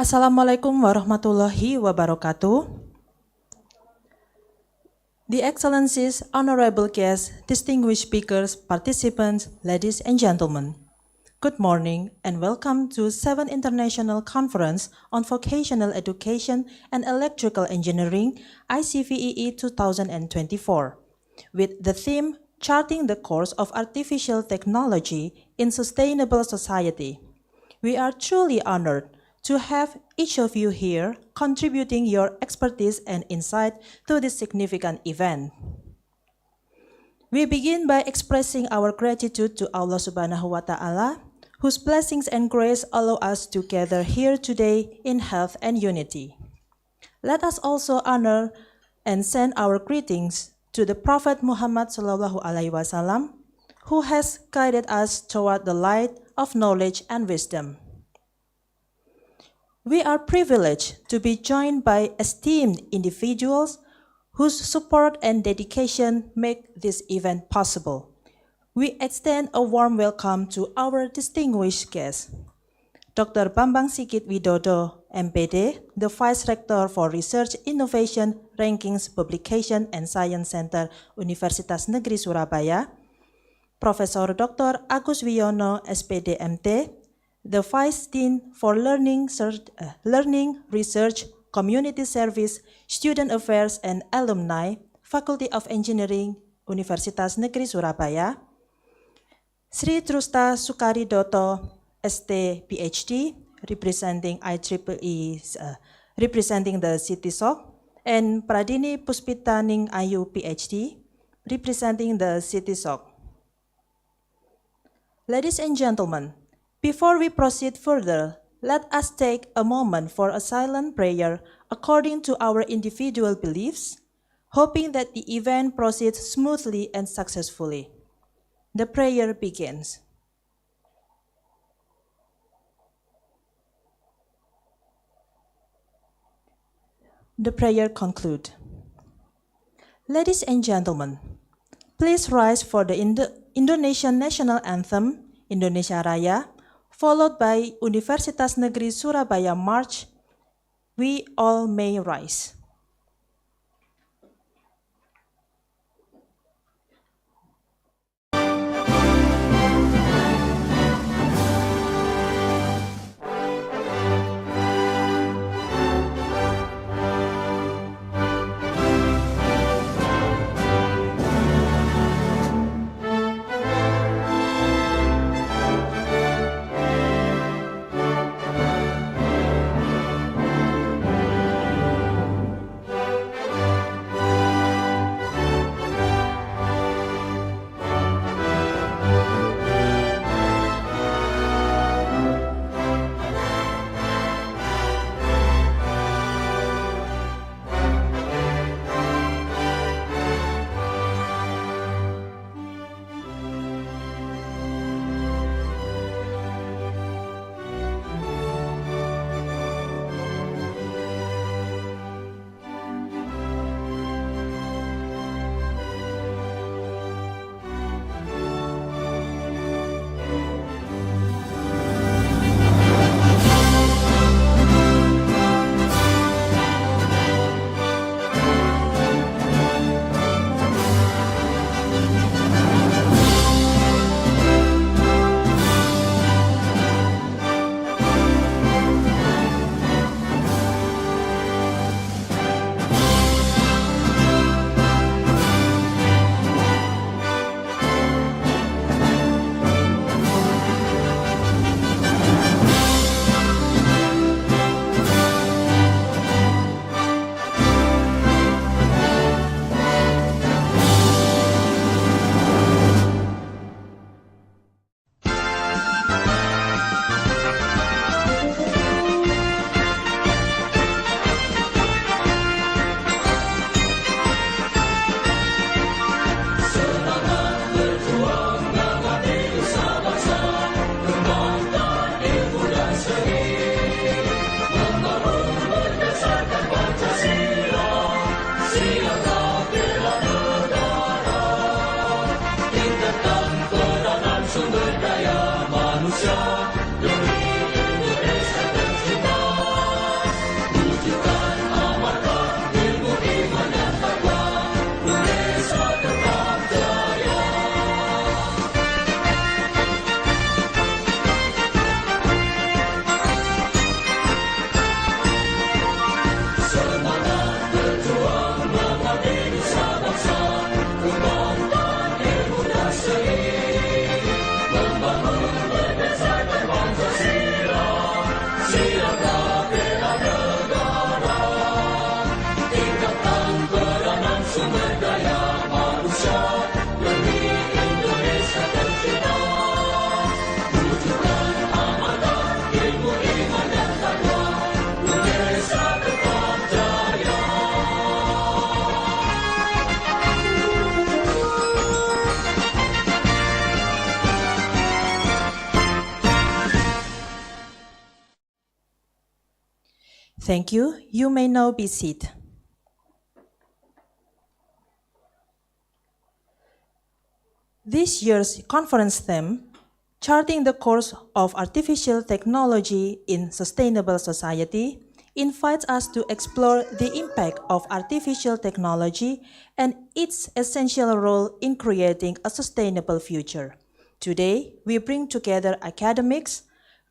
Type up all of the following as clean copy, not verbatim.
Assalamualaikum warahmatullahi wabarakatuh. The Excellencies, honorable guests, distinguished speakers, participants, ladies and gentlemen. Good morning and welcome to 7th International Conference on Vocational Education and Electrical Engineering, ICVEE 2024, with the theme Charting the Course of Artificial Technology in Sustainable Society. We are truly honored to have each of you here contributing your expertise and insight to this significant event. We begin by expressing our gratitude to Allah Subhanahu wa Ta'ala, whose blessings and grace allow us to gather here today in health and unity. Let us also honor and send our greetings to the Prophet Muhammad SAW, who has guided us toward the light of knowledge and wisdom. We are privileged to be joined by esteemed individuals whose support and dedication make this event possible. We extend a warm welcome to our distinguished guests. Dr. Bambang Sigit Widodo, MPD, the Vice Rector for Research, Innovation, Rankings, Publication, and Science Center, Universitas Negeri Surabaya. Profesor Dr. Agus Wiono, SPD MT, the Vice Dean for Learning, Research, Community Service, Student Affairs, and Alumni, Faculty of Engineering, Universitas Negeri Surabaya. Sri Trusta Sukaridoto, ST PhD, representing ICVEE, representing the CITISOC, and Pradini Puspitaning Ayu, PhD, representing the CITISOC. Ladies and gentlemen, before we proceed further, let us take a moment for a silent prayer according to our individual beliefs, hoping that the event proceeds smoothly and successfully. The prayer begins. The prayer concludes. Ladies and gentlemen, please rise for the Indonesian National Anthem, Indonesia Raya, followed by Universitas Negeri Surabaya March. We all may rise. Thank you. You may now be seated. This year's conference theme, Charting the Course of Artificial Technology in Sustainable Society, invites us to explore the impact of artificial technology and its essential role in creating a sustainable future. Today, we bring together academics,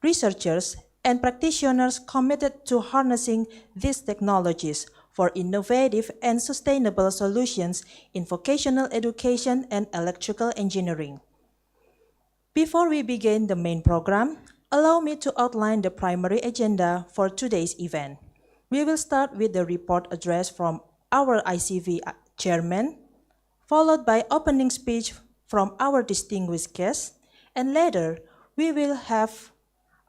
researchers, and practitioners committed to harnessing these technologies for innovative and sustainable solutions in vocational education and electrical engineering. Before we begin the main program, allow me to outline the primary agenda for today's event. We will start with the report address from our ICVEE chairman, followed by opening speech from our distinguished guests, and later we will have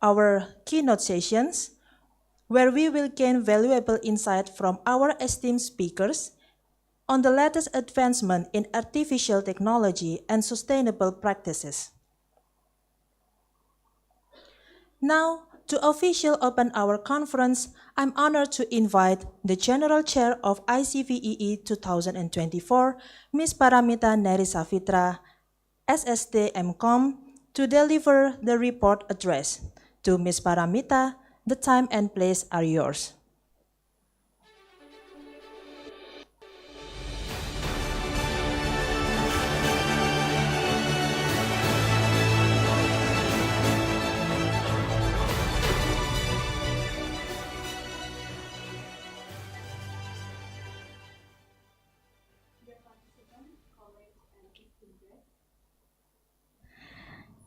our keynote sessions where we will gain valuable insight from our esteemed speakers on the latest advancement in artificial technology and sustainable practices. Now, to officially open our conference, I'm honored to invite the General Chair of ICVEE 2024, Ms. Paramita Nerisavitra, SST MCOM, to deliver the report address. To Ms. Paramita, the time and place are yours.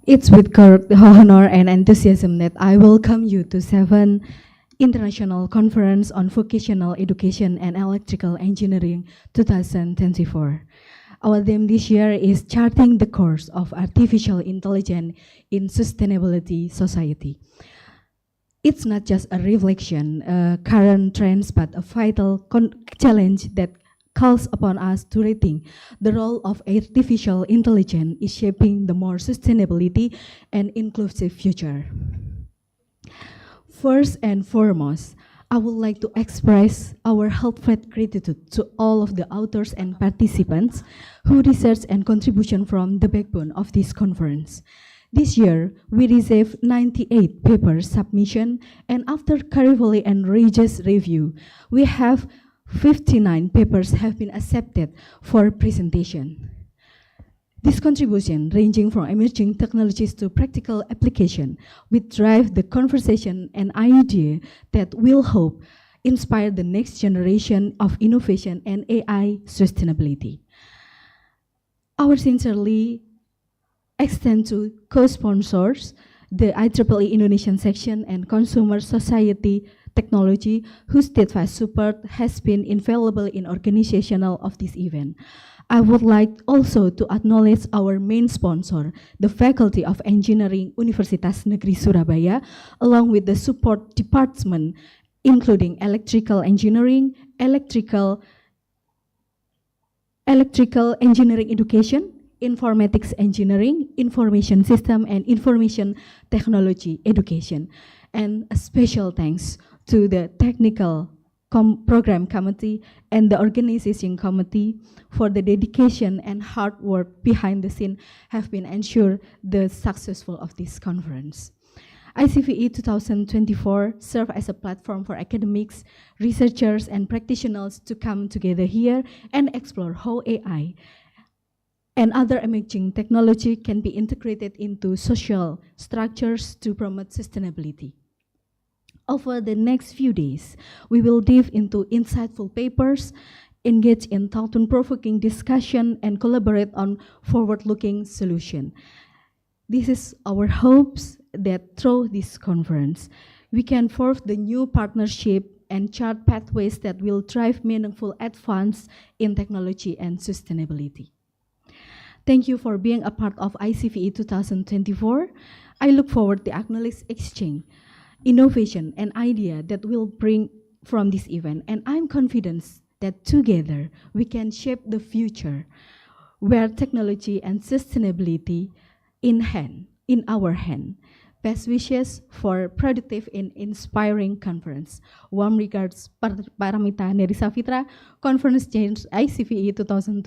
It's with great honor and enthusiasm that I welcome you to 7th International Conference on Vocational Education and Electrical Engineering 2024. Our theme this year is Charting the Course of Artificial Intelligence in Sustainability Society. It's not just a reflection, current trends, but a vital challenge that calls upon us to rethink the role of artificial intelligence in shaping the more sustainability and inclusive future. First and foremost, I would like to express our heartfelt gratitude to all of the authors and participants who research and contribution from the backbone of this conference. This year, we received 98 paper submission, and after carefully and rigorous review, we have 59 papers have been accepted for presentation. This contribution, ranging from emerging technologies to practical application, will drive the conversation and idea that will hope inspire the next generation of innovation and AI sustainability. Our sincerely extend to co-sponsors, the IEEE Indonesian section and Consumer Society Technology, whose steadfast support has been invaluable in organizational of this event. I would like also to acknowledge our main sponsor, the Faculty of Engineering Universitas Negeri Surabaya, along with the support department, including electrical engineering, electrical engineering education, informatics engineering, information system, and information technology education. And a special thanks to the technical program committee and the organization committee for the dedication and hard work behind the scene have been ensured the successful of this conference. ICVEE 2024 serve as a platform for academics, researchers, and practitioners to come together here and explore how AI and other emerging technology can be integrated into social structures to promote sustainability. Over the next few days, we will dive into insightful papers, engage in thought-provoking discussion, and collaborate on forward-looking solutions. This is our hopes that through this conference, we can forge the new partnership and chart pathways that will drive meaningful advance in technology and sustainability. Thank you for being a part of ICVEE 2024. I look forward to acknowledge exchange, innovation, and idea that will bring from this event. And I'm confident that together we can shape the future where technology and sustainability in our hand, Best wishes for productive and inspiring conference. Warm regards, Paramita Nerisavitra, Conference Change ICVEE 2024.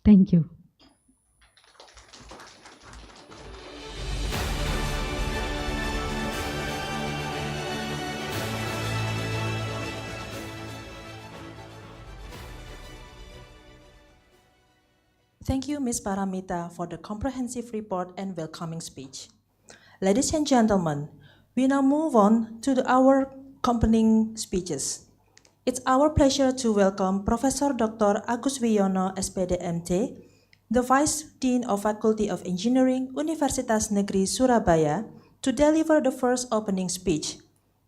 Thank you. Thank you, Ms. Paramita, for the comprehensive report and welcoming speech. Ladies and gentlemen, we now move on to our accompanying speeches. It's our pleasure to welcome Professor Dr. Agus Wiono, SPD MT, the Vice Dean of Faculty of Engineering, Universitas Negeri Surabaya, to deliver the first opening speech.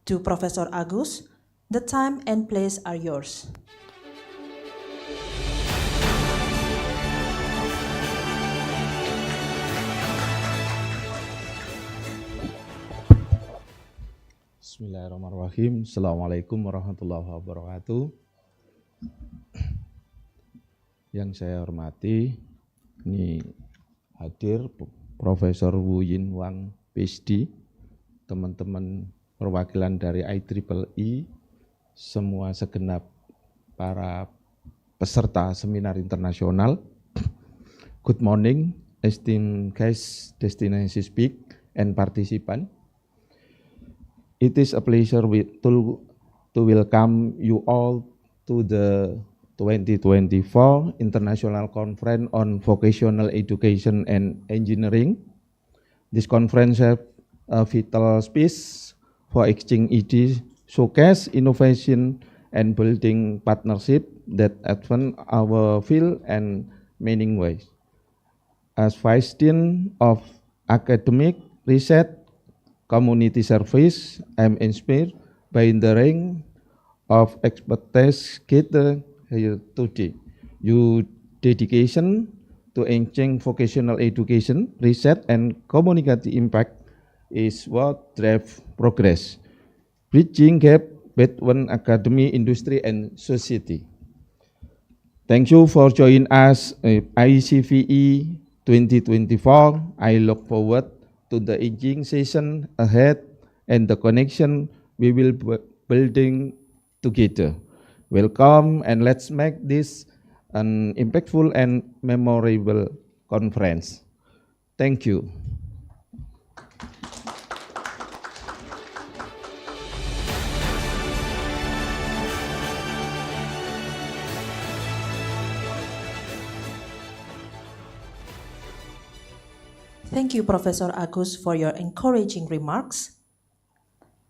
To Professor Agus, the time and place are yours. Bismillahirrahmanirrahim. Assalamualaikum warahmatullahi wabarakatuh. Yang saya hormati, ini hadir Profesor Wu Yin Wang, PhD, teman-teman perwakilan dari ICVEE, semua segenap para peserta seminar internasional. Good morning, esteemed guests, destination speak, and participant. It is a pleasure to welcome you all to the 2024 International Conference on Vocational Education and Engineering. This conference has a vital space for exchange ideas, showcase innovation, and building partnership that advance our field in many ways. As Vice Dean of Academic Research Community Service, I am inspired by the range of expertise gathered here today. Your dedication to enhancing vocational education, research, and community impact is what drives progress, bridging gap between academy, industry, and society. Thank you for joining us at ICVEE 2024. I look forward to the engaging session ahead and the connection we will building together. Welcome, and let's make this an impactful and memorable conference. Thank you. Thank you, Professor Agus, for your encouraging remarks.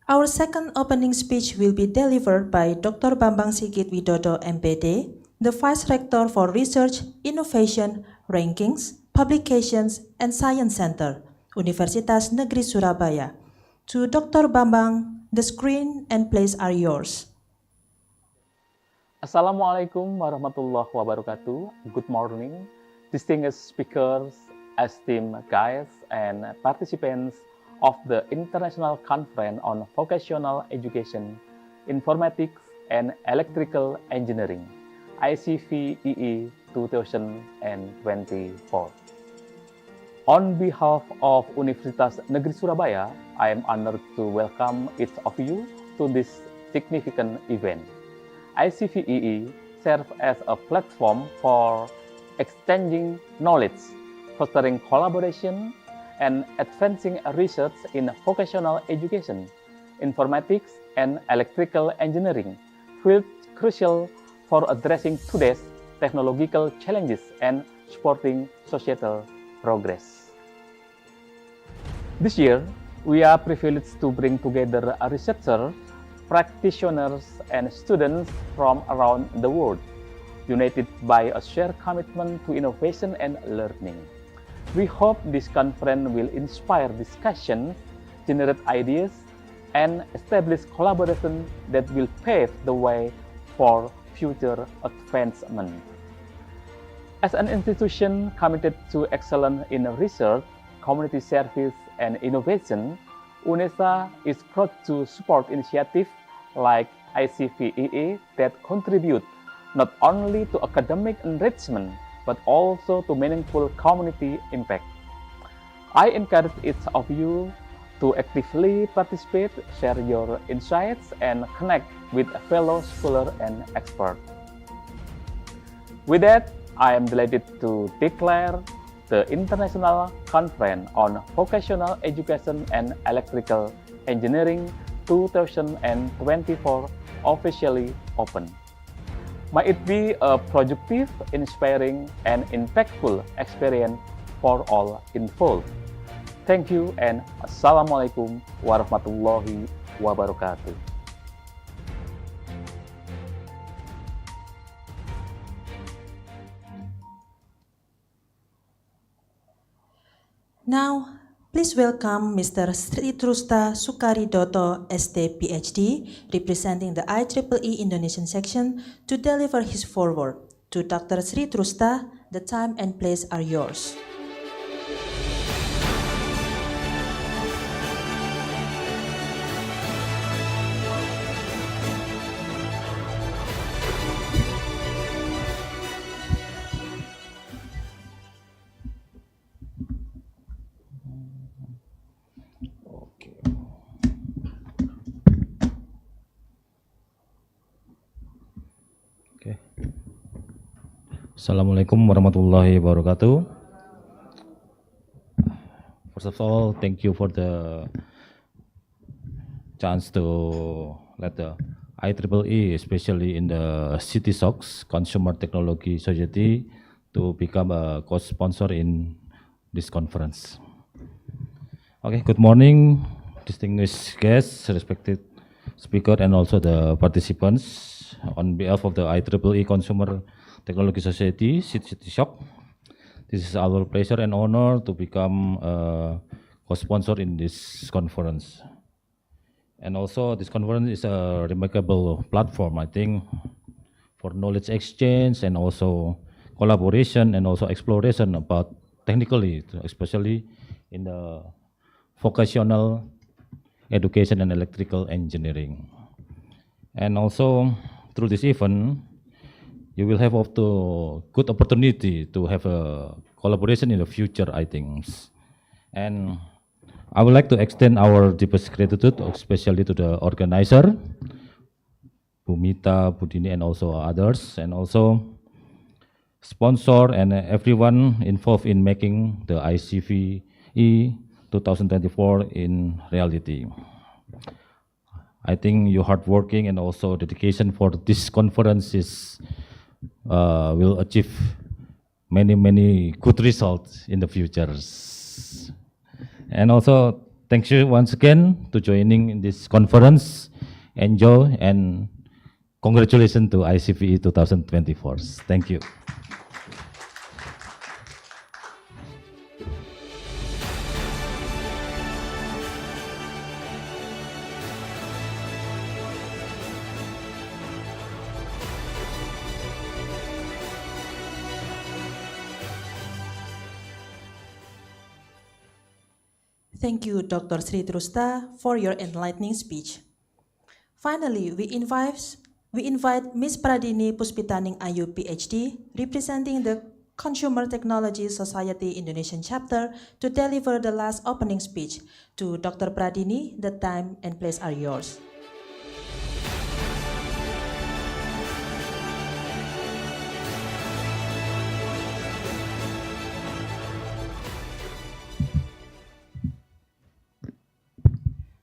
Our second opening speech will be delivered by Dr. Bambang Sigit Widodo, MPD, the Vice Rector for Research, Innovation, Rankings, Publications, and Science Center, Universitas Negeri Surabaya. To Dr. Bambang, the screen and place are yours. Assalamualaikum warahmatullahi wabarakatuh. Good morning, distinguished speakers, esteemed guests and participants of the International Conference on Vocational Education, Informatics, and Electrical Engineering, ICVEE 2024. On behalf of Universitas Negeri Surabaya, I am honored to welcome each of you to this significant event. ICVEE serves as a platform for exchanging knowledge, fostering collaboration, and advancing research in vocational education, informatics, and electrical engineering, fields crucial for addressing today's technological challenges and supporting societal progress. This year, we are privileged to bring together researchers, practitioners, and students from around the world, united by a shared commitment to innovation and learning. We hope this conference will inspire discussion, generate ideas, and establish collaboration that will pave the way for future advancement. As an institution committed to excellence in research, community service, and innovation, UNESA is proud to support initiatives like ICVEE that contribute not only to academic enrichment, but also to meaningful community impact. I encourage each of you to actively participate, share your insights, and connect with fellow scholars and experts. With that, I am delighted to declare the International Conference on Vocational Education and Electrical Engineering 2024 officially open. May it be a productive, inspiring, and impactful experience for all involved. Thank you and Assalamualaikum warahmatullahi wabarakatuh. Now, please welcome Mr. Sri Trusta Sukaridoto, ST PhD, representing the ICVEE Indonesian section, to deliver his foreword. To Dr. Sri Trusta, the time and place are yours. Assalamualaikum warahmatullahi wabarakatuh. First of all, thank you for the chance to let the ICVEE, especially in the CitySocs Consumer Technology Society, to become a co-sponsor in this conference. Okay, good morning, distinguished guests, respected speaker, and also the participants. On behalf of the ICVEE Consumer Technology Society, CitySoc, this is our pleasure and honor to become a co-sponsor in this conference. And also, this conference is a remarkable platform, I think, for knowledge exchange and also collaboration and also exploration about technically, especially in the vocational education and electrical engineering. And also, through this event, you will have also good opportunity to have a collaboration in the future, I think. And I would like to extend our deepest gratitude, especially to the organizer, Bumita, Budini, and also others, and also sponsor and everyone involved in making the ICVEE 2024 in reality. I think your hard working and also dedication for this conference will achieve many good results in the future. And also, thank you once again to joining in this conference. Enjoy and congratulations to ICVEE 2024. Thank you. Thank you, Dr. Sri Trusta, for your enlightening speech. Finally, we invite Ms. Pradini Puspitaning Ayu, PhD, representing the Consumer Technology Society Indonesian chapter, to deliver the last opening speech. To Dr. Pradini, the time and place are yours.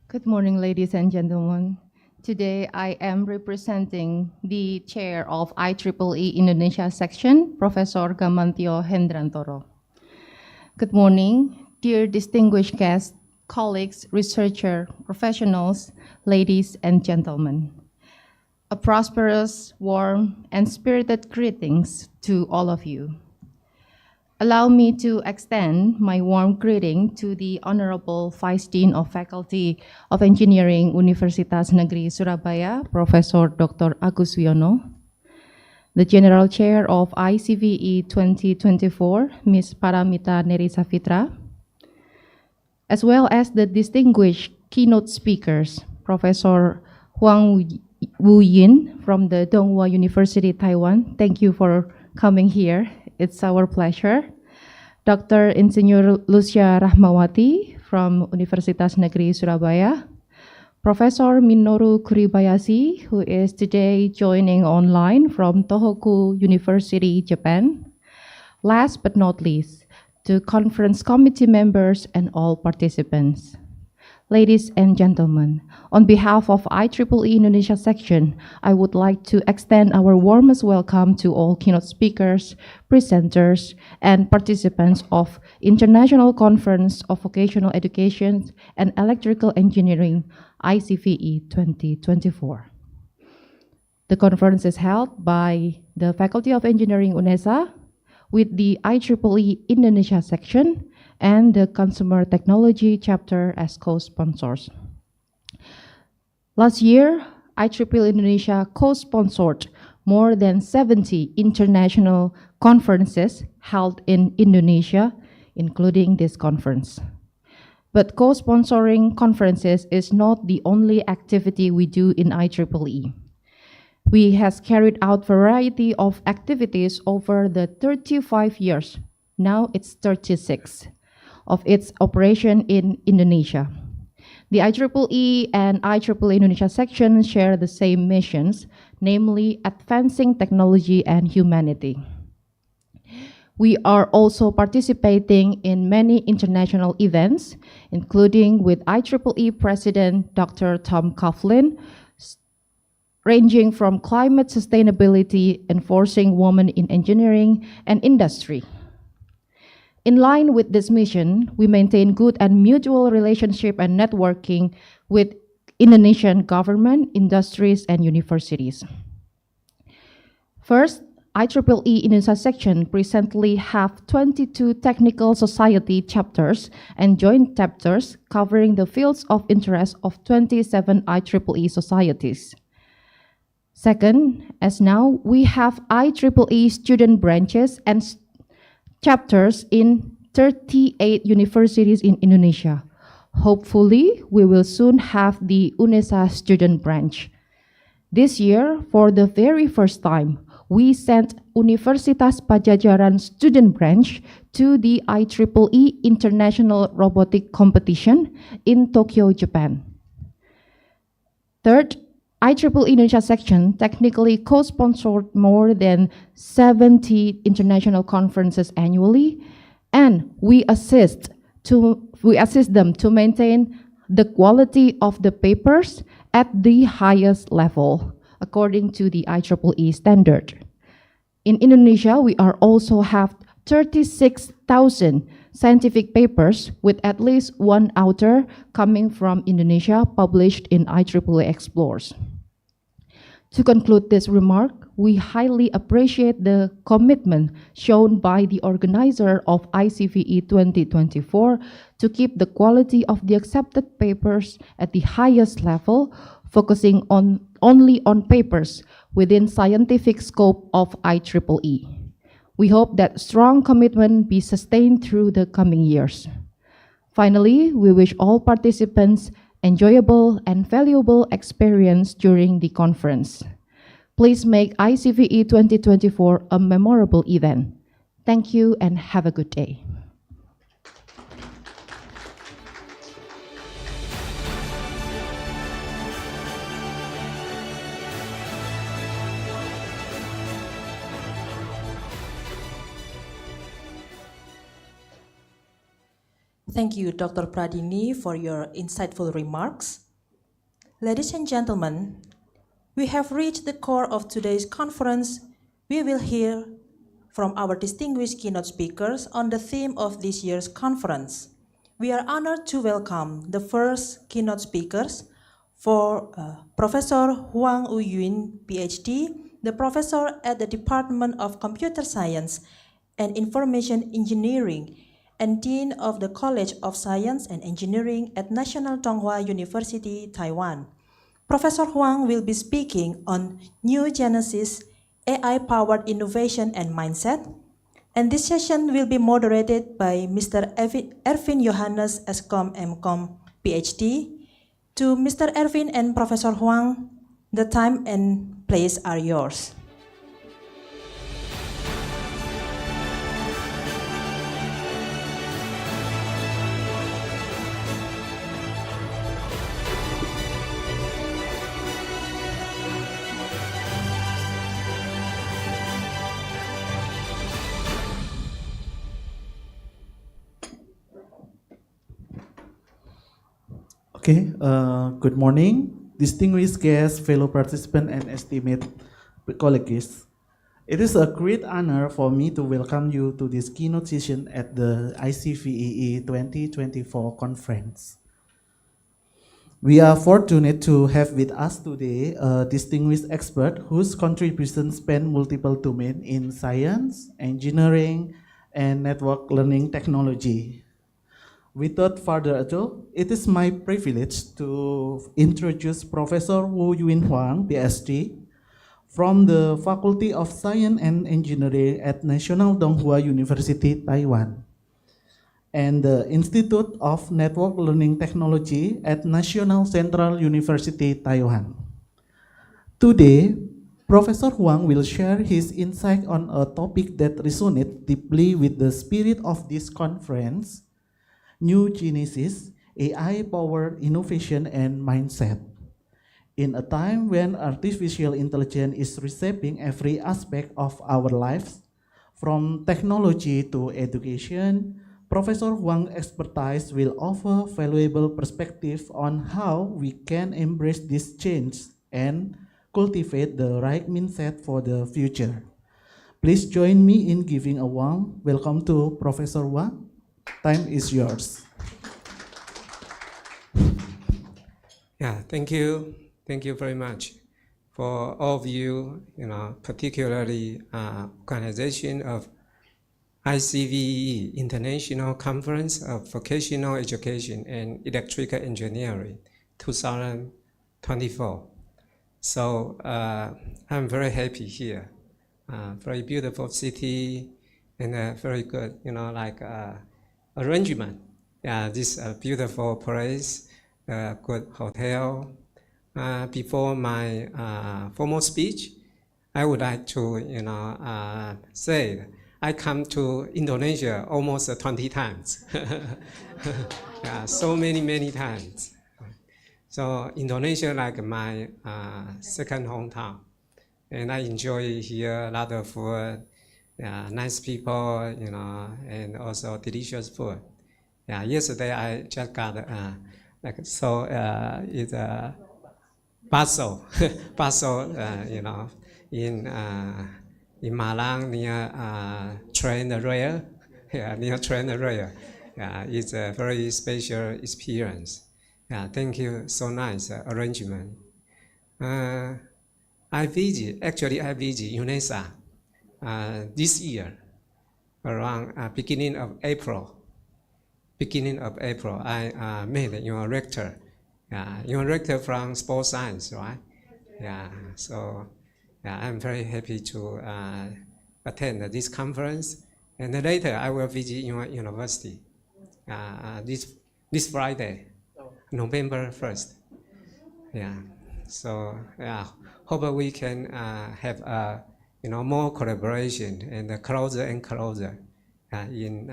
Good morning, ladies and gentlemen. Today, I am representing the chair of ICVEE Indonesia section, Professor Gamantio Hendrantoro. Good morning, dear distinguished guests, colleagues, researchers, professionals, ladies and gentlemen. A prosperous, warm, and spirited greetings to all of you. Allow me to extend my warm greeting to the Honorable Vice Dean of Faculty of Engineering Universitas Negeri Surabaya, Professor Dr. Agus Wiono, the General Chair of ICVEE 2024, Ms. Paramita Nerisavitra, as well as the distinguished keynote speakers, Professor Huang Wu Yin from the Donghua University, Taiwan. Thank you for coming here. It's our pleasure. Dr. Insinyur Lucia Rahmawati from Universitas Negeri Surabaya, Professor Minoru Kuribayashi, who is today joining online from Tohoku University, Japan. Last but not least, to conference committee members and all participants. Ladies and gentlemen, on behalf of IEEE Indonesia section, I would like to extend our warmest welcome to all keynote speakers, presenters, and participants of International Conference of Vocational Education and Electrical Engineering, ICVEE 2024. The conference is held by the Faculty of Engineering UNESA with the IEEE Indonesia section and the Consumer Technology chapter as co-sponsors. Last year, IEEE Indonesia co-sponsored more than 70 international conferences held in Indonesia, including this conference. But co-sponsoring conferences is not the only activity we do in IEEE. We have carried out variety of activities over the 35 years, now it's 36, of its operation in Indonesia. The IEEE and IEEE Indonesia section share the same missions, namely advancing technology and humanity. We are also participating in many international events, including with IEEE President Dr. Tom Coughlin, ranging from climate sustainability, enforcing women in engineering and industry. In line with this mission, we maintain good and mutual relationship and networking with Indonesian government, industries, and universities. First, IEEE Indonesia section presently have 22 technical society chapters and joint chapters covering the fields of interest of 27 IEEE societies. Second, as now, we have IEEE student branches and chapters in 38 universities in Indonesia. Hopefully, we will soon have the UNESA student branch. This year, for the very first time, we sent Universitas Pajajaran student branch to the IEEE International Robotic Competition in Tokyo, Japan. Third, IEEE Indonesia section technically co-sponsored more than 70 international conferences annually, and we assist them to maintain the quality of the papers at the highest level, according to the IEEE standard. In Indonesia, we are also have 36,000 scientific papers with at least one author coming from Indonesia published in IEEE Explores. To conclude this remark, we highly appreciate the commitment shown by the organizer of ICVEE 2024 to keep the quality of the accepted papers at the highest level, focusing only on papers within scientific scope of IEEE. We hope that strong commitment be sustained through the coming years. Finally, we wish all participants enjoyable and valuable experience during the conference. Please make ICVEE 2024 a memorable event. Thank you and have a good day. Thank you, Dr. Pradini, for your insightful remarks. Ladies and gentlemen, we have reached the core of today's conference. We will hear from our distinguished keynote speakers on the theme of this year's conference. We are honored to welcome the first keynote speakers for Professor Huang Uyun, PhD, the professor at the Department of Computer Science and Information Engineering and Dean of the College of Science and Engineering at National Tsinghua University, Taiwan. Professor Huang will be speaking on New Genesis, AI-powered innovation and mindset, and this session will be moderated by Mr. Ervin Johannes, SCOM, MCOM, PhD. To Mr. Ervin and Professor Huang, the time and place are yours. Okay, good morning, distinguished guests, fellow participants, and esteemed colleagues. It is a great honor for me to welcome you to this keynote session at the ICVEE 2024 conference. We are fortunate to have with us today a distinguished expert whose contributions span multiple domains in science, engineering, and network learning technology. Without further ado, it is my privilege to introduce Professor Wu Yun Huang, PhD, from the Faculty of Science and Engineering at National Donghua University, Taiwan, and the Institute of Network Learning Technology at National Central University, Taiwan. Today, Professor Huang will share his insight on a topic that resonates deeply with the spirit of this conference: New Genesis, AI-powered innovation and mindset. In a time when artificial intelligence is reshaping every aspect of our lives, from technology to education, Professor Huang's expertise will offer valuable perspective on how we can embrace this change and cultivate the right mindset for the future. Please join me in giving a warm welcome to Professor Huang. Time is yours. Yeah, thank you. Thank you very much for all of you, particularly organization of ICVEE, International Conference of Vocational Education and Electrical Engineering, 2024. So I'm very happy here. Very beautiful city and very good, arrangement. Yeah, this beautiful place, good hotel. Before my formal speech, I would like to, say I come to Indonesia almost 20 times. Yeah, so many times. So Indonesia like my second hometown, and I enjoy here a lot of food, nice people, and also delicious food. Yeah, yesterday I just got it's bakso, bakso, in Malang near train rail. Yeah, near train rail. Yeah, it's a very special experience. Yeah, thank you. So nice arrangement. I visit UNESA this year around beginning of April. I met your rector. Your rector from sports science, right? Yeah. So I'm very happy to attend this conference, and later I will visit your university this Friday, November 1st. Yeah. So hope we can have more collaboration and closer and closer in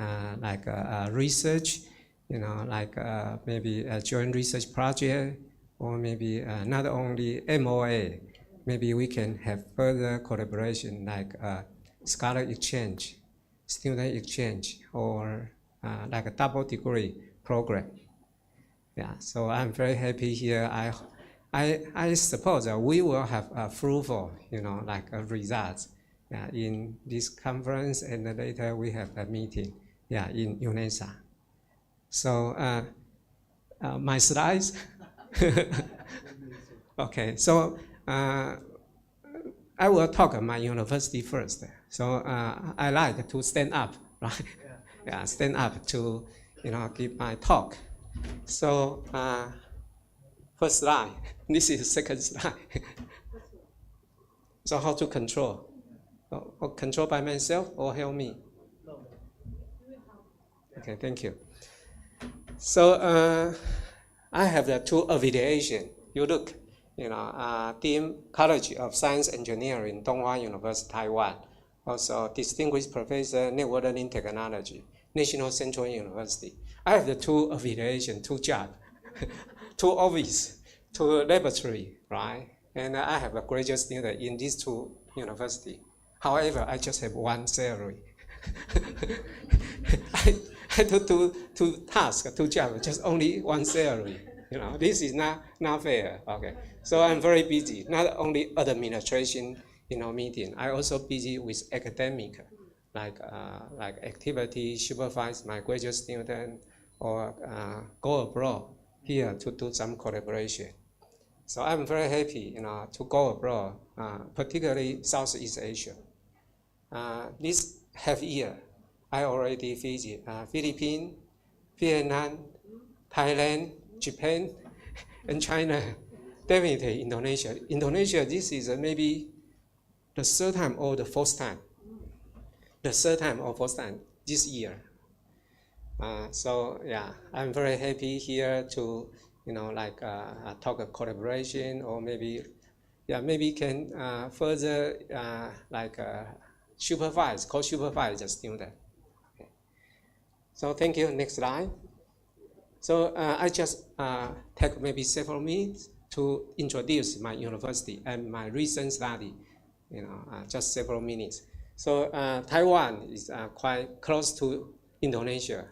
research, maybe a joint research project, or maybe not only MOA. Maybe we can have further collaboration like scholar exchange, student exchange, or like a double degree program. Yeah, so I'm very happy here. I suppose that we will have fruitful, results in this conference, and later we have a meeting, in UNESA. So my slides. Okay, so I will talk about my university first. So I like to stand up, right? Yeah, stand up to give my talk. So first slide. This is the second slide. So how to control? Control by myself or help me? Okay, thank you. So I have the two affiliations. You look, Dean College of Science Engineering, Donghua University, Taiwan. Also Distinguished Professor Network Learning Technology, National Central University. I have the two affiliations, two jobs, two office, two laboratory, right? And I have a graduate student in these two universities. However, I just have one salary. I do two tasks, two jobs, just only one salary. This is not fair. Okay, so I'm very busy. Not only administration, meeting. I also busy with academic, like activity, supervise my graduate student, or go abroad here to do some collaboration. So I'm very happy, to go abroad, particularly Southeast Asia. This half year, I already visit Philippines, Vietnam, Thailand, Japan, and China. Definitely Indonesia. Indonesia, this is maybe the third time or the fourth time. The third time or fourth time this year. So yeah, I'm very happy here to, talk a collaboration, or maybe can further supervise, co-supervise the student. Okay. So thank you. Next slide. So I just take maybe several minutes to introduce my university and my recent study. Just several minutes. So Taiwan is quite close to Indonesia,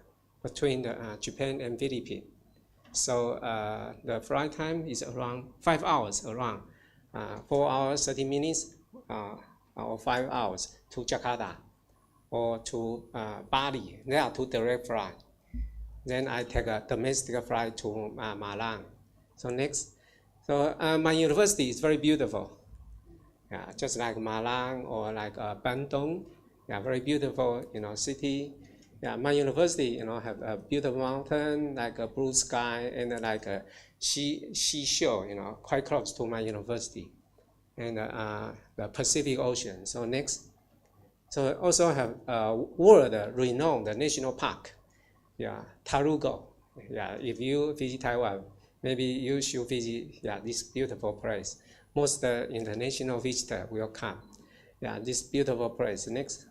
between Japan and Philippines. So the flight time is around 5 hours, around 4 hours, 30 minutes, or 5 hours to Jakarta or to Bali. There are 2 direct flights. Then I take a domestic flight to Malang. So next, so my university is very beautiful. Yeah, just like Malang or like Bandung, yeah, very beautiful, city. Yeah, my university, have a beautiful mountain, like a blue sky, and like a seashore, quite close to my university, and the Pacific Ocean. So next, so also have world-renowned national park. Yeah, Tarugo. Yeah, if you visit Taiwan, maybe you should visit this beautiful place. Most international visitors will come. Yeah, this beautiful place. Next.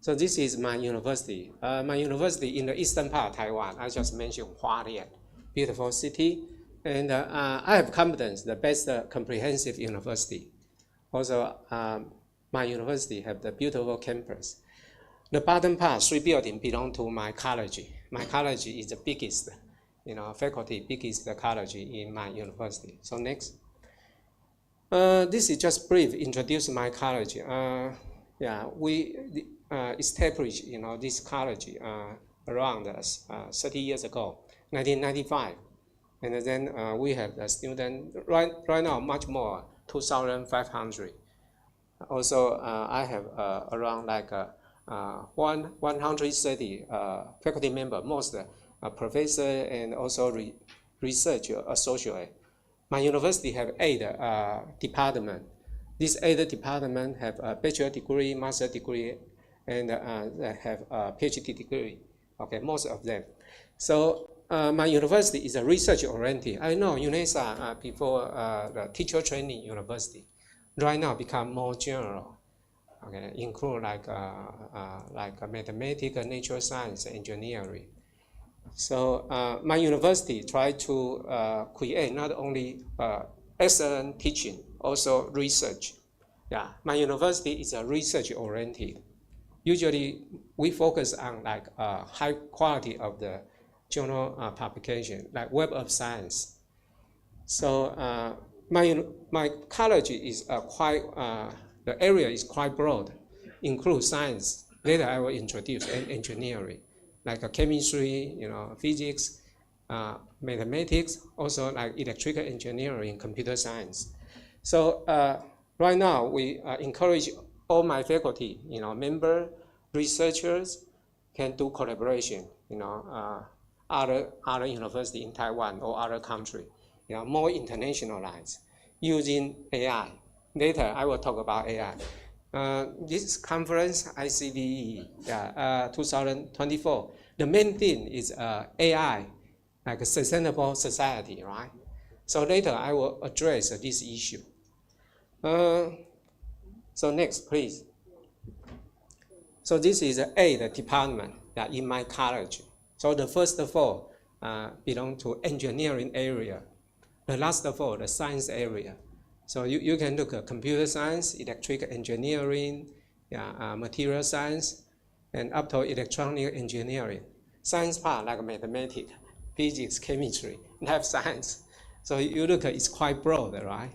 So this is my university. My university in the eastern part of Taiwan. I just mentioned Hualien, beautiful city, and I have confidence the best comprehensive university. Also, my university have the beautiful campus. The bottom part, 3 buildings belong to my college. My college is the biggest, faculty biggest college in my university. So next. This is just brief introduce my college. We established, this college around 30 years ago, 1995, and then we have the student right now much more, 2,500. Also, I have around like 130 faculty member, most professor and also research associate. My university have 8 departments. These 8 departments have a bachelor degree, master degree, and have a PhD degree. Okay, most of them. So my university is a research-oriented. I know UNESA before the teacher training university. Right now become more general. Okay, include like mathematics, natural science, engineering. So my university try to create not only excellent teaching, also research. Yeah, my university is a research-oriented. Usually, we focus on like high quality of the journal publication, like Web of Science. So my college is the area is quite broad, includes science. Later I will introduce engineering, like chemistry, physics, mathematics, also like electrical engineering, computer science. So right now we encourage all my faculty, member researchers can do collaboration, other university in Taiwan or other country, more internationalized using AI. Later I will talk about AI. This conference, ICVEE, 2024, the main thing is AI, like a sustainable society, right? So later I will address this issue. So next, please. So this is the 8th department in my college. So the first 4 belong to engineering area. The last 4, the science area. So you can look at computer science, electrical engineering, material science, and up to electronic engineering. Science part like mathematics, physics, chemistry, life science. So you look, it's quite broad, right?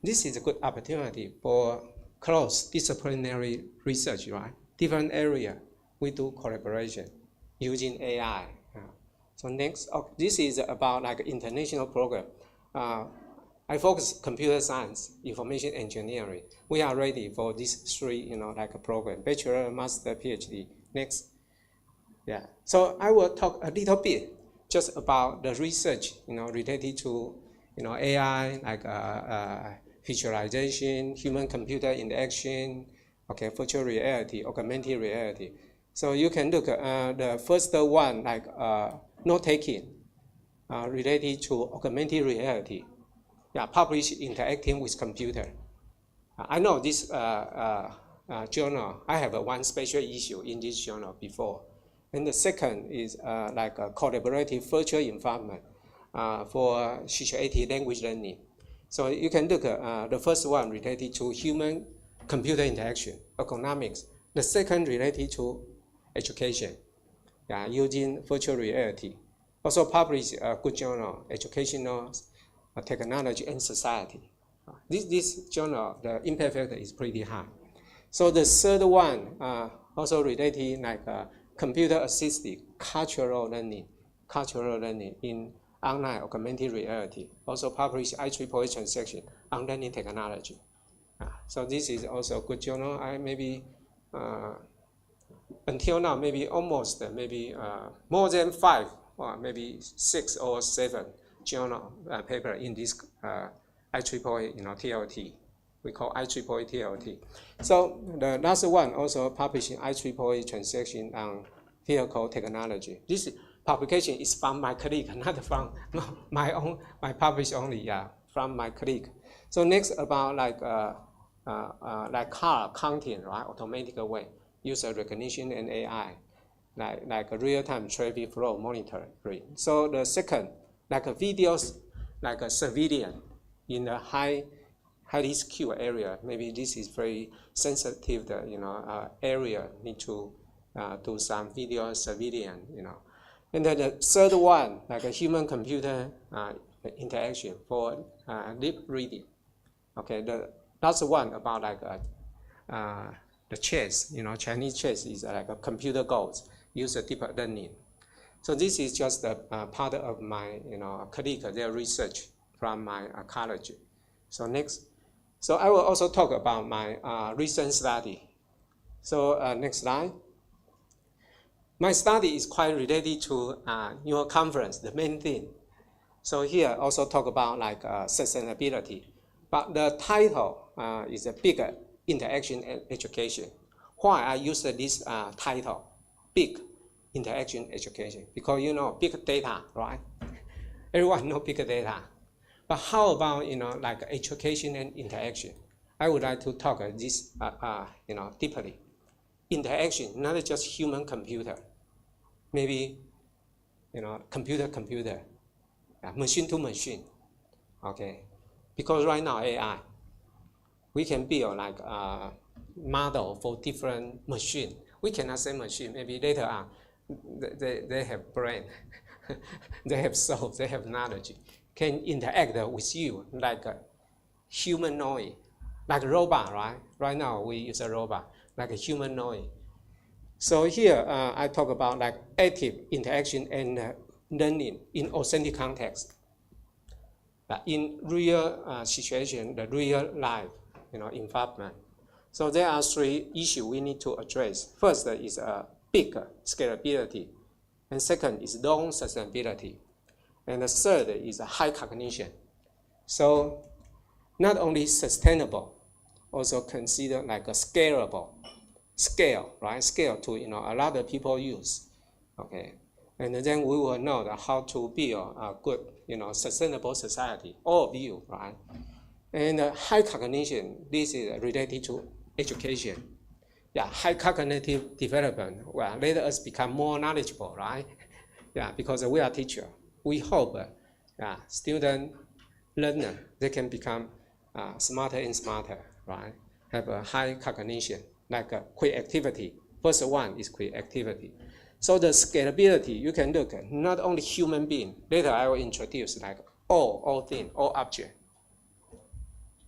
This is a good opportunity for cross-disciplinary research, right? Different area, we do collaboration using AI. So next, this is about like international program. I focus computer science, information engineering. We are ready for these three, like a program, bachelor, master, PhD. Next. Yeah. So I will talk a little bit just about the research, related to, AI, like visualization, human-computer interaction, okay, virtual reality, augmented reality. So you can look at the first one, like note-taking, related to augmented reality. Yeah, published interacting with computer. I know this journal, I have one special issue in this journal before. And the second is like a collaborative virtual environment for situated language learning. So you can look at the first one related to human-computer interaction, ergonomics. The second related to education, using virtual reality. Also published a good journal, Educational Technology and Society. This journal, the impact factor is pretty high. So the third one, also related like computer-assisted cultural learning in online augmented reality. Also published ICVEE transaction on learning technology. So this is also a good journal. I maybe until now maybe almost more than 5 or maybe 6 or 7 journal paper in this ICVEE TLT. We call ICVEE TLT. So the last one also publishing ICVEE transaction on vehicle technology. This publication is from my colleague, not from my publish only, from my colleague. So next about like car counting, right? Automatic way, user recognition and AI, like a real-time traffic flow monitoring. So the second, like a videos, like a surveillance in a highly secure area. Maybe this is very sensitive, area need to do some video surveillance, And then the third one, like a human-computer interaction for lip reading. Okay, the last one about like the chess, Chinese chess is like a computer goals, user deep learning. So this is just a part of my, colleague, their research from my college. So next, so I will also talk about my recent study. So next slide. My study is quite related to your conference, the main thing. So here also talk about like sustainability, but the title is a bigger interaction and education. Why I use this title, big interaction education? Because big data, right? Everyone know big data. But how about like education and interaction? I would like to talk this deeply. Interaction, not just human-computer, maybe computer-computer, machine-to-machine. Okay, because right now AI, we can build like a model for different machine. We cannot say machine. Maybe later on, they have brain, they have soul, they have knowledge, can interact with you like a humanoid, like a robot, right? Right now we use a robot, like a humanoid. So here I talk about like active interaction and learning in authentic context. In real situation, the real life, environment. So there are 3 issues we need to address. First is big scalability, and second is long sustainability, and the third is high cognition. So not only sustainable, also consider like a scalable, right? Scale to a lot of people use. Okay, and then we will know how to build a good sustainable society. All of you, right? And high cognition, this is related to education. High cognitive development will let us become more knowledgeable, right? Because we are teacher. We hope student learner, they can become smarter and smarter, right? Have a high cognition, like quick activity. First one is quick activity. So the scalability, you can look at not only human being. Later I will introduce like all thing, all object.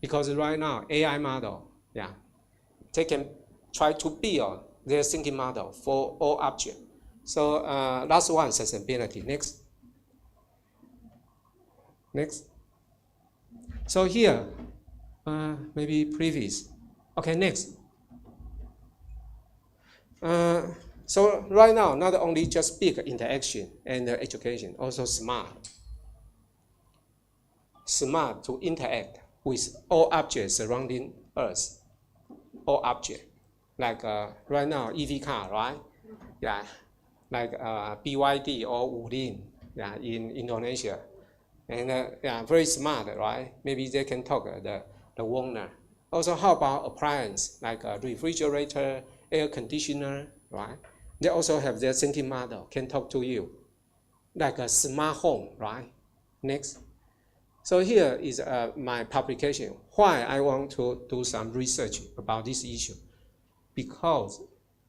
Because right now, AI model, yeah, they can try to build their thinking model for all object. So last one, sustainability. Next. Next. So here, maybe previous. Okay, next. So right now, not only just big interaction and education, also smart. Smart to interact with all objects surrounding us. All objects. Like right now, EV car, right? Yeah. Like BYD or Wulin, yeah, in Indonesia. And yeah, very smart, right? Maybe they can talk the owner. Also, how about appliance like a refrigerator, air conditioner, right? They also have their thinking model, can talk to you. Like a smart home, right? Next. So here is my publication. Why I want to do some research about this issue? Because,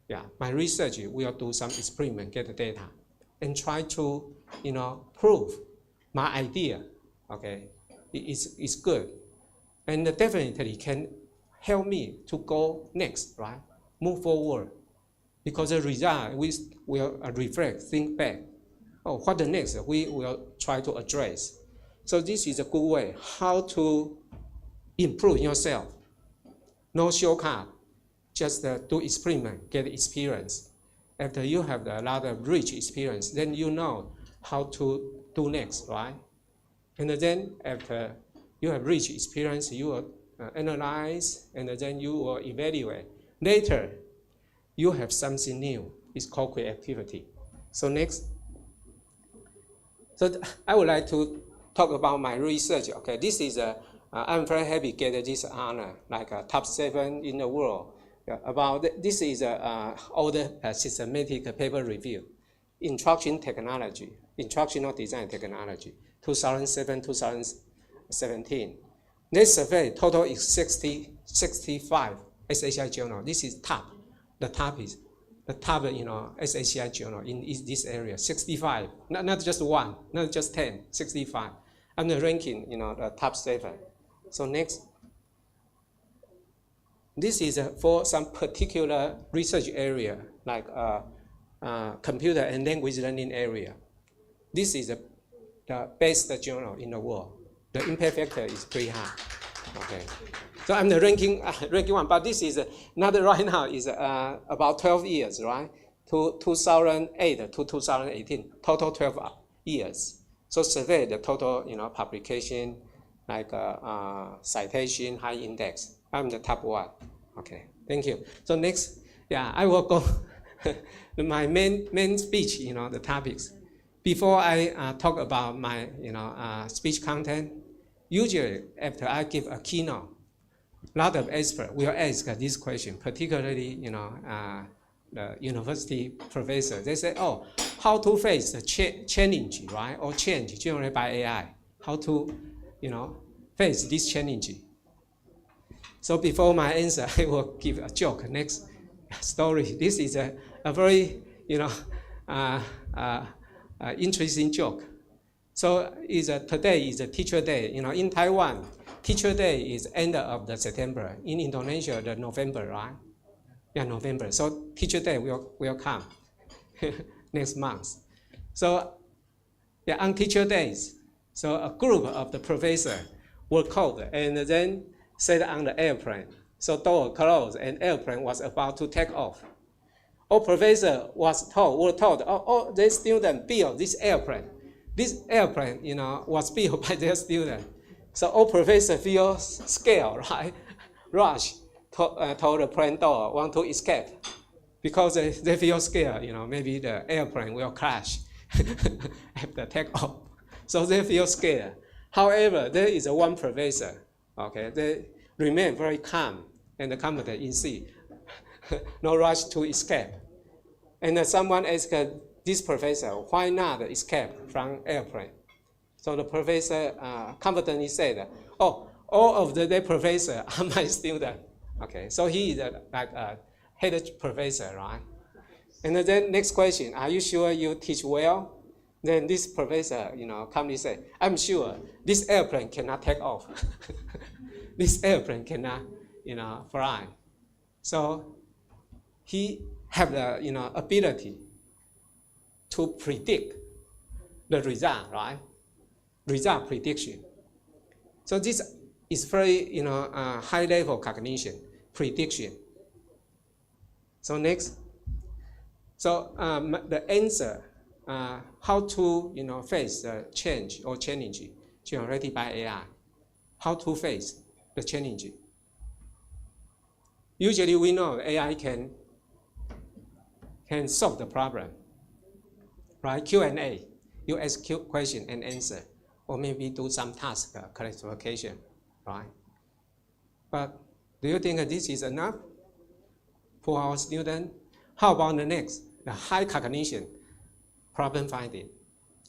yeah, my research will do some experiment, get the data, and try to, prove my idea, okay, it's good. And definitely can help me to go next, right? Move forward. Because the result, we will reflect, think back. Oh, what the next? We will try to address. So this is a good way how to improve yourself. No shortcut, just do experiment, get experience. After you have a lot of rich experience, then you know how to do next, right? And then after you have rich experience, you will analyze, and then you will evaluate. Later, you have something new. It's called creativity. So next. So I would like to talk about my research. Okay, this is I'm very happy to get this honor, like top 7 in the world. About this is all the systematic paper review, instructional design technology, 2007-2017. This survey total is 65 SHI journal. This is the top SHI journal in this area. 65, not just one, not just 10, 65. I'm the ranking, the top 7. So next. This is for some particular research area, like computer and language learning area. This is the best journal in the world. The impact factor is pretty high. Okay, so I'm the ranking one, but this is not right now. Is about 12 years, right? To 2008 to 2018, total 12 years. So survey the total, publication, like citation, high index. I'm the top one. Okay, thank you. So next, yeah, I will go my main speech, the topics. Before I talk about my, speech content, usually after I give a keynote, a lot of experts will ask this question, particularly, the university professor. They say, oh, how to face the challenge, right? Or change generated by AI. How to, face this challenge. So before my answer, I will give a joke. Next story. This is a very, interesting joke. So today is a Teacher Day. In Taiwan, Teacher Day is end of the September. In Indonesia, the November, right? Yeah, November. So Teacher Day will come next month. So yeah, on Teacher Days, so a group of the professor were called and then sat on the airplane. So door closed and airplane was about to take off. All professor were told, oh, the student built this airplane. This airplane, was built by their student. So all professor feel scared, right? Rush told the plane door, want to escape. Because they feel scared, maybe the airplane will crash after takeoff. So they feel scared. However, there is one professor, okay, they remain very calm and confident in sea. No rush to escape. And someone asked this professor, why not escape from airplane? So the professor confidently said, oh, all of the professor are my student. Okay, so he is like a head professor, right? And then next question, are you sure you teach well? Then this professor, calmly say, I'm sure this airplane cannot take off. This airplane cannot, fly. So he have the, ability to predict the result, right? Result prediction. So this is very, high level cognition, prediction. So next. So the answer, how to face the change or challenge generated by AI. How to face the challenge. Usually we know AI can solve the problem, right? Q&A, you ask question and answer, or maybe do some task classification, right? But do you think this is enough for our student? How about the next? The high cognition, problem finding,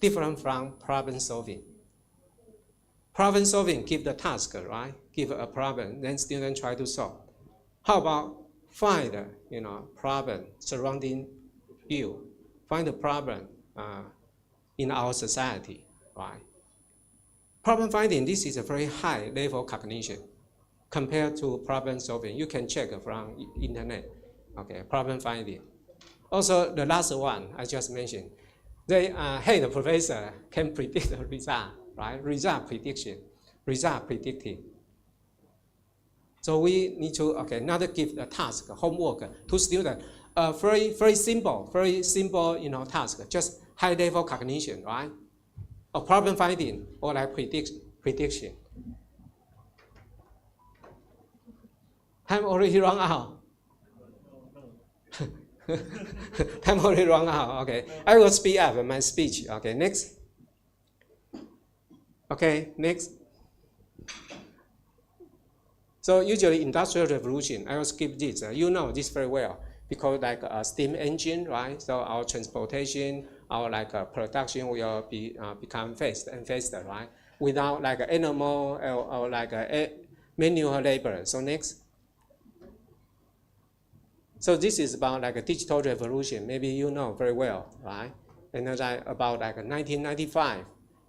different from problem solving. Problem solving, give the task, right? Give a problem, then student try to solve. How about find, problem surrounding you? Find the problem in our society, right? Problem finding, this is a very high level cognition compared to problem solving. You can check from internet, okay, problem finding. Also, the last one I just mentioned, they, hey, the professor can predict the result, right? Result prediction, result predicting. So we need to, not give a task, homework to students. Very simple, task, just high level cognition, right? Or problem finding, or like prediction. Time already run out. Time already run out. Okay, I will speed up my speech. Okay, next. Okay, next. So usually industrial revolution, I will skip this. You know this very well because like a steam engine, right? So our transportation, our production will become faster and faster, right? Without like animal or like manual labor. So next. So this is about like a digital revolution. Maybe you know very well, right? And about like 1995,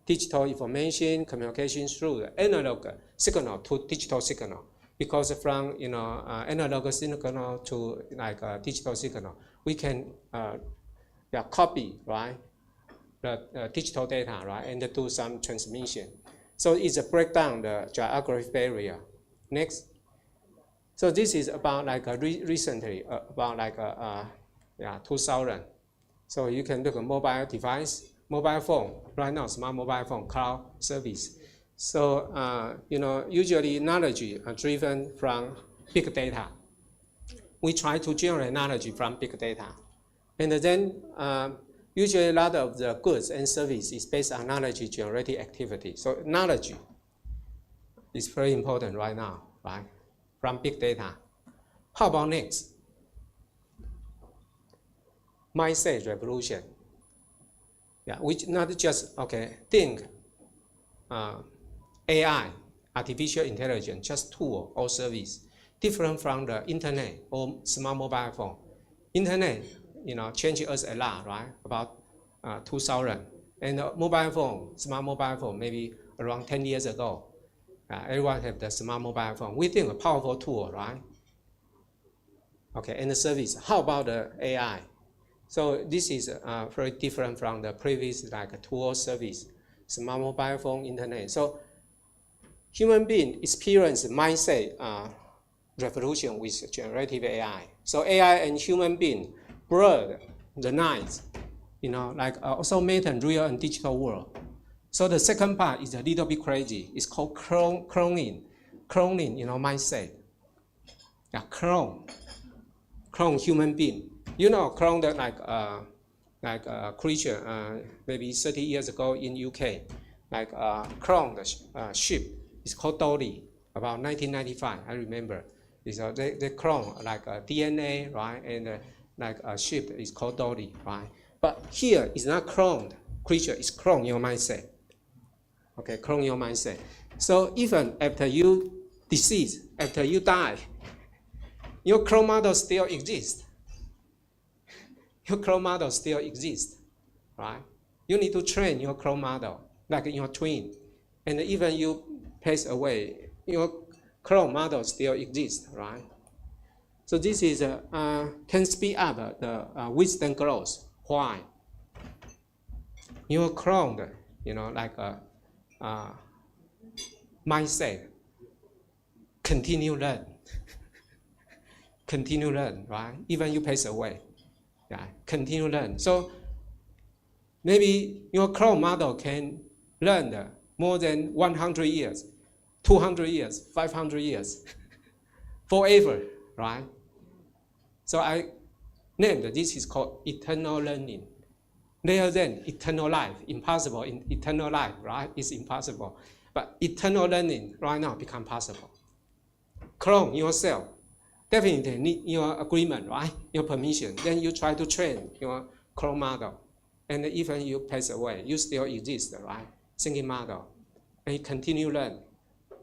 digital information communication through analog signal to digital signal. Because from analog signal to like digital signal, we can copy, right, the digital data, right, and do some transmission. So it's a breakdown the geographic barrier. Next. So this is about like recently about like 2000. So you can look at mobile device, mobile phone right now, smart mobile phone, cloud service. So usually knowledge are driven from big data. We try to generate knowledge from big data, and then usually a lot of the goods and service is based on knowledge generating activity. So knowledge is very important right now, right? From big data. How about next? Mindset revolution. Yeah, which not just think AI, artificial intelligence, just tool or service, different from the internet or smart mobile phone. Internet, changed us a lot, right? About 2000, and mobile phone, smart mobile phone, maybe around 10 years ago. Everyone have the smart mobile phone. We think a powerful tool, right? Okay, and the service. How about the AI? So this is very different from the previous like tool service, smart mobile phone, internet. So human being experience mindset revolution with generative AI. So AI and human being blur the lines, like also made in real and digital world. So the second part is a little bit crazy. It's called cloning, mindset. Yeah, clone human being. Clone that like a creature maybe 30 years ago in UK, like clone the ship. It's called Dolly. About 1995, I remember. They clone like a DNA, right? And like a ship is called Dolly, right? But here it's not cloned creature. It's clone your mindset. Okay, clone your mindset. So even after you deceased, after you die, your clone model still exists. your clone model still exists, right? You need to train your clone model, like your twin. And even you pass away, your clone model still exists, right? So this is can speed up the wisdom growth. Why? Your clone, like a mindset, continue learn, right? Even you pass away, yeah, continue learn. So maybe your clone model can learn more than 100 years, 200 years, 500 years, forever, right? So I named this is called eternal learning. Rather than eternal life, impossible in eternal life, right? It's impossible. But eternal learning right now become possible. Clone yourself, definitely need your agreement, right? Your permission. Then you try to train your clone model. And even you pass away, you still exist, right? Thinking model. And you continue learn.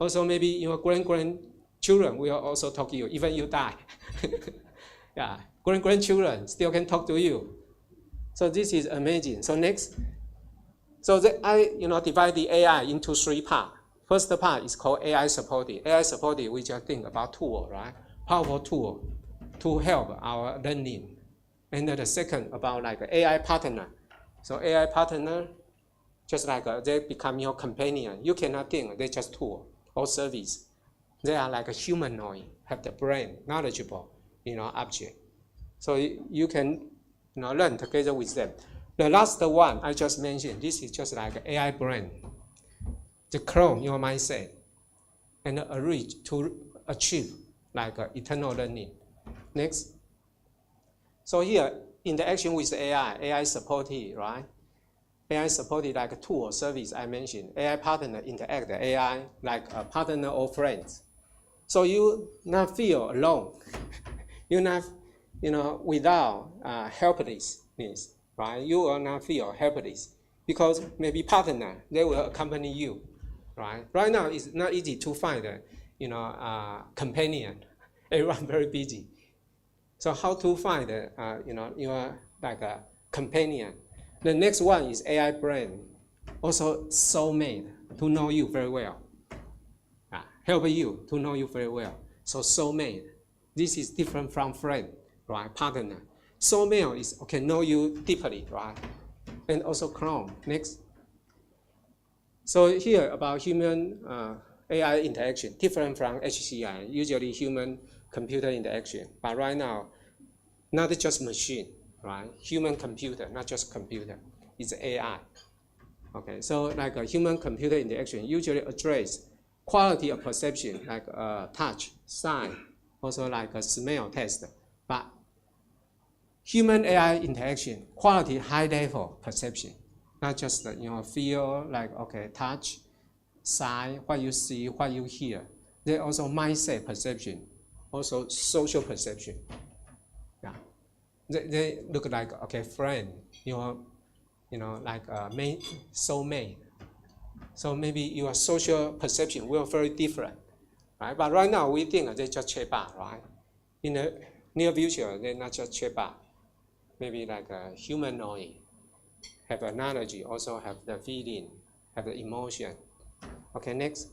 Also maybe your grandchildren will also talk to you, even you die. Yeah, grandchildren still can talk to you. So this is amazing. So next, so I divide the AI into 3 parts. First part is called AI supported. AI supported, we just think about tool, right? Powerful tool to help our learning. And then the second about like AI partner. So AI partner, just like they become your companion. You cannot think they're just tool or service. They are like a humanoid, have the brain, knowledgeable, object. So you can learn together with them. The last one I just mentioned, this is just like AI brain. The clone your mindset and reach to achieve like eternal learning. Next. So here, interaction with AI supported, right? AI supported like a tool or service I mentioned. AI partner interact the AI like a partner or friends. So you not feel alone. You not, without helplessness, right? You will not feel helpless because maybe partner, they will accompany you, right? Right now, it's not easy to find a, companion. Everyone very busy. So how to find your like a companion? The next one is AI brain, also soulmate, to know you very well. Help you to know you very well. So soulmate, this is different from friend, right? Partner. Soulmate is okay, know you deeply, right? And also clone. Next. So here about human AI interaction, different from HCI, usually human-computer interaction. But right now, not just machine, right? Human-computer, not just computer, it's AI. Okay, so like a human-computer interaction usually address quality of perception, like touch, sign, also like a smell test. But human AI interaction, quality high-level perception, not just feel like okay, touch, sign, what you see, what you hear. They also mindset perception, also social perception. Yeah, they look like okay, friend, like soulmate. So maybe your social perception will be very different, right? But right now we think they just chatbot, right? In the near future, they're not just chatbot. Maybe like a humanoid, have a knowledge, also have the feeling, have the emotion. Okay, next.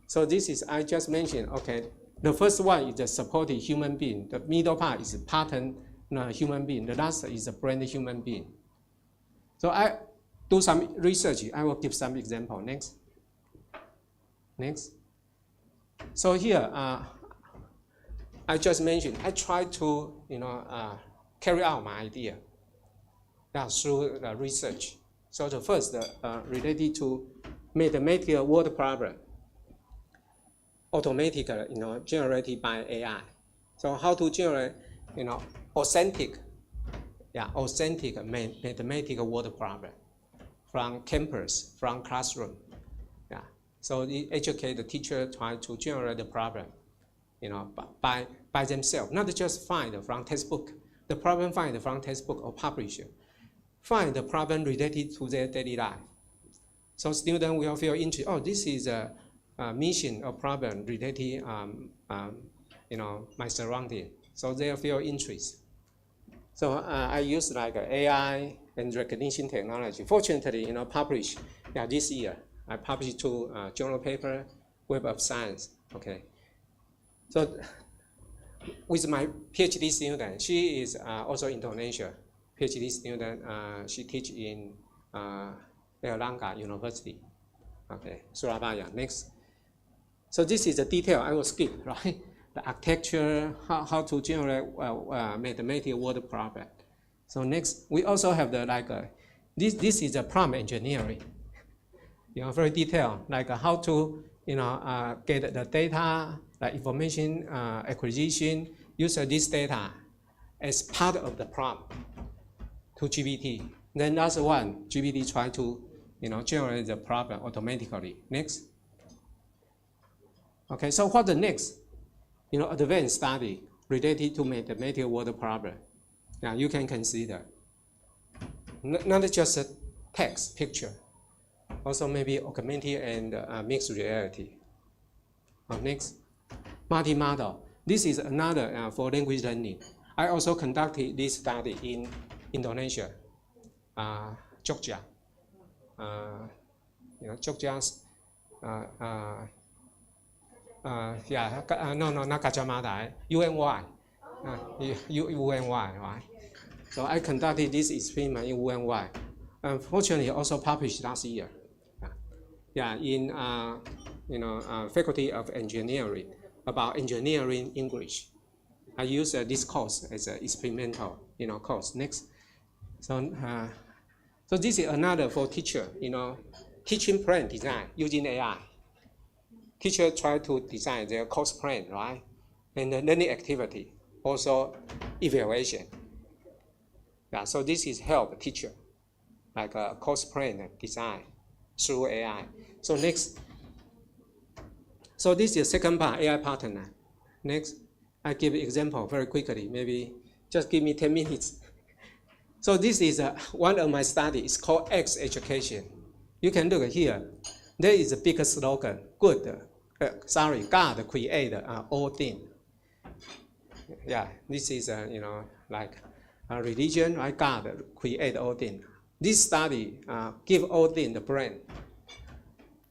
So this is, I just mentioned, okay, the first one is the supported human being. The middle part is a pattern human being. The last is a brand human being. So I do some research. I will give some example. Next. Next. So here, I just mentioned, I try to, carry out my idea through the research. So the first, related to mathematical word problem, automatically, generated by AI. So how to generate, authentic mathematical word problem from campus, from classroom. Yeah. So the educate the teacher try to generate the problem, by themselves, not just find from textbook. The problem find from textbook or publisher. Find the problem related to their daily life. So students will feel interested. Oh, this is a mission or problem related, my surrounding. So they feel interest. So I use like AI and recognition technology. Fortunately, published this year. I published 2 journal paper, Web of Science. Okay. So with my PhD student, she is also Indonesia. PhD student, she teach in Erlangga University. Okay, Surabaya. Next. So this is the detail I will skip, right? The architecture, how to generate mathematical word problem. So next, we also have the this is a prompt engineering. Very detailed, like how to get the data, like information acquisition, use this data as part of the prompt to GPT. Then that's one, GPT try to generate the problem automatically. Next. Okay, so what the next? Advanced study related to mathematical word problem. Now you can consider not just a text picture, also maybe augmented and mixed reality. Next, multimodal. This is another for language learning. I also conducted this study in Indonesia, Jogja. Jogja's. Not Gajah Mada, UNY. UNY, right? So I conducted this experiment in UNY. Unfortunately, also published last year. In Faculty of Engineering about engineering English. I use this course as an experimental, course. Next. So this is another for teacher, teaching plan design using AI. Teacher try to design their course plan, right? And the learning activity, also evaluation. So this is help teacher, like a course plan design through AI. So next. So this is the second part, AI partner. Next, I give example very quickly, maybe just give me 10 minutes. So this is one of my studies. It's called X Education. You can look here. There is a big slogan, God created all things. This is like a religion, right? God created all things. This study give all things the brain.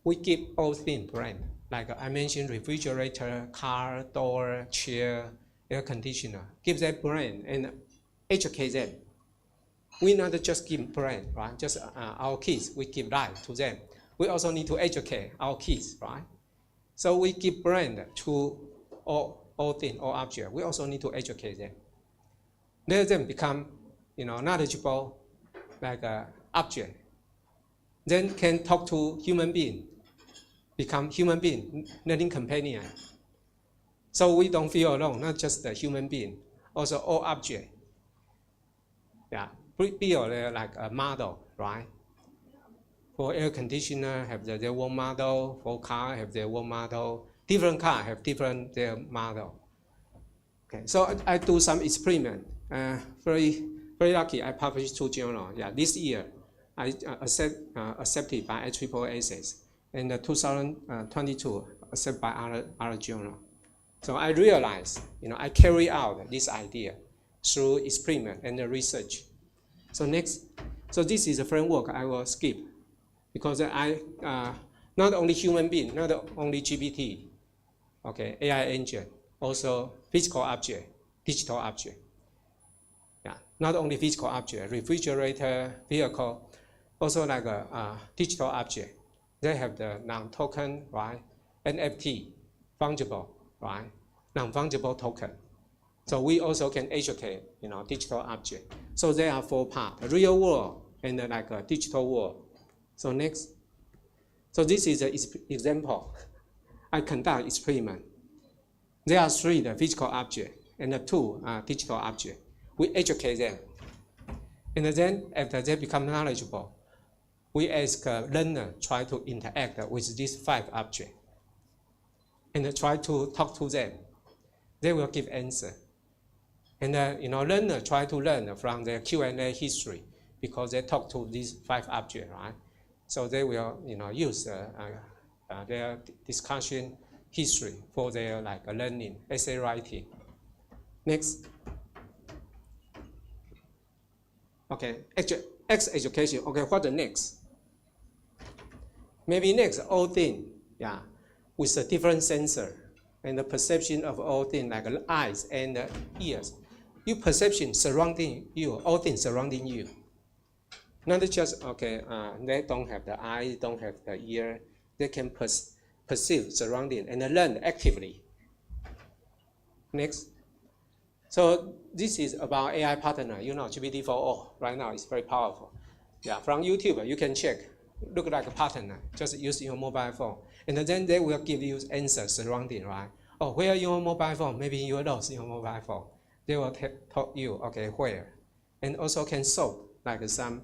We give all things brain. Like I mentioned, refrigerator, car, door, chair, air conditioner. Give them brain and educate them. We not just give brain, right? Just our kids, we give life to them. We also need to educate our kids, right? So we give brain to all things, all objects. We also need to educate them. Let them become, knowledgeable, like object. Then can talk to human being, become human being, learning companion. So we don't feel alone, not just the human being, also all object. Build like a model, right? For air conditioner, have their own model. For car, have their own model. Different car have different their model. Okay, so I do some experiment. Very lucky, I published 2 journals. This year, I accepted by ICVEE Access. And 2022, accepted by other journal. So I realized, I carry out this idea through experiment and research. So next, so this is a framework I will skip because I not only human being, not only GPT, okay, AI engine, also physical object, digital object. Not only physical object, refrigerator, vehicle, also like a digital object. They have the non-token, right? NFT, fungible, right? Non-fungible token. So we also can educate, digital object. So there are 4 parts: real world and like a digital world. So next. So this is an example. I conduct experiment. There are 3 the physical object and the 2 digital object. We educate them, and then after they become knowledgeable, we ask learner try to interact with these 5 objects and try to talk to them. They will give answer. And learner try to learn from their Q&A history because they talk to these 5 objects, right? So they will, use their discussion history for their learning, essay writing. Next. Okay, X education. Okay, what the next? Maybe next, all thing, yeah, with a different sensor and the perception of all things like eyes and ears. Your perception surrounding you, all things surrounding you. Not just, okay, they don't have the eye, don't have the ear, they can perceive surrounding and learn actively. Next. So this is about AI partner, you know, GPT-4o right now is very powerful. Yeah, from YouTube, you can check, look like a partner, just use your mobile phone. And then they will give you answers surrounding, right? Oh, where your mobile phone? Maybe you lost your mobile phone. They will tell you, okay, where. And also can solve like some,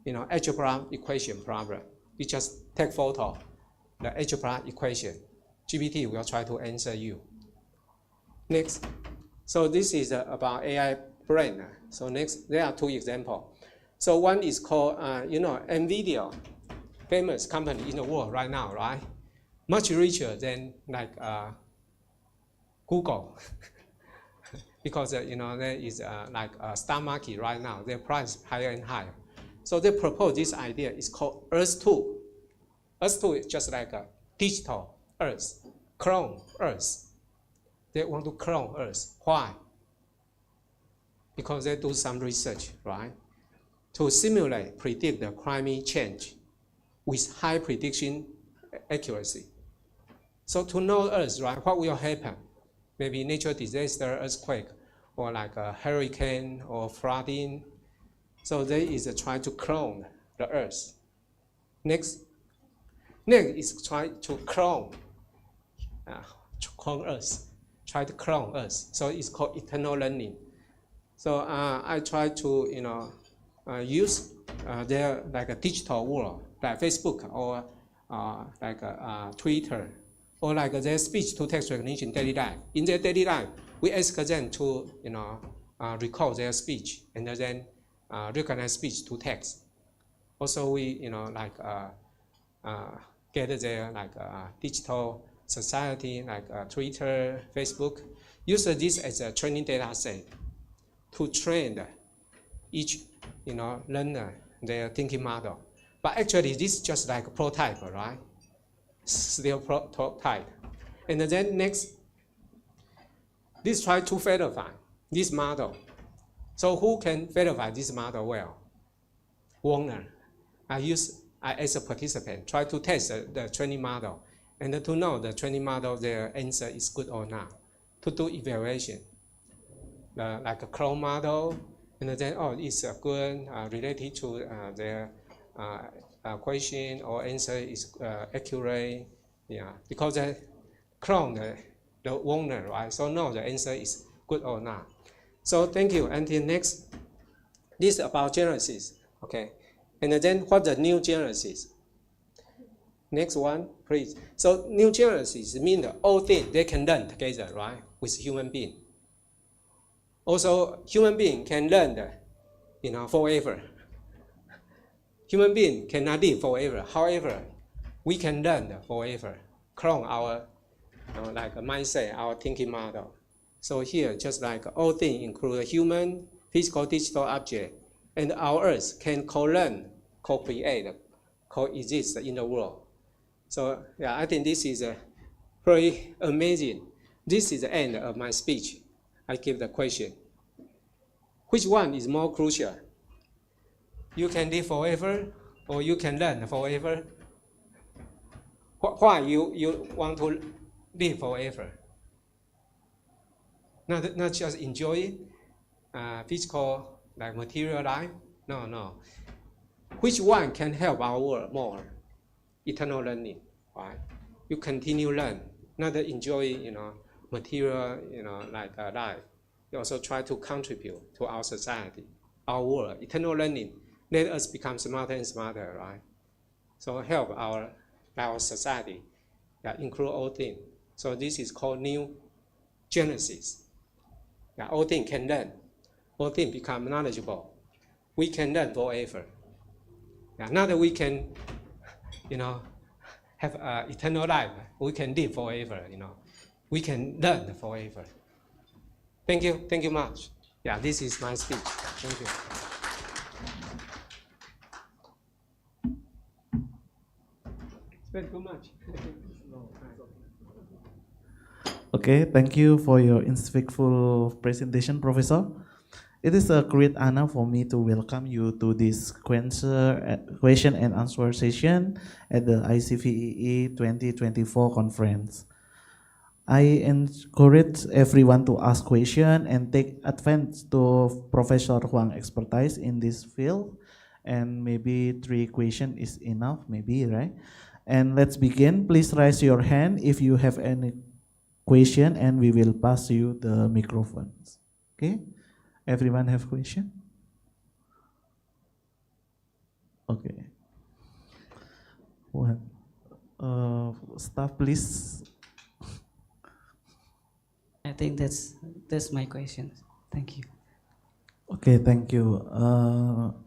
you know, algebra equation problem. You just take photo, the algebra equation. GPT will try to answer you. Next. So this is about AI brain. So next, there are two examples. So one is called, you know, NVIDIA, famous company in the world right now, right? Much richer than like Google, because you know there is like a stock market right now. Their price higher and higher. So they propose this idea. It's called Earth 2. Earth 2 is just like a digital Earth, clone Earth. They want to clone Earth. Why? Because they do some research, right? To simulate, predict the climate change with high prediction accuracy. So to know Earth, right, what will happen? Maybe natural disaster, earthquake, or like a hurricane or flooding. So they is trying to clone the Earth. Next is try to clone Earth. Try to clone us. So it's called eternal learning. So I try to, you know, use their like a digital world, like Facebook or like Twitter, or like their speech-to-text recognition daily life. In their daily life, we ask them to, you know, record their speech and then recognize speech to text. Also, we, you know, like get their like digital society like Twitter, Facebook, use this as a training data set to train each, you know, learner their thinking model. But actually, this is just like a prototype, right? Still prototype. And then next, this try to verify this model. So who can verify this model well? Warner. I as a participant, try to test the training model. And to know the training model, their answer is good or not, to do evaluation. Like a clone model, and then, oh, it's good, related to their question or answer is accurate, yeah, because the clone, the owner, right? So no, the answer is good or not. So thank you, until next. This is about Genesis, okay? And then what's the new Genesis? Next one, please. So new Genesis means the all things they can learn together, right, with human being. Also, human being can learn, you know, forever. Human being cannot live forever. However, we can learn forever, clone our, you know, like a mindset, our thinking model. So here, just like all things include human, physical, digital object, and our Earth can co-learn, co-create, coexist in the world. So yeah, I think this is very amazing. This is the end of my speech. I give the question. Which one is more crucial? You can live forever, or you can learn forever? Why you want to live forever? Not just enjoy physical, like material life? No. Which one can help our world more? Eternal learning, right? You continue learn, not enjoy, you know, material, you know, like life. You also try to contribute to our society, our world. Eternal learning, let us become smarter and smarter, right? So help our society, yeah, include all things. So this is called new Genesis. Yeah, all things can learn, all things become knowledgeable. We can learn forever. Yeah, not that we can, you know, have eternal life. We can live forever, you know. We can learn forever. Thank you much. Yeah, this is my speech. Thank you. Spend too much. Okay, thank you for your insightful presentation, Professor. It is a great honor for me to welcome you to this question and answer session at the ICVEE 2024 conference. I encourage everyone to ask questions and take advantage to Professor Huang's expertise in this field. And maybe 3 questions is enough, maybe, right? And let's begin. Please raise your hand if you have any question, and we will pass you the microphones. Okay? Everyone have question? Okay. One. Staff, please. I think that's my question. Thank you. Okay, thank you.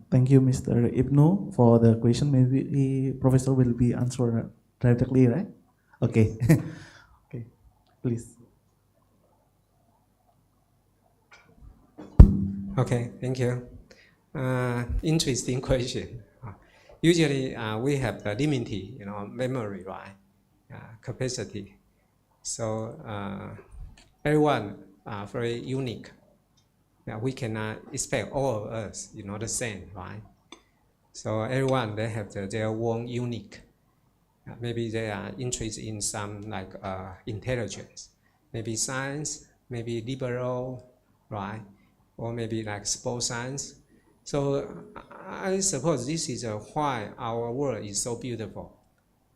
Thank you, Mr. Ibnu, for the question. Maybe Professor will be answered directly, right? Okay. Okay, please. Okay, thank you. Interesting question. Usually, we have the limited, memory, right? Capacity. So everyone very unique. We cannot expect all of us, the same, right? So everyone they have their own unique. Maybe they are interested in some like intelligence, maybe science, maybe liberal, right? Or maybe like sports science. So I suppose this is why our world is so beautiful.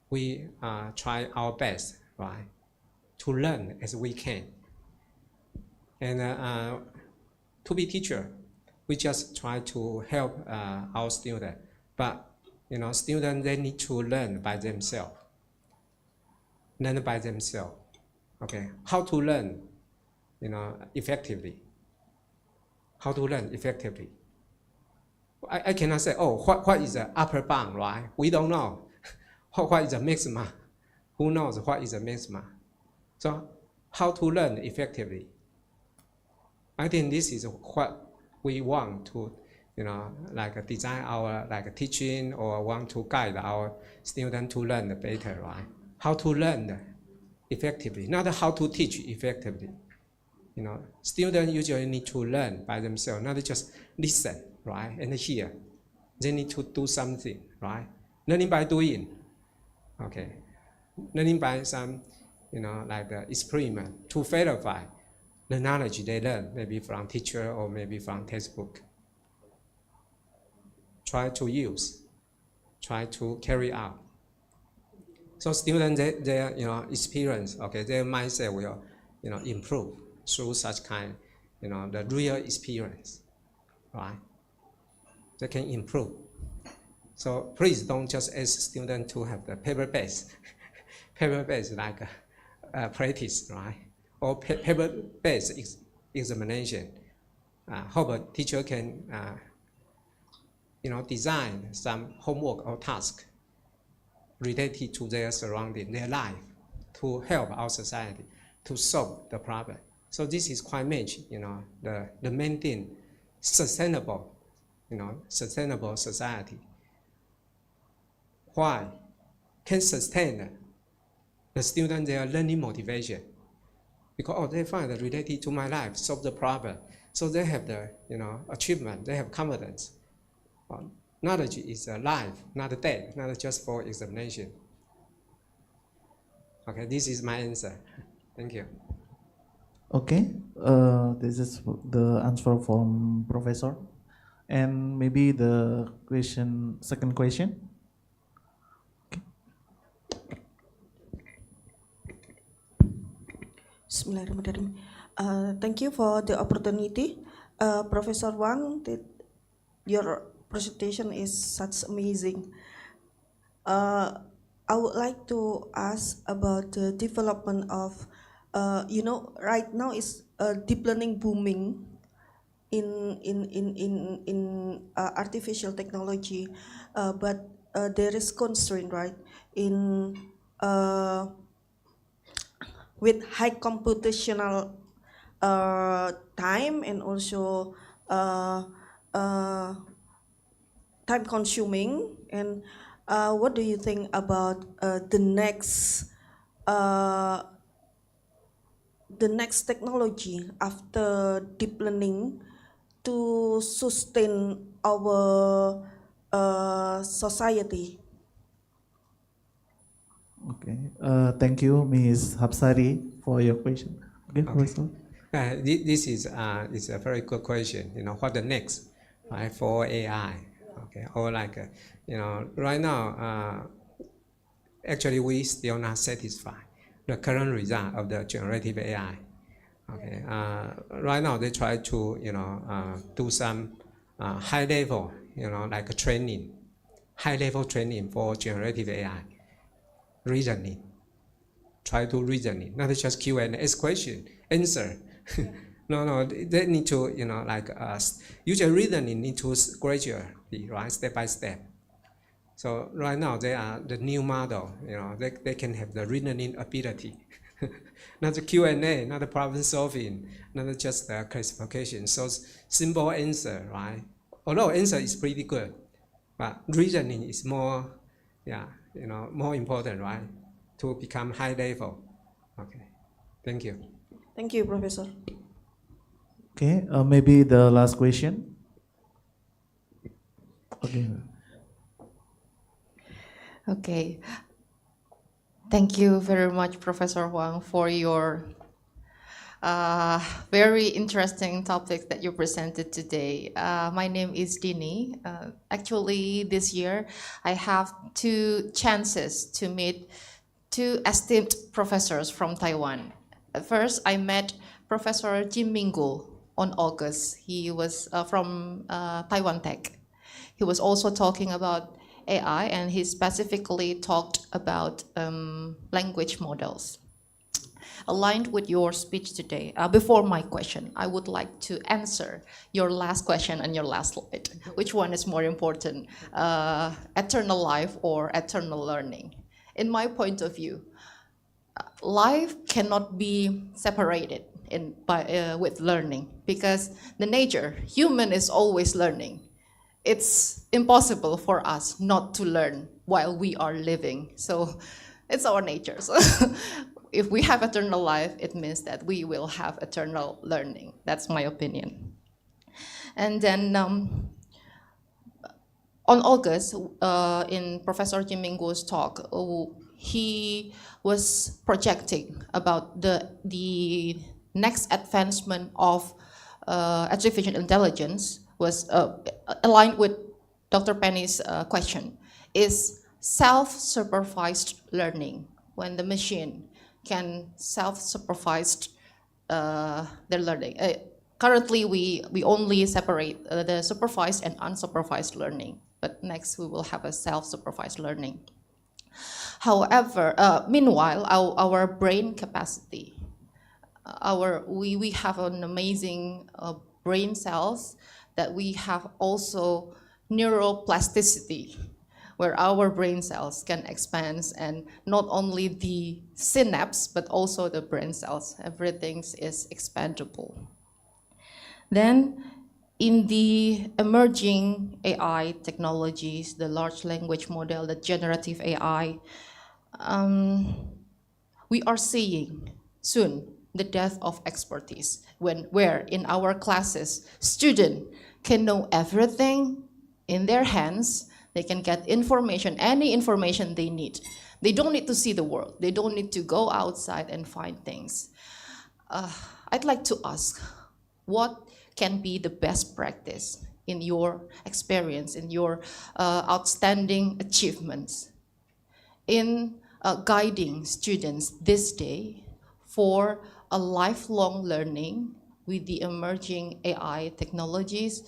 We try our best, right, to learn as we can. And to be teacher, we just try to help our student. But students they need to learn by themselves. Learn by themselves. Okay, how to learn, effectively. How to learn effectively. I cannot say, oh, what is the upper bound, right? We don't know. What is the maximum? Who knows what is the maximum? So how to learn effectively? I think this is what we want to, like design our teaching or want to guide our students to learn better, right? How to learn effectively, not how to teach effectively. Students usually need to learn by themselves, not just listen, right, and hear. They need to do something, right? Learning by doing, okay. Learning by some, like the experiment to verify the knowledge they learn, maybe from teacher or maybe from textbook. Try to use, try to carry out. So students, their experience, okay, their mindset will, improve through such kind, the real experience, right? They can improve. So please don't just ask students to have the paper-based, paper-based like practice, right? Or paper-based examination. Hope a teacher can, design some homework or task related to their surrounding, their life, to help our society to solve the problem. So this is quite much, the main thing, sustainable, sustainable society. Why? Can sustain the student their learning motivation. Because they find that related to my life, solve the problem. So they have the achievement, they have confidence. Knowledge is alive, not dead, not just for examination. Okay, this is my answer. Thank you. Okay, this is the answer from Professor. And maybe the second question. Bismillahirrahmanirrahim. Thank you for the opportunity. Professor Wang, your presentation is such amazing. I would like to ask about the development of, right now is deep learning booming in artificial technology, but there is constraint, right? With high computational time and also time consuming, and what do you think about the next technology after deep learning to sustain our society? Okay. Thank you, Ms. Hapsari, for your question. Okay, Professor. This is a very good question. What the next, right, for AI? Okay, or like, right now, actually we still not satisfied the current result of the generative AI. Okay, right now they try to, do some high level, like training, high level training for generative AI, reasoning. Try to reasoning, not just Q&A, ask question, answer. No, they need to, usually reasoning need to gradually, right, step by step. So right now they are the new model, they can have the reasoning ability. Not the Q&A, not the problem solving, not just the classification. So simple answer, right? Although answer is pretty good, but reasoning is more, more important, right? To become high level. Okay, thank you. Thank you, Professor. Okay, maybe the last question. Okay. Okay. Thank you very much, Professor Huang, for your very interesting topic that you presented today. My name is Dini. Actually, this year, I have 2 chances to meet 2 esteemed professors from Taiwan. First, I met Professor Jim Minggu on August. He was from Taiwan Tech. He was also talking about AI, and he specifically talked about language models. Aligned with your speech today, before my question, I would like to answer your last question and your last slide. Which one is more important, eternal life or eternal learning? In my point of view, life cannot be separated with learning, because the nature, human is always learning. It's impossible for us not to learn while we are living. So it's our nature. So if we have eternal life, it means that we will have eternal learning. That's my opinion. And then on August, in Professor Jim Minggu's talk, he was projecting about the next advancement of artificial intelligence was aligned with Dr. Penny's question, is self-supervised learning, when the machine can self-supervise their learning. Currently, we only separate the supervised and unsupervised learning, but next we will have a self-supervised learning. However, meanwhile, our brain capacity, we have an amazing brain cells, that we have also neuroplasticity, where our brain cells can expand, and not only the synapse, but also the brain cells. Everything is expandable. Then, in the emerging AI technologies, the large language model, the generative AI, we are seeing soon the death of expertise, where in our classes, students can know everything in their hands. They can get information, any information they need. They don't need to see the world. They don't need to go outside and find things. I'd like to ask, what can be the best practice in your experience, in your outstanding achievements, in guiding students this day for a lifelong learning with the emerging AI technologies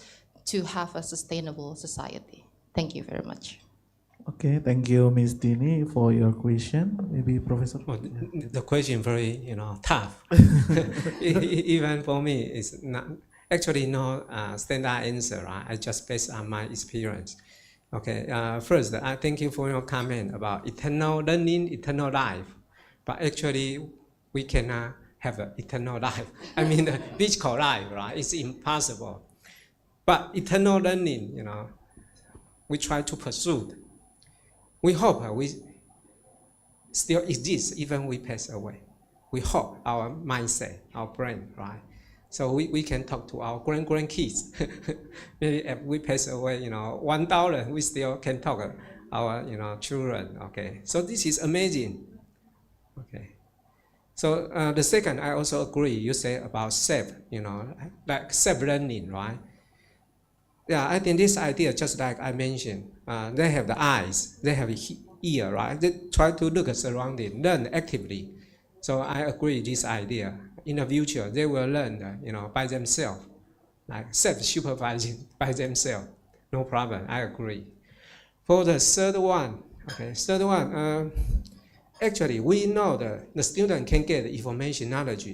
to have a sustainable society? Thank you very much. Okay, thank you, Ms. Dini, for your question. Maybe Professor. The question very, tough. Even for me, it's not actually no standard answer. Right? I just based on my experience. Okay, first, I thank you for your comment about eternal learning, eternal life. But actually, we cannot have an eternal life. I mean, the physical life, right? It's impossible. But eternal learning, we try to pursue. We hope we still exist even we pass away. We hope our mindset, our brain, right? So we can talk to our grandkids. Maybe if we pass away, $1, we still can talk to our, children. Okay. So this is amazing. Okay. So the second, I also agree. You say about self, like self-learning, right? Yeah, I think this idea, just like I mentioned, they have the eyes, they have the ear, right? They try to look at surrounding, learn actively. So I agree with this idea. In the future, they will learn, by themselves, like self-supervising by themselves. No problem, I agree. For the third one, actually, we know that the student can get information knowledge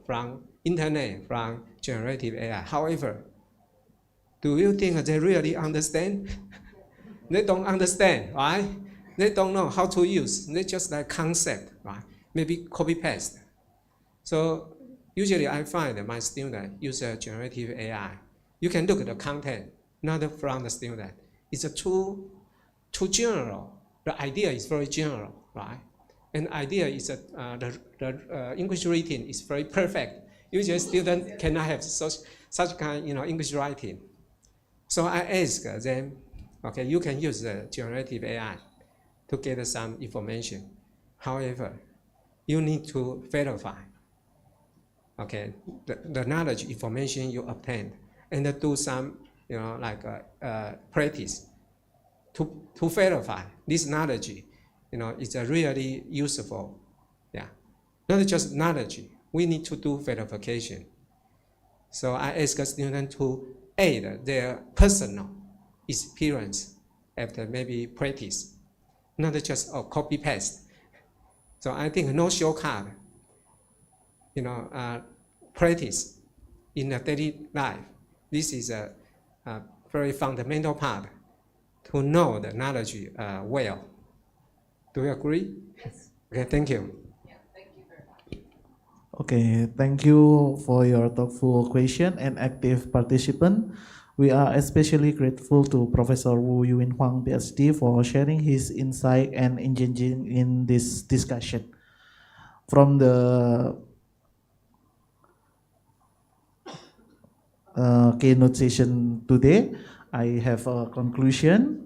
from internet, from generative AI. However, do you think they really understand? They don't understand, right? They don't know how to use. They just like concept, right? Maybe copy paste. So usually I find that my student use a generative AI. You can look at the content, not from the student. It's too general. The idea is very general, right? And idea is the English writing is very perfect. Usually student cannot have such kind, English writing. So I ask them, okay, you can use the generative AI to get some information. However, you need to verify, okay, the knowledge information you obtained, and do some, practice to verify this knowledge, is really useful. Yeah, not just knowledge. We need to do verification. So I ask a student to add their personal experience after maybe practice, not just copy paste. So I think no shortcut, practice in a daily life. This is a very fundamental part to know the knowledge well. Do you agree? Yes. Okay, thank you. Okay, thank you for your thoughtful question and active participant. We are especially grateful to Professor Wu Yuin Huang, PhD, for sharing his insight and engaging in this discussion. From the keynote session today, I have a conclusion.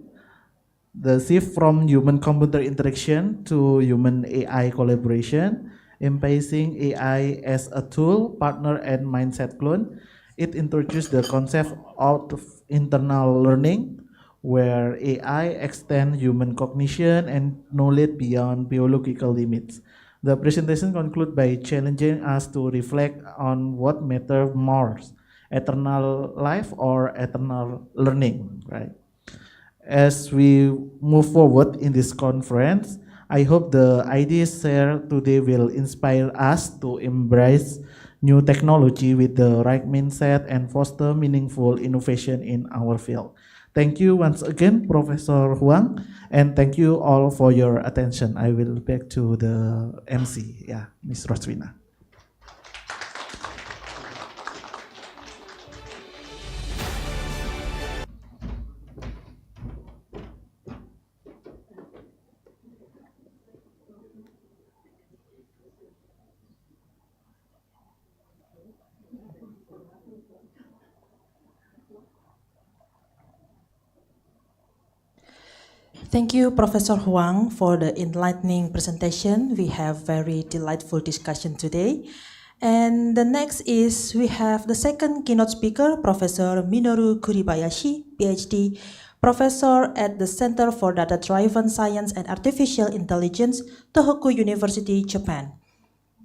The shift from human-computer interaction to human-AI collaboration, embracing AI as a tool, partner, and mindset clone, it introduced the concept of internal learning, where AI extends human cognition and knowledge beyond biological limits. The presentation concludes by challenging us to reflect on what matters more, eternal life or eternal learning, right? As we move forward in this conference, I hope the ideas shared today will inspire us to embrace new technology with the right mindset and foster meaningful innovation in our field. Thank you once again, Professor Huang, and thank you all for your attention. I will back to the MC, Ms. Roswina. Thank you, Professor Huang, for the enlightening presentation. We have very delightful discussion today. And the next is we have the second keynote speaker, Professor Minoru Kuribayashi, PhD, Professor at the Center for Data-Driven Science and Artificial Intelligence, Tohoku University, Japan.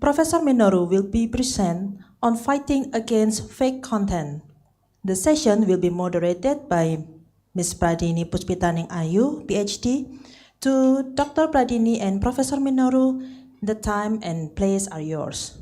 Professor Minoru will be present on fighting against fake content. The session will be moderated by Ms. Pradini Puspitaning Ayu, PhD. To Dr. Pradini and Professor Minoru, the time and place are yours.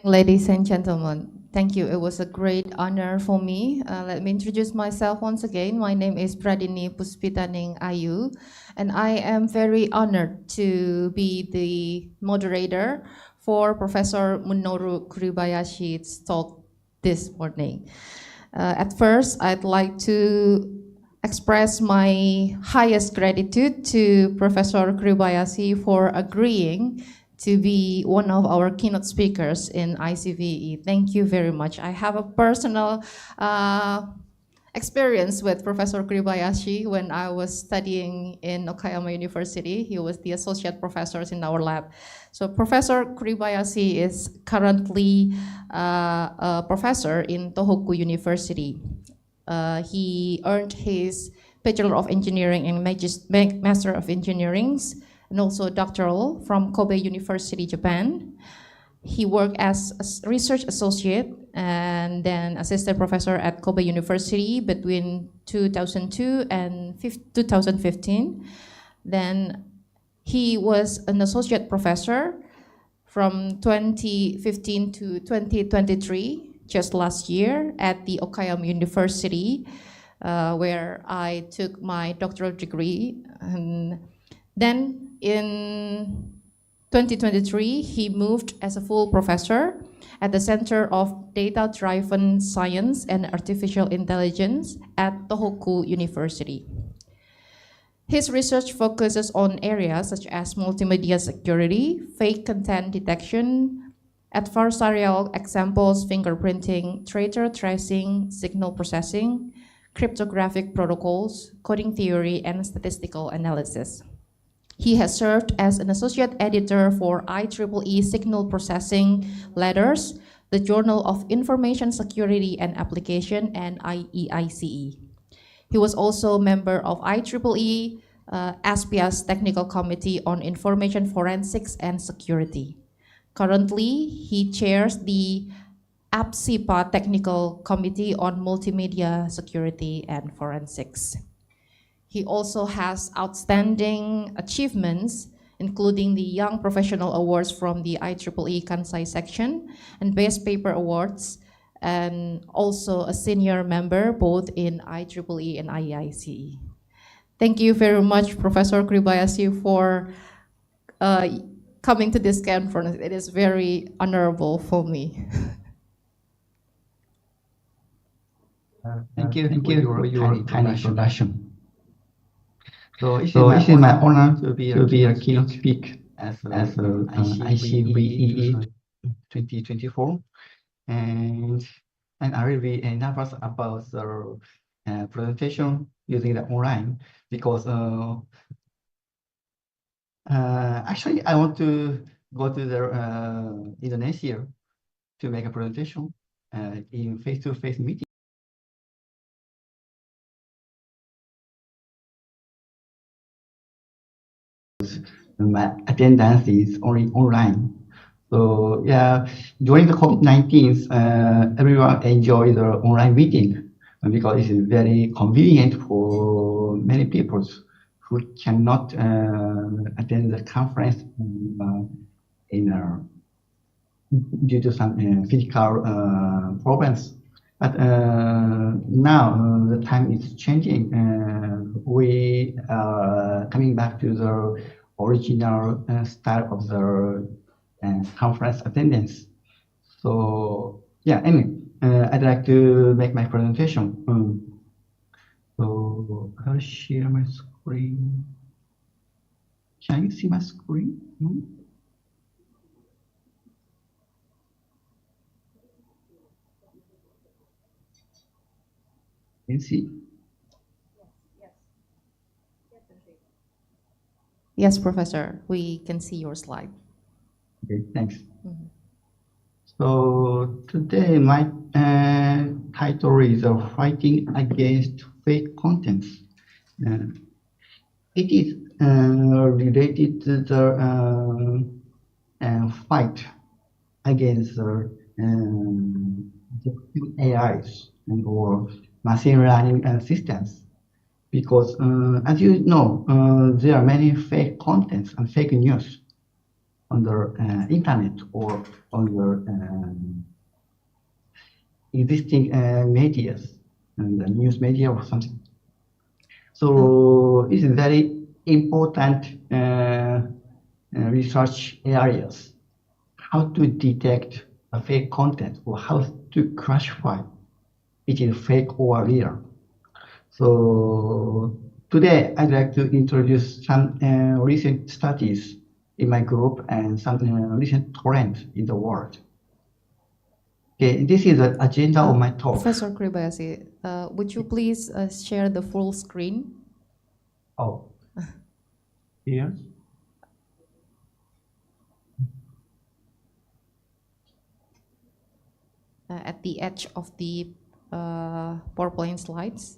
Ladies and gentlemen, thank you. It was a great honor for me. Let me introduce myself once again. My name is Pradini Puspitaning Ayu, and I am very honored to be the moderator for Professor Minoru Kuribayashi's talk this morning. At first, I'd like to express my highest gratitude to Professor Kuribayashi for agreeing to be one of our keynote speakers in ICVEE. Thank you very much. I have a personal experience with Professor Kuribayashi when I was studying in Okayama University. He was the associate professor in our lab. So Professor Kuribayashi is currently a professor in Tohoku University. He earned his Bachelor of Engineering and Master of Engineering and also doctoral from Kobe University, Japan. He worked as a research associate and then assistant professor at Kobe University between 2002 and 2015. Then he was an associate professor from 2015 to 2023, just last year, at the Okayama University, where I took my doctoral degree. And then in 2023, he moved as a full professor at the Center of Data-Driven Science and Artificial Intelligence at Tohoku University. His research focuses on areas such as multimedia security, fake content detection, adversarial examples, fingerprinting, traitor tracing, signal processing, cryptographic protocols, coding theory, and statistical analysis. He has served as an associate editor for IEEE Signal Processing Letters, the Journal of Information Security and Application, and IEICE. He was also a member of IEEE ASPIA's Technical Committee on Information Forensics and Security. Currently, he chairs the APSIPA Technical Committee on Multimedia Security and Forensics. He also has outstanding achievements, including the Young Professional Awards from the IEEE Kansai section and Best Paper Awards, and also a senior member both in IEEE and IEICE. Thank you very much, Professor Kuribayashi, for coming to this conference. It is very honorable for me. Thank you for your kind introduction. So it is my honor to be a keynote speaker as ICVEE 2024, and I will be nervous about the presentation using the online because actually I want to go to the Indonesia to make a presentation in face-to-face meeting. My attendance is only online. So yeah, during the COVID-19, everyone enjoyed the online meeting because it's very convenient for many people who cannot attend the conference due to some physical problems. But now the time is changing. We are coming back to the original style of the conference attendance. So yeah, anyway, I'd like to make my presentation. So I'll share my screen. Can you see my screen? No? Can you see? Yes, Professor, we can see your slide. Okay, thanks. So today my title is Fighting Against Fake Contents. It is related to the fight against AIs or machine learning systems. Because as you know, there are many fake contents and fake news. on the internet or on the existing medias and the news media or something. So it's very important research areas. How to detect a fake content or how to classify it is fake or real. So today I'd like to introduce some recent studies in my group and some recent trends in the world. Okay, this is the agenda of my talk. Professor Kribayashi, would you please share the full screen? Oh, here. At the edge of the PowerPoint slides.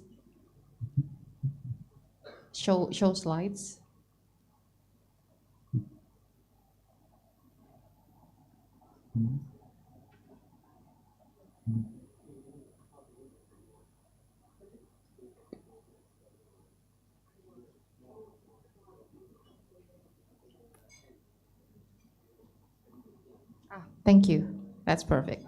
Show slides. Thank you. That's perfect.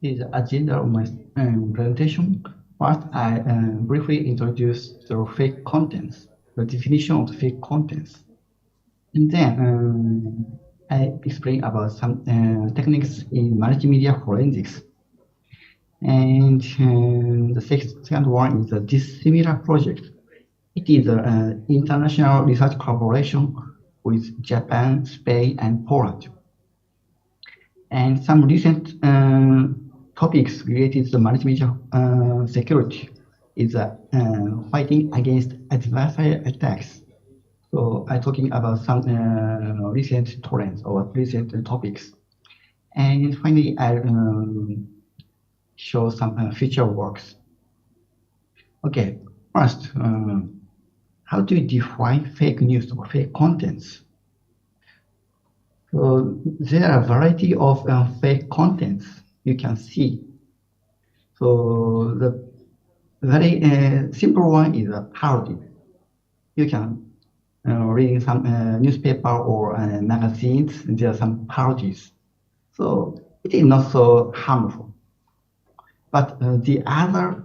This is the agenda of my presentation. First, I briefly introduce the fake contents, the definition of the fake contents. And then I explain about some techniques in multimedia forensics. And the second one is a dissimilar project. It is an international research collaboration with Japan, Spain, and Poland. And some recent topics related to the multimedia security is fighting against adversary attacks. So I'm talking about some recent trends or recent topics. And finally, I show some future works. Okay, first, how do you define fake news or fake contents? So there are a variety of fake contents you can see. So the very simple one is a parody. You can read some newspaper or magazines, there are some parodies. So it is not so harmful. But the other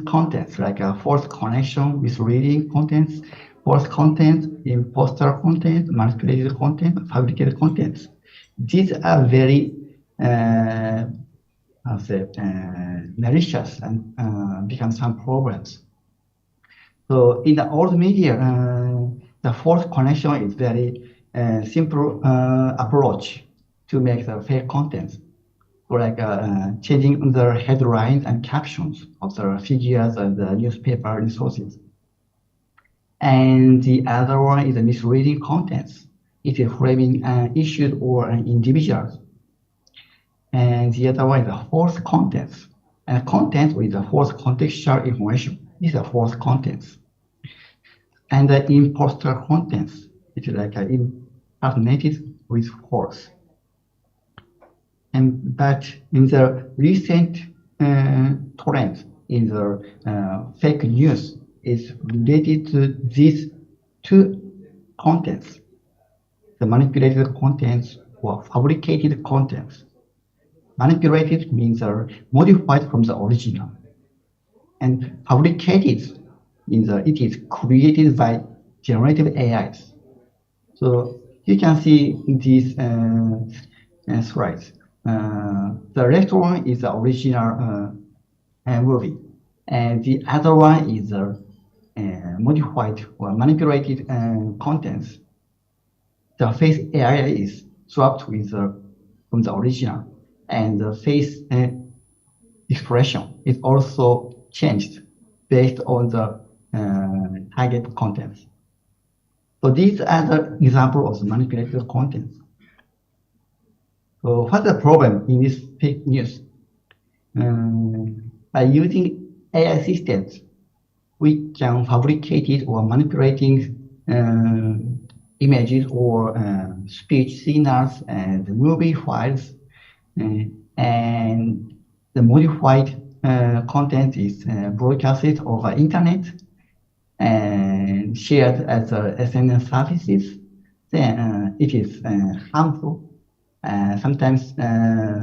contents like false connection, misleading contents, false content, imposter content, manipulated content, fabricated contents. These are very malicious and become some problems. So in the old media, the false connection is very simple approach to make the fake contents. Like changing the headlines and captions of the figures and the newspaper resources. And the other one is the misleading contents. It is framing an issue or an individual. And the other one is the false contents. And content with the false contextual information. These are false contents. And the imposter contents. It is like impersonated with false. But in the recent trend in the fake news is related to these two contents, the manipulated contents or fabricated contents. Manipulated means modified from the original. And fabricated means it is created by generative AIs. So you can see these slides. The left one is the original movie, and the other one is modified or manipulated contents. The face area is swapped with from the original, and the face expression is also changed based on the target contents. So these are the examples of the manipulated contents. So what's the problem in this fake news? By using AI systems, we can fabricate it or manipulating images or speech signals and movie files and the modified content is broadcasted over internet and shared as SNS services, then it is harmful. Sometimes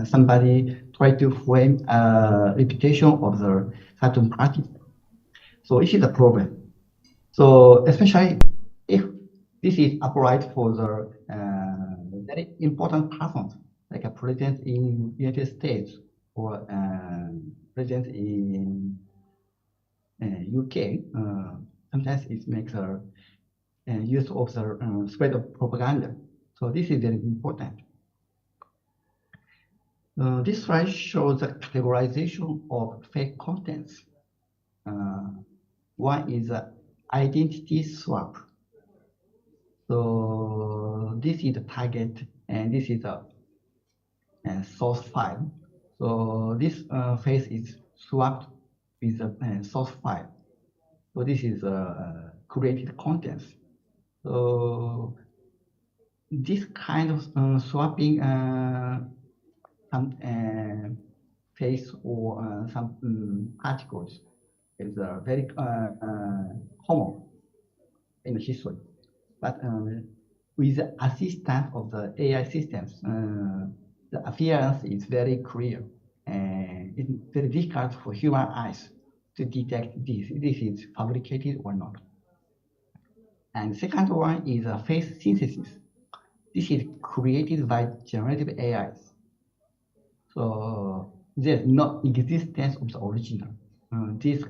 somebody try to frame a reputation of the certain party. So it is a problem. So especially if this is applied for the very important persons, like a president in United States or president in UK, sometimes it makes a use of the spread of propaganda. So this is very important. This slide shows the categorization of fake contents. One is identity swap. So this is the target, and this is the source file. So this face is swapped with the source file. So this is created contents. So this kind of swapping some face or some articles is very common in history. But with the assistance of the AI systems, the appearance is very clear, and it's very difficult for human eyes to detect this is fabricated or not. And the second one is a face synthesis. This is created by generative AIs. So there's no existence of the original. These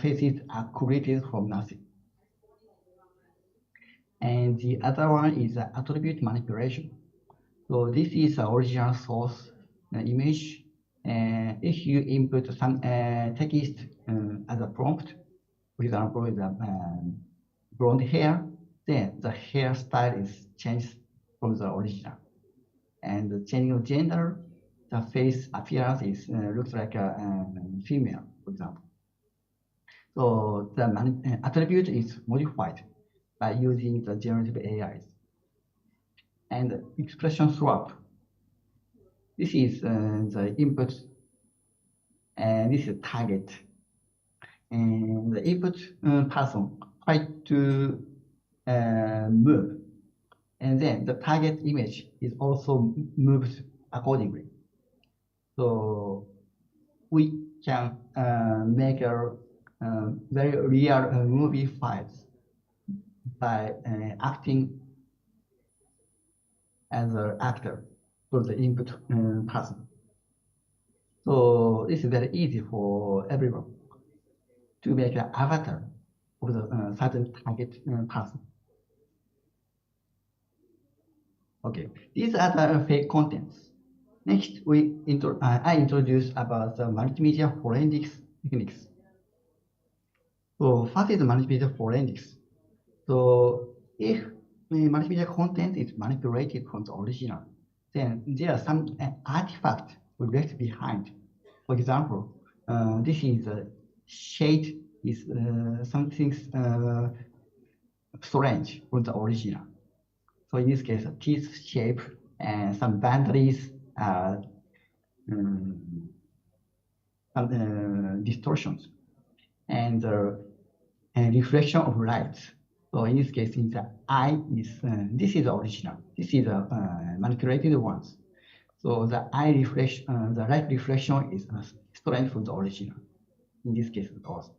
faces are created from nothing. And the other one is attribute manipulation. So this is the original source image. If you input some text as a prompt, for example, the blonde hair, then the hairstyle is changed from the original. And the changing of gender, the face appearance is looks like a female, for example. So the attribute is modified by using the generative AIs. And expression swap. This is the input, and this is target. And the input person try to move, and then the target image is also moved accordingly. So we can make a very real movie files by acting as an actor for the input person. So it's very easy for everyone to make an avatar of the certain target person. Okay, these are the fake contents. Next, I introduce about the multimedia forensics techniques. So first is multimedia forensics. So if the multimedia content is manipulated from the original, then there are some artifacts left behind. For example, this is a shade is something strange from the original. So in this case, a teeth shape and some boundaries, some distortions, and reflection of light. So in this case, the eye is this is the original. This is the manipulated ones. So the eye reflection, the light reflection is strange from the original. In this case, also.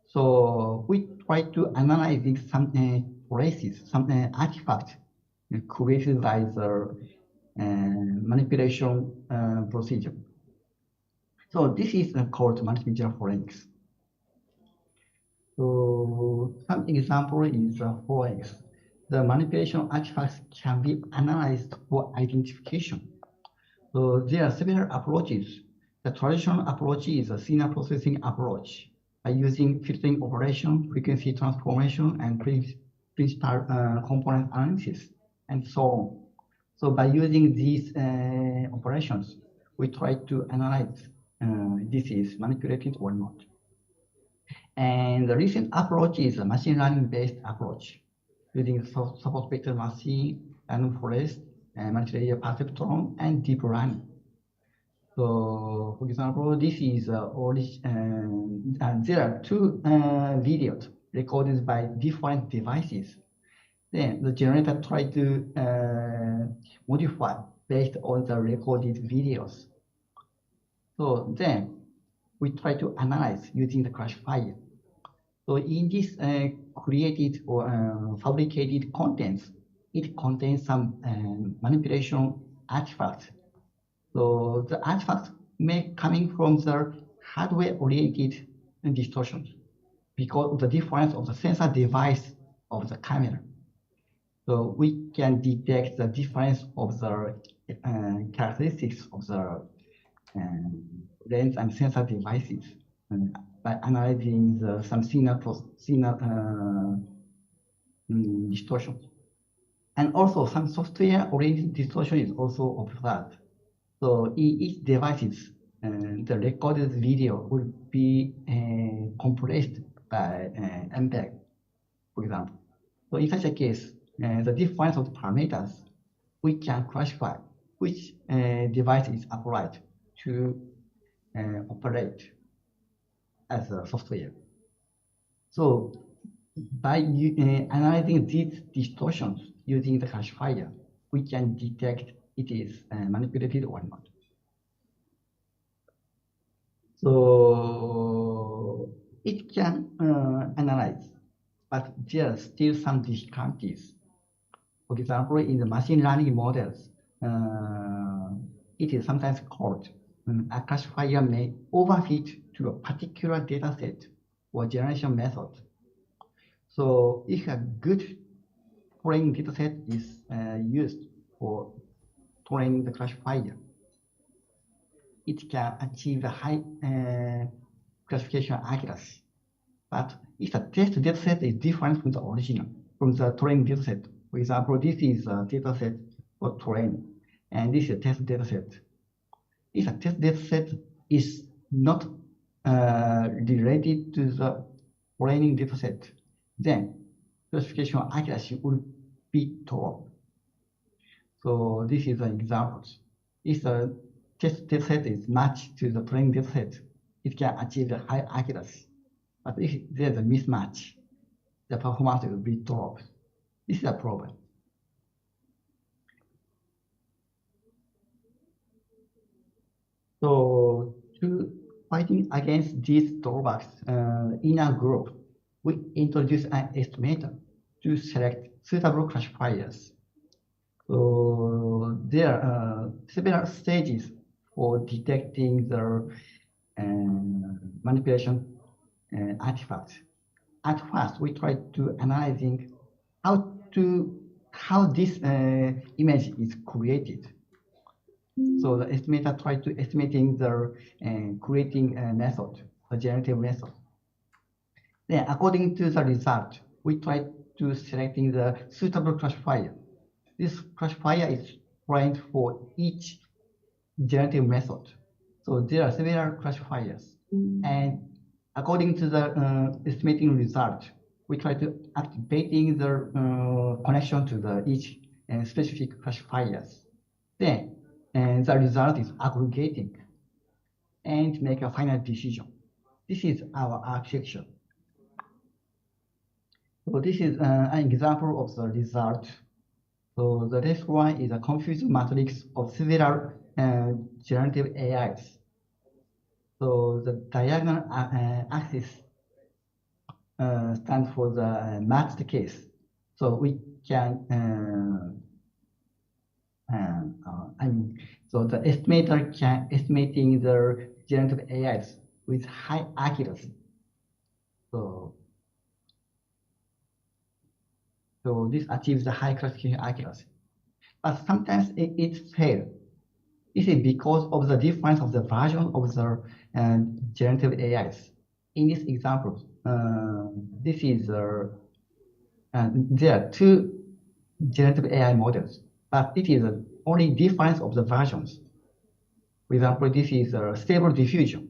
So we try to analyze some traces, some artifacts created by the manipulation procedure. So this is called multimedia forensics. So some example is forensics. The manipulation artifacts can be analyzed for identification. So there are several approaches. The traditional approach is a signal processing approach by using filtering operation, frequency transformation, and principal component analysis, and so on. So by using these operations, we try to analyze this is manipulated or not. And the recent approach is a machine learning-based approach using support vector machine, random forest, multilayer perceptron, and deep learning. So, for example, this is there are two videos recorded by different devices. Then the generator tries to modify based on the recorded videos. So then we try to analyze using the classifier. So in this created or fabricated contents, it contains some manipulation artifacts. So the artifacts may coming from the hardware-oriented distortions because of the difference of the sensor device of the camera. So we can detect the difference of the characteristics of the lens and sensor devices by analyzing some signal distortions. And also some software-oriented distortion is also observed. So in each devices, the recorded video will be compressed by MPEG, for example. So in such a case, the difference of parameters, we can classify which device is applied to operate as a software. So by analyzing these distortions using the classifier, we can detect it is manipulated or not. So it can analyze, but there are still some difficulties. For example, in the machine learning models, it is sometimes called a classifier may overfit to a particular data set or generation method. So if a good training data set is used for training the classifier, it can achieve a high classification accuracy. But if the test data set is different from the original, from the training data set, for example, this is a data set for training, and this is a test data set. If a test data set is not related to the training data set, then classification accuracy will be dropped. So this is an example. If the test data set is matched to the training data set, it can achieve a high accuracy. But if there's a mismatch, the performance will be dropped. This is a problem. So to fighting against these drawbacks in our group, we introduce an estimator to select suitable classifiers. So there are several stages for detecting the manipulation artifacts. At first, we try to analyzing how this image is created. So the estimator tries to estimating the creating method, the generative method. Then according to the result, we try to selecting the suitable classifier. This classifier is trained for each generative method. So there are several classifiers. And according to the estimating result, we try to activating the connection to the each specific classifiers. Then the result is aggregating and make a final decision. This is our architecture. So this is an example of the result. So the next one is a confusion matrix of several generative AIs. So the diagonal axis stands for the matched case. So we can, so the estimator can estimating the generative AIs with high accuracy. So this achieves the high classification accuracy. But sometimes it fails. This is because of the difference of the version of the generative AIs. In this example, this is there are two generative AI models, but it is only difference of the versions. For example, this is a stable diffusion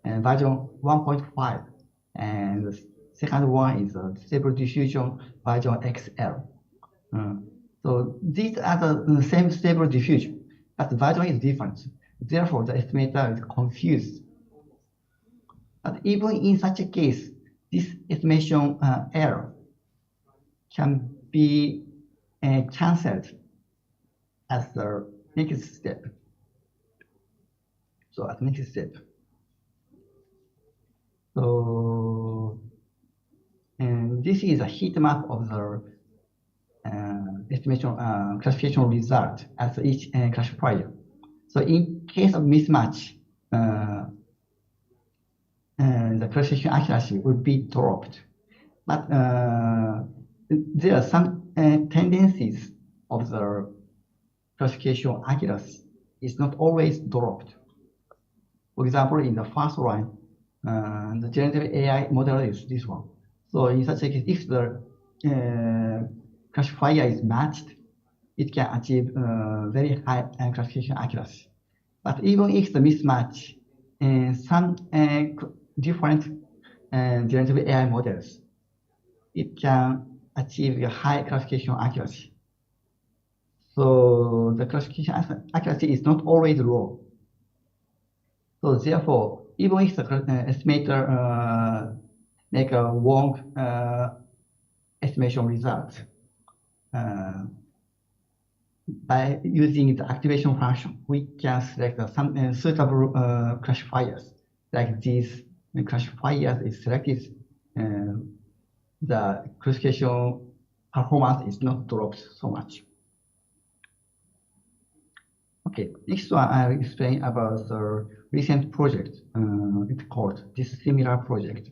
and version 1.5, and the second one is a stable diffusion version XL. So these are the same stable diffusion, but the version is different. Therefore, the estimator is confused. But even in such a case, this estimation error can be cancelled as the next step. So as next step. So, and this is a heat map of the estimation classification result as each classifier. So in case of mismatch, the classification accuracy would be dropped. But there are some tendencies of the classification accuracy is not always dropped. For example, in the first line, the generative AI model is this one. So in such a case, if the classifier is matched, it can achieve very high classification accuracy. But even if the mismatch, some different generative AI models, it can achieve a high classification accuracy. So the classification accuracy is not always low. So therefore, even if the estimator make a wrong estimation result, by using the activation function, we can select some suitable classifiers. Like these classifiers is selected, the classification performance is not dropped so much. Okay, next one I'll explain about the recent project. It's called this similar project.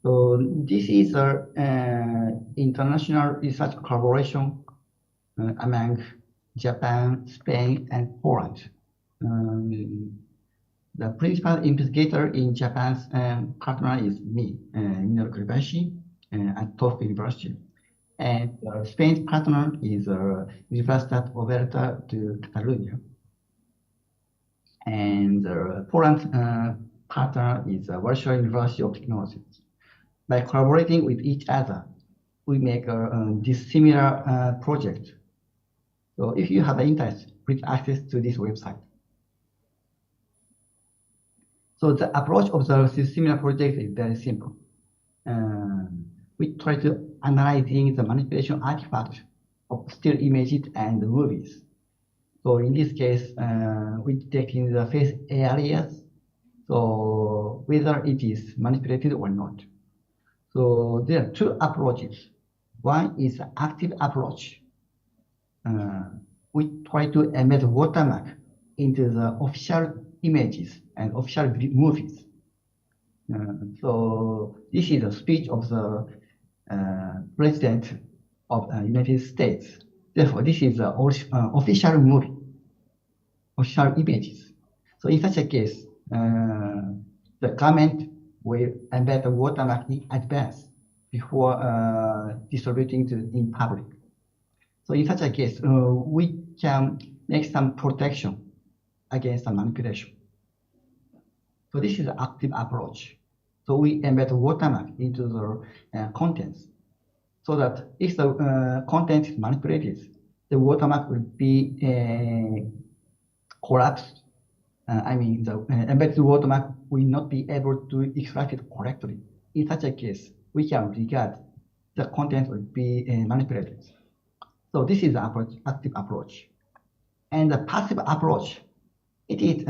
So this is an international research collaboration among Japan, Spain, and Poland. The principal investigator in Japan's partner is me, Minoru Kobayashi, at Tokyo University. And Spain's partner is Universitat Oberta de Catalunya. And Poland's partner is Warsaw University of Technology. By collaborating with each other, we make this similar project. So if you have interest, please access to this website. So the approach of the similar project is very simple. We try to analyzing the manipulation artifact of still images and movies. So in this case, we detecting the face areas, so whether it is manipulated or not. So there are two approaches. One is the active approach. We try to embed watermark into the official images and official movies. So this is a speech of the President of the United States. Therefore, this is the official movie, official images. So in such a case, the comment will embed the watermark in advance before distributing in public. So in such a case, we can make some protection against the manipulation. So this is the active approach. So we embed watermark into the contents, so that if the content is manipulated, the watermark will be collapsed. I mean, the embedded watermark will not be able to extract it correctly. In such a case, we can regard the content will be manipulated. So this is the approach, active approach. And the passive approach, it is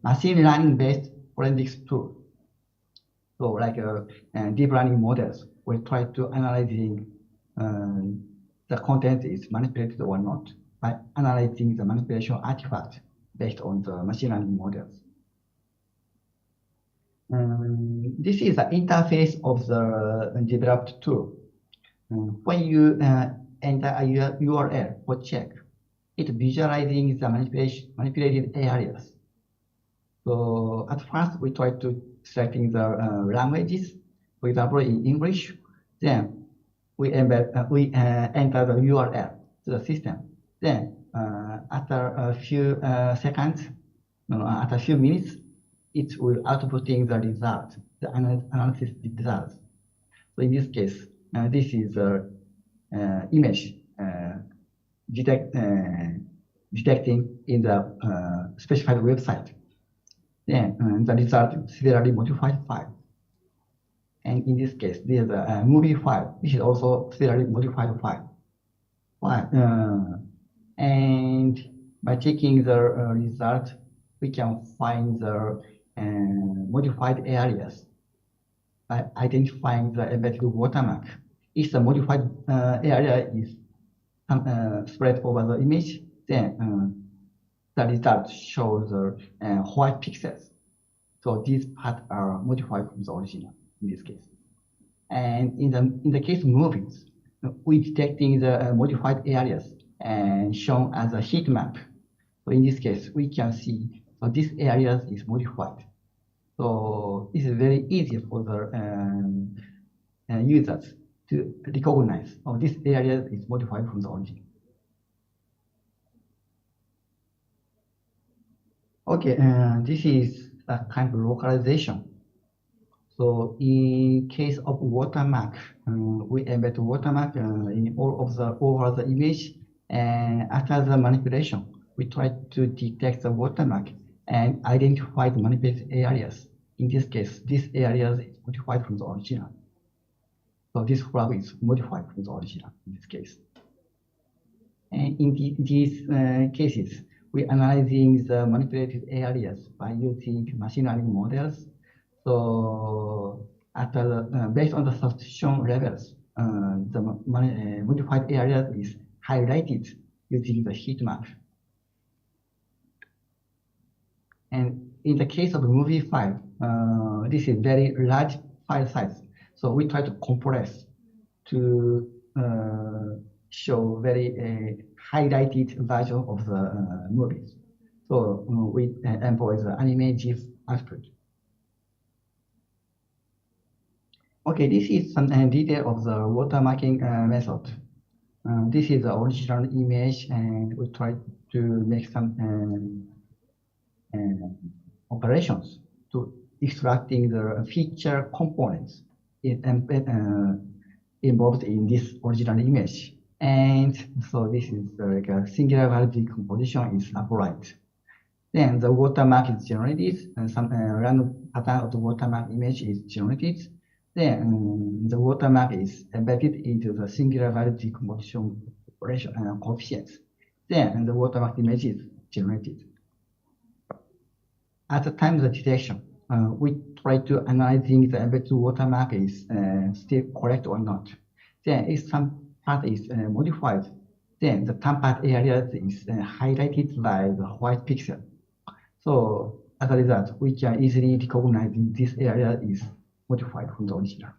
machine learning based forensics tool. So like deep learning models will try to analyzing the content is manipulated or not by analyzing the manipulation artifact based on the machine learning models. This is the interface of the developed tool. When you enter a URL or check, it visualizing the manipulated areas. So at first we try to selecting the languages, for example in English. Then we enter the URL to the system. Then after a few seconds, after a few minutes, it will outputting the result, the analysis results. So in this case, this is the image detecting in the specified website. Then the result is serially modified file. And in this case, there's a movie file. This is also serially modified file. And by checking the result, we can find the modified areas by identifying the embedded watermark. If the modified area is spread over the image, then the result shows the white pixels. So these parts are modified from the original in this case. And in the case of movies, we detecting the modified areas and shown as a heat map. So in this case, we can see so this area is modified. So it's very easy for the users to recognize this area is modified from the origin. Okay, this is a kind of localization. So in case of watermark, we embed watermark in all of the over the image, and after the manipulation, we try to detect the watermark and identify the manipulated areas. In this case, this area is modified from the original. So this flag is modified from the original in this case. And in these cases, we analyzing the manipulated areas by using machine learning models. So based on the substitution levels, the modified area is highlighted using the heat map. And in the case of the movie file, this is very large file size. So we try to compress to show very highlighted version of the movies. So we employ the anime GIF output. Okay, this is some detail of the watermarking method. This is the original image, and we try to make some operations to extracting the feature components involved in this original image. And so this is like a singular value decomposition is applied. Then the watermark is generated, and some random pattern of the watermark image is generated. Then the watermark is embedded into the singular value decomposition operation coefficients. Then the watermark image is generated. At the time of the detection, we try to analyzing the embedded watermark is still correct or not. Then if some part is modified, then the tampered area is highlighted by the white pixel. So as a result, we can easily recognize this area is modified from the original.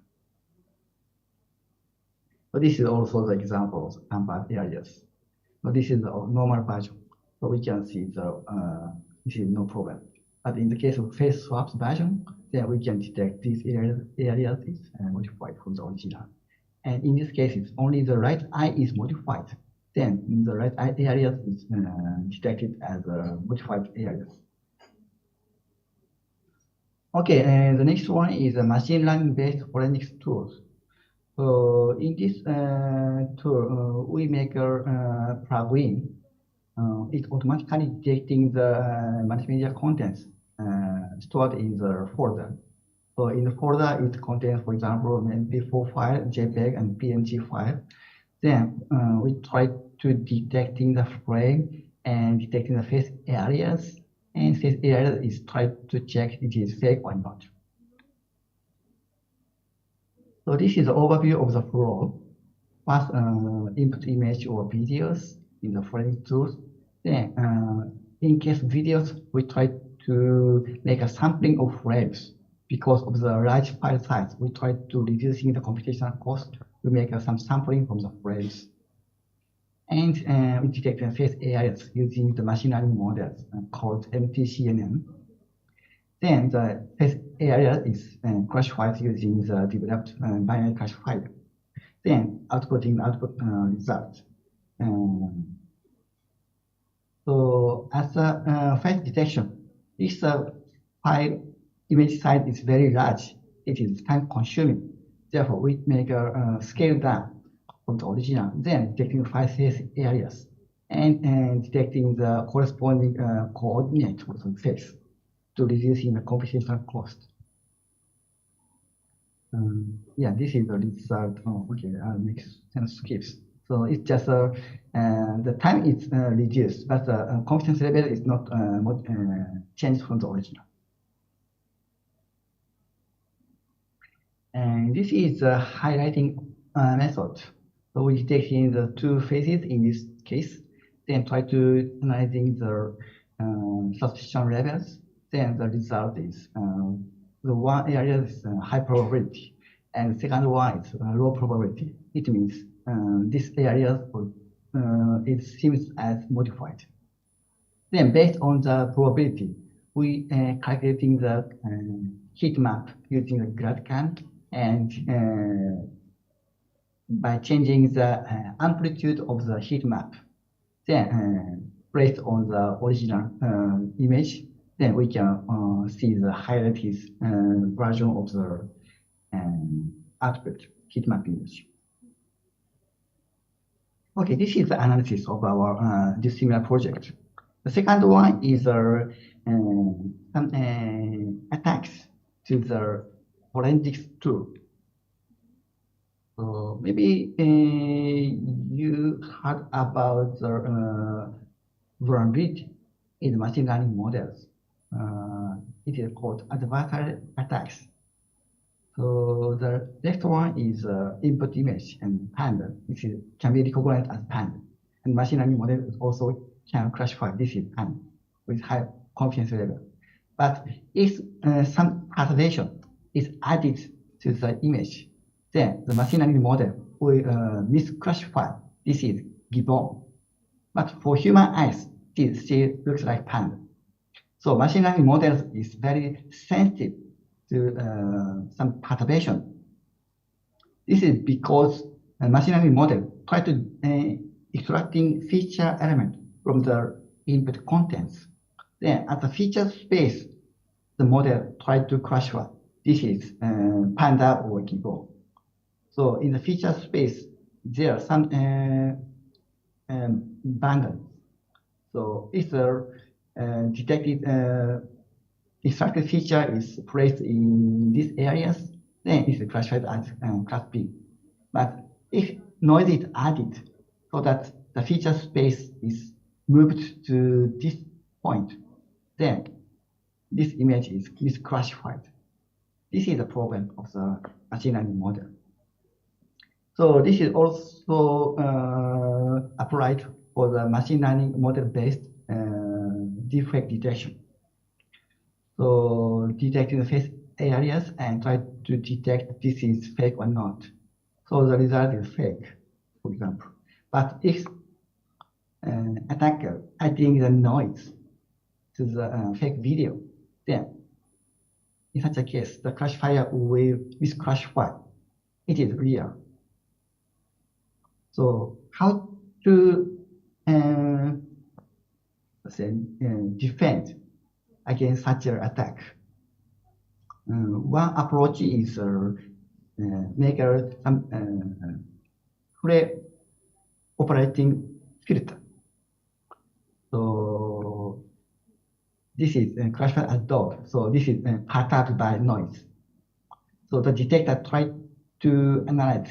So this is also the example of tampered areas. So this is the normal version. So we can see the this is no problem. But in the case of face swaps version, then we can detect these areas is modified from the original. And in this case, it's only the right eye is modified. Then the right eye area is detected as modified areas. Okay, and the next one is a machine learning-based forensics tools. So in this tool, we make a plugin. It automatically detecting the multimedia contents stored in the folder. So in the folder, it contains, for example, MP4 file, JPEG, and PNG file. Then we try to detecting the frame and detecting the face areas. And face area is tried to check it is fake or not. So this is the overview of the flow. First, input image or videos in the forensic tools. Then, in case of videos, we try to make a sampling of frames. Because of the large file size, we try to reducing the computational cost. We make some sampling from the frames. And we detect the face areas using the machine learning models called MTCNN. Then the face area is classified using the developed binary classifier. Then outputting the output result. So as a face detection, if the file image size is very large, it is time consuming. Therefore, we make a scale down from the original, then detecting face areas. and detecting the corresponding coordinate of the face to reducing the computational cost. Yeah, this is the result. Oh, okay, I'll make some skips. So it's just the time is reduced, but the confidence level is not changed from the original. And this is the highlighting method. So we detecting the two phases in this case, then try to analyzing the suspicion levels. Then the result is the one area is high probability, and the second one is low probability. It means this area it seems as modified. Then based on the probability, we calculating the heat map using the GradCAN, and by changing the amplitude of the heat map, then based on the original image, then we can see the highlighted version of the output heat map image. Okay, this is the analysis of our dissimilar project. The second one is some attacks to the forensics tool. So maybe you heard about the vulnerability in machine learning models. It is called adversarial attacks. So the next one is input image and panda. It can be recognized as panda. And machine learning model also can classify this is panda with high confidence level. But if some perturbation is added to the image, then the machine learning model will misclassify this is gibbon. But for human eyes, it still looks like panda. So machine learning models is very sensitive to some perturbation. This is because a machine learning model try to extracting feature element from the input contents. Then at the feature space, the model try to classify this is panda or gibbon. So in the feature space, there are some boundaries. So if the detected extracted feature is placed in these areas, then it's classified as class B. But if noise is added so that the feature space is moved to this point, then this image is misclassified. This is the problem of the machine learning model. So this is also applied for the machine learning model-based defect detection. So detecting the face areas and try to detect this is fake or not. So the result is fake, for example. But if attacker adding the noise to the fake video, then in such a case, the classifier will misclassify. It is real. So how to defend against such an attack? One approach is make some pre-operating filter. So this is classified as dog. So this is perturbed by noise. So the detector tries to analyze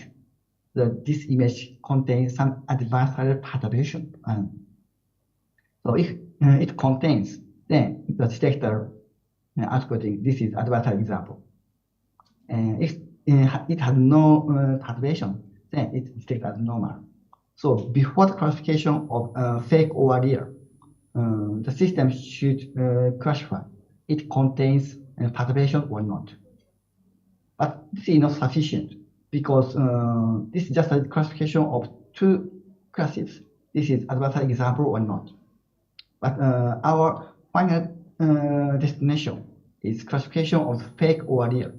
this image contains some adversarial perturbation. So if it contains, then the detector outputting this is adversarial example. And if it has no perturbation, then it detects as normal. So before the classification of fake or real, the system should classify it contains perturbation or not. But this is not sufficient because this is just a classification of two classes. This is adversarial example or not. But our final destination is classification of fake or real.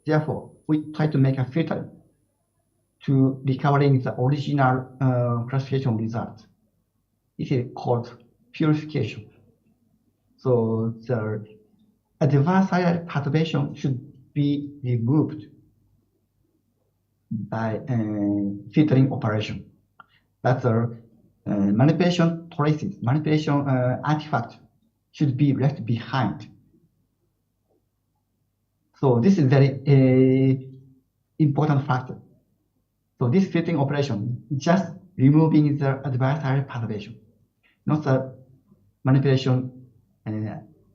Therefore, we try to make a filter to recovering the original classification result. It is called purification. So the adversarial perturbation should be removed by filtering operation. But the manipulation traces, manipulation artifact should be left behind. So this is very important factor. So this filtering operation just removing the adversarial perturbation, not the manipulation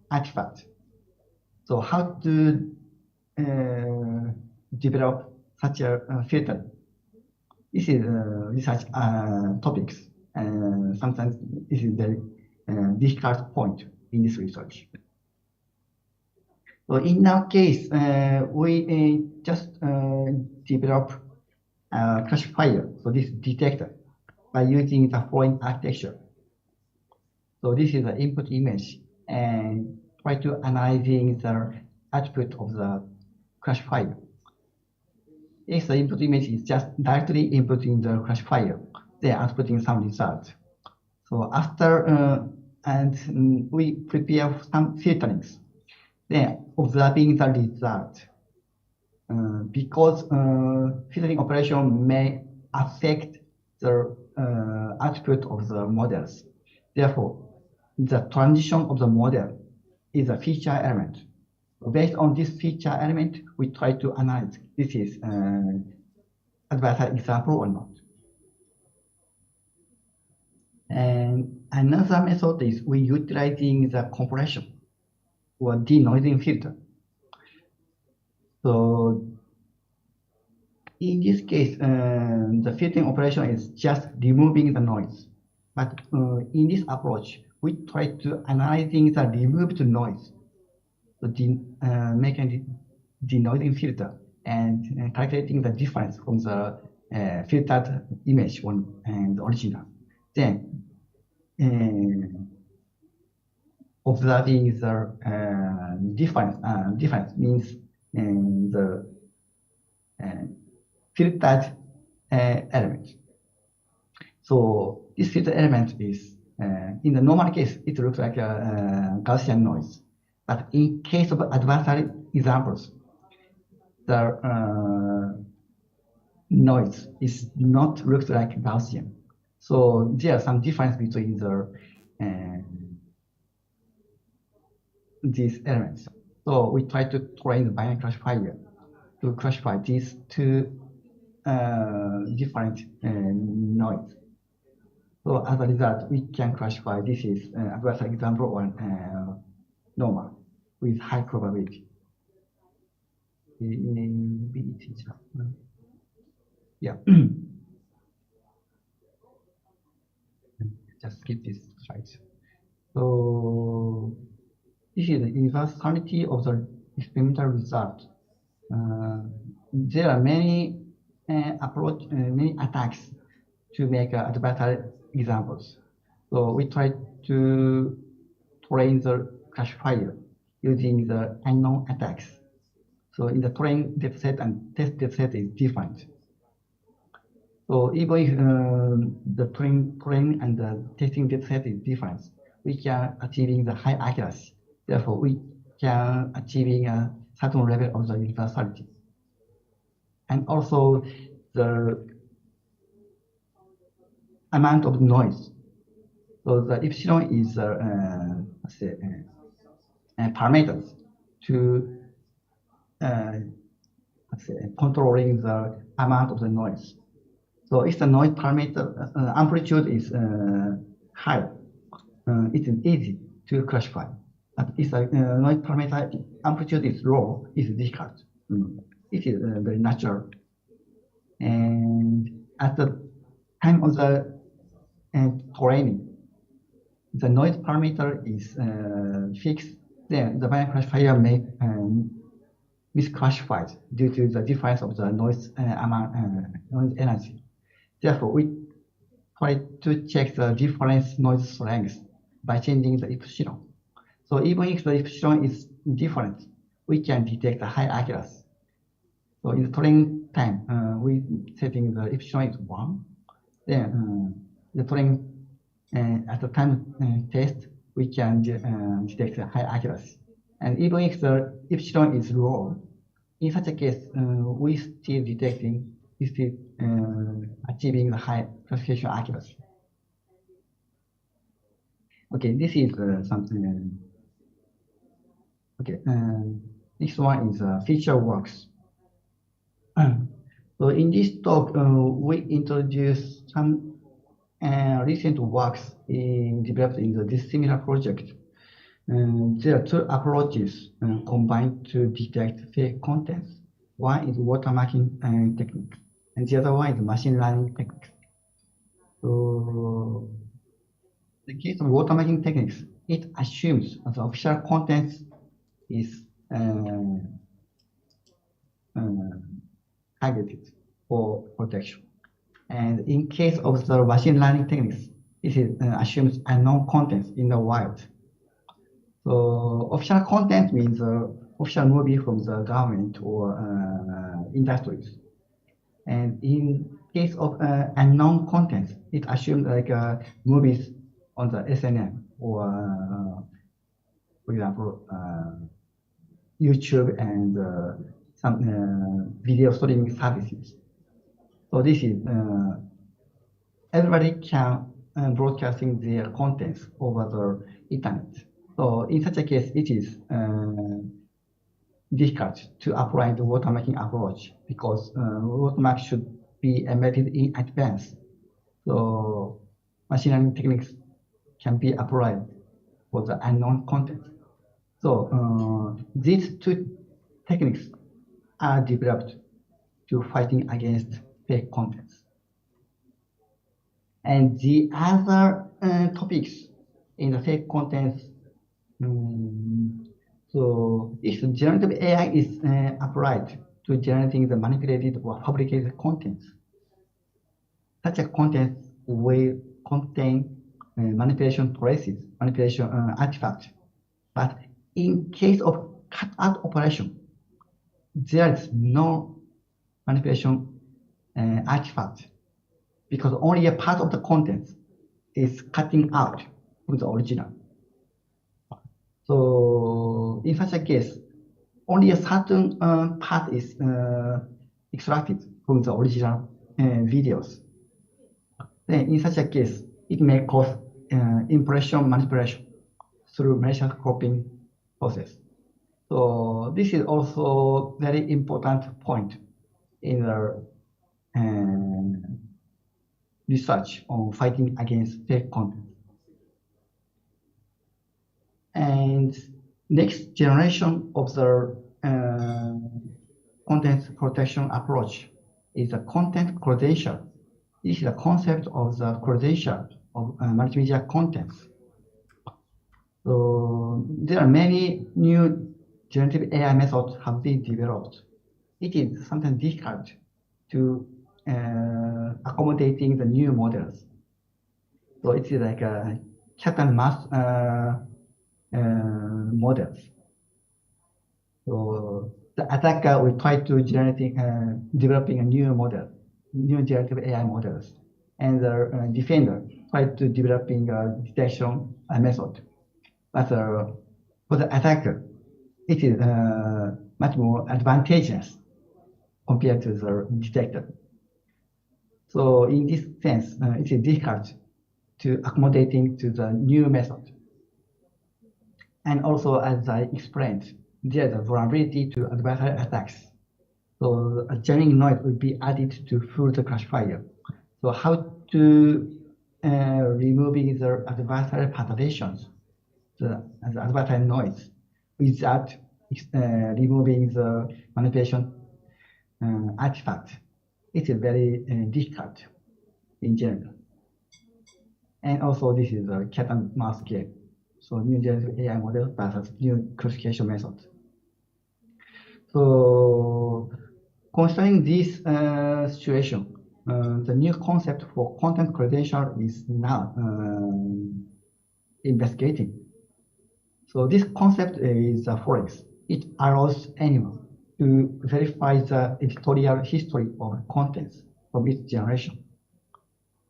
artifact. So how to develop such a filter? This is research topics, and sometimes this is very difficult point in this research. So in our case, we just develop a classifier, so this detector, by using the following architecture. So this is the input image, and try to analyzing the output of the classifier. If the input image is just directly inputting the classifier, they are outputting some result. So after we prepare some filterings, then observing the result. Because filtering operation may affect the output of the models. Therefore, the transition of the model is a feature element. Based on this feature element, we try to analyze this is adversarial example or not. And another method is we utilizing the compression or denoising filter. So in this case, the filtering operation is just removing the noise. But in this approach, we try to analyzing the removed noise, so making denoising filter and calculating the difference from the filtered image and the original. Then observing the difference means the filtered element. So this filtered element is in the normal case it looks like a Gaussian noise, but in case of adversarial examples, the noise is not looks like Gaussian. So there are some difference between the these elements. So we try to train the binary classifier to classify these two different noise. So as a result, we can classify this is adversarial example or normal with high probability. Yeah. Just skip this slide. So this is the universality of the experimental result. There are many many attacks to make adversarial examples. So we try to train the classifier using the unknown attacks. So in the train dataset and test dataset is different. So even if the train and the testing dataset is different, we can achieving the high accuracy. Therefore, we can achieving a certain level of the universality. And also the amount of noise. So the epsilon is parameters to controlling the amount of the noise. So if the noise parameter amplitude is high, it is easy to classify. But if the noise parameter amplitude is low, it's difficult. It is very natural. And at the time of the training, the noise parameter is fixed. Then the binary classifier may misclassified due to the difference of the noise noise energy. Therefore, we try to check the difference noise strength by changing the epsilon. So even if the epsilon is different, we can detect a high accuracy. So in the training time, we setting the epsilon is 1. Then the training at the time test, we can detect a high accuracy. And even if the epsilon is low, in such a case, we still detecting, we still achieving the high classification accuracy. Okay, this is something. Okay, this one is feature works. So in this talk, we introduce some recent works developed in this similar project. There are two approaches combined to detect fake contents. One is watermarking technique, and the other one is machine learning techniques. So, the case of watermarking techniques, it assumes the official contents is targeted for protection. And in case of the machine learning techniques, it assumes unknown contents in the wild. So official content means official movie from the government or industries. And in case of unknown content, it assumes like movies on the SNM or, for example, YouTube and some video streaming services. So this is everybody can broadcasting their contents over the internet. So in such a case, it is difficult to apply the watermarking approach because watermark should be embedded in advance. So machine learning techniques can be applied for the unknown content. So these two techniques are developed to fighting against fake contents. And the other topics in the fake contents, so if generative AI is applied to generating the manipulated or fabricated contents, such a content will contain manipulation traces, manipulation artifacts. But in case of cut-out operation, there is no manipulation artifact because only a part of the content is cutting out from the original. So in such a case, only a certain part is extracted from the original videos. Then in such a case, it may cause impression manipulation through malicious cropping process. So this is also very important point in the research on fighting against fake content. And next generation of the content protection approach is the content credential. This is the concept of the credential of multimedia contents. So there are many new generative AI methods have been developed. It is sometimes difficult to accommodating the new models. So it is like a cat and mouse models. So the attacker will try to developing a new model, new generative AI models, and the defender try to developing a detection method. But for the attacker, it is much more advantageous compared to the detector. So in this sense, it is difficult to accommodating to the new method. And also, as I explained, there is a vulnerability to adversarial attacks. So a jamming noise will be added to fool the classifier. So how to removing the adversarial perturbations, the adversarial noise, without removing the manipulation artifact. It is very difficult in general. And also, this is a cat and mouse game. So new generative AI model versus new classification method. So concerning this situation, the new concept for content credential is now investigating. So this concept is forex. It allows anyone to verify the editorial history of contents from its generation.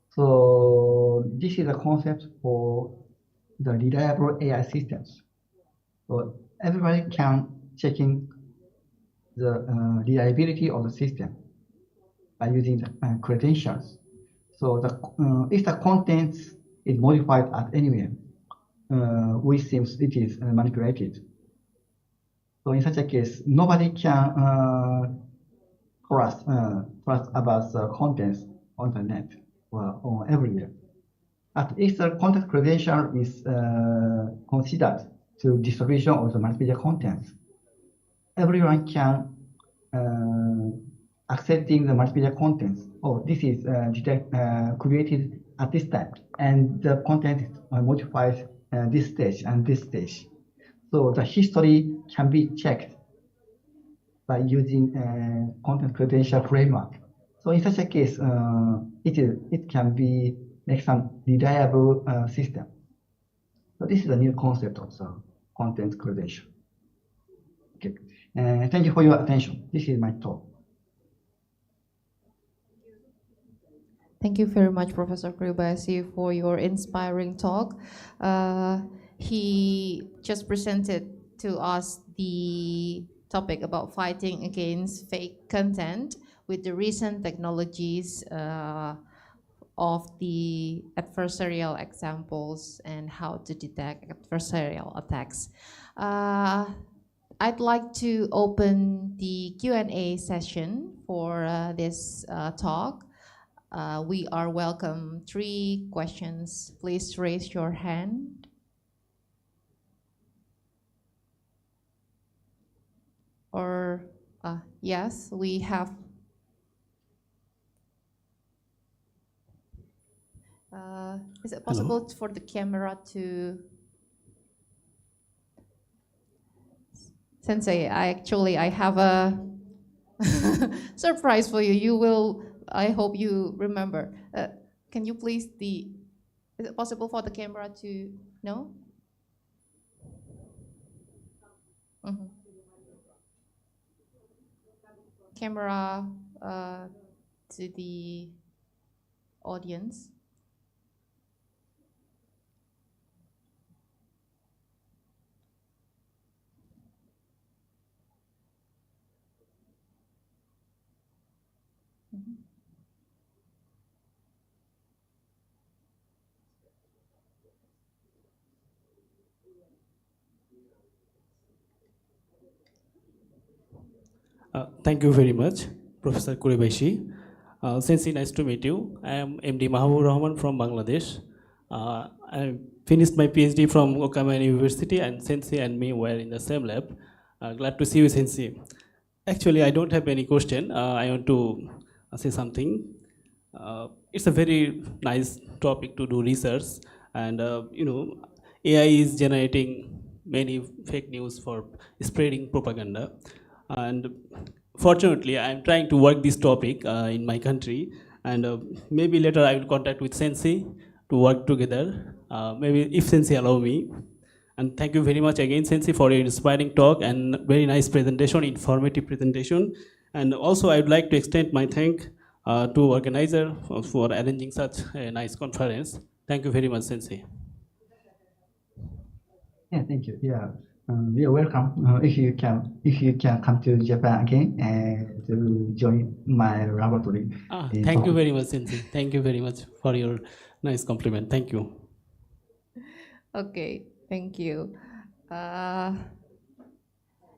So this is a concept for the reliable AI systems. So everybody can checking the reliability of the system by using the credentials. So if the content is modified at anywhere, we seems it is manipulated. So in such a case, nobody can trust about the contents on the net or on everywhere. But if the content credential is considered to distribution of the multimedia content, everyone can accepting the multimedia contents. Oh, this is created at this time, and the content is modified this stage and this stage. So the history can be checked by using content credential framework. So in such a case, it can be make some reliable system. So this is a new concept of the content credential. Okay. Thank you for your attention. This is my talk. Thank you very much, Professor Kobayashi, for your inspiring talk. He just presented to us the topic about fighting against fake content with the recent technologies of the adversarial examples and how to detect adversarial attacks. I'd like to open the Q&A session for this talk. We are welcome 3 questions. Please raise your hand. Or yes, we have. Is it possible for the camera to? Sensei, I have a surprise for you. I hope you remember. Can you please is it possible for the camera to, no? Camera to the audience. Thank you very much, Professor Kobayashi. Sensei, nice to meet you. I am MD Mahabur Rahman from Bangladesh. I finished my PhD from Okayama University, and Sensei and me were in the same lab. Glad to see you, Sensei. Actually, I don't have any question. I want to say something. It's a very nice topic to do research, and AI is generating many fake news for spreading propaganda. And fortunately, I'm trying to work this topic in my country, and maybe later I will contact with Sensei to work together, maybe if Sensei allow me. And thank you very much again, Sensei, for your inspiring talk and very nice presentation, informative presentation. And also, I would like to extend my thank to organizer for arranging such a nice conference. Thank you very much, Sensei. Yeah, thank you. Yeah, we are welcome. If you can come to Japan again and to join my laboratory. Thank you very much, Sensei. Thank you very much for your nice compliment. Thank you. Okay, thank you.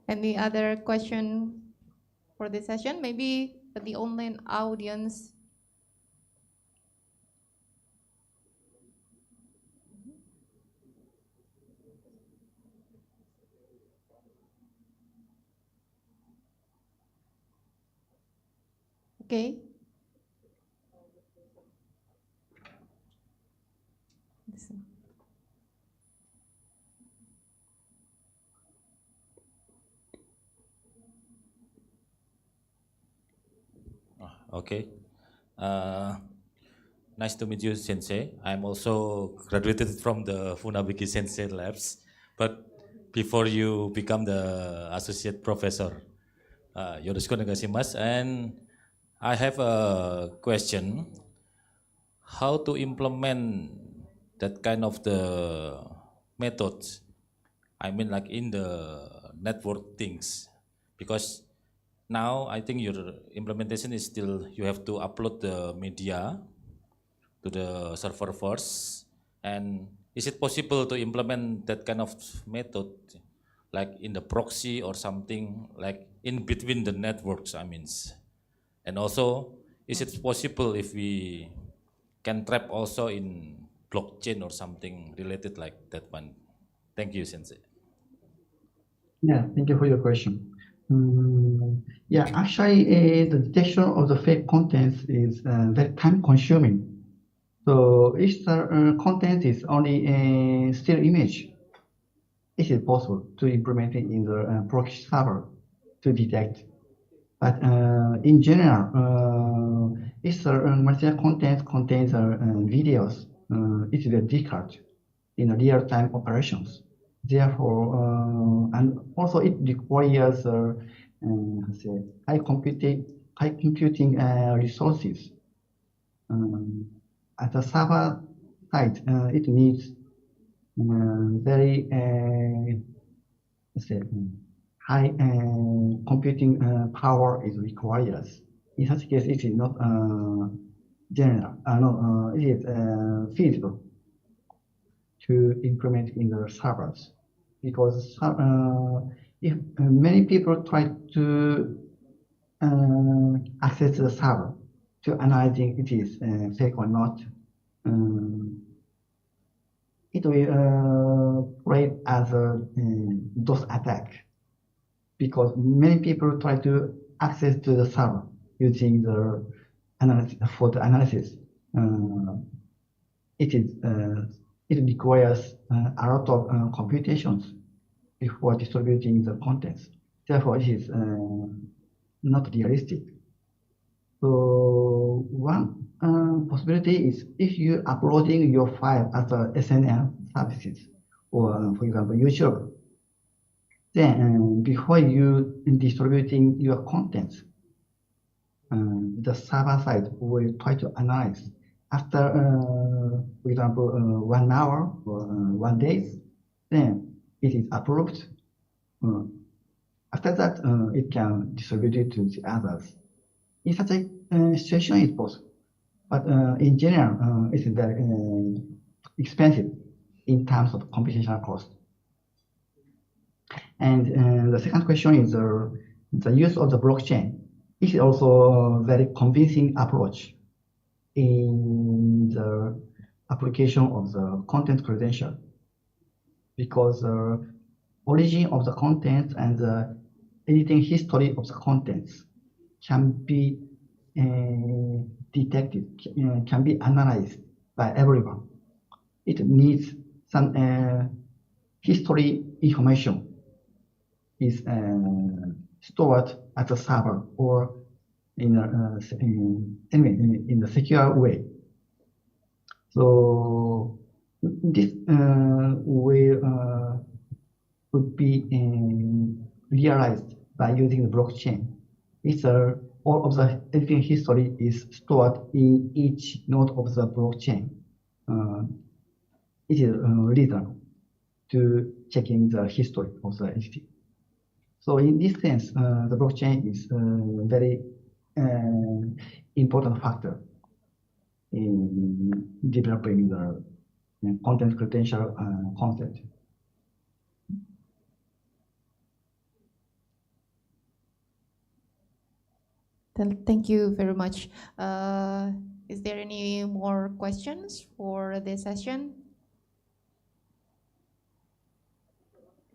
Any other question for this session? Maybe the online audience. Okay. Okay. Nice to meet you, Sensei. I'm also graduated from the Funabiki Sensei Labs. But before you become the associate professor, yoroshiku onegaishimasu. And I have a question: how to implement that kind of the methods? I mean, like in the network things, because now I think your implementation is still you have to upload the media to the server first, and Is it possible to implement that kind of method, like in the proxy or something, like in between the networks, I mean? And also, is it possible if we can trap also in blockchain or something related like that one? Thank you, Sensei. Yeah, thank you for your question. Yeah, actually, the detection of the fake contents is very time consuming. So if the content is only a still image, it is possible to implement it in the proxy server to detect. But in general, if the material content contains videos, it is difficult in real-time operations. Therefore, and also it requires high computing resources. At the server side, it needs very high computing power is required. In such case, it is not it is feasible to implement in the servers, because if many people try to access the server to analyzing it is fake or not, it will create as a DOS attack, because many people try to access to the server using the analysis for the analysis. It requires a lot of computations before distributing the contents. Therefore, it is not realistic. So one possibility is if you uploading your file as a SNL services, or for example YouTube, then before you distributing your contents, the server side will try to analyze. After, for example, 1 hour or 1 day, then it is approved. After that, it can distribute it to the others. In such a situation, it's possible. But in general, it's very expensive in terms of computational cost. And the second question is the use of the blockchain. It is also a very convincing approach in the application of the content credential, because the origin of the content and the editing history of the contents can be detected, can be analyzed by everyone. It needs some history information is stored at the server or in a secure way. So this would be realized by using the blockchain. It's all of the editing history is stored in each node of the blockchain. It is reason to checking the history of the editing. So in this sense, the blockchain is a very important factor in developing the content credential concept. Thank you very much. Is there any more questions for this session?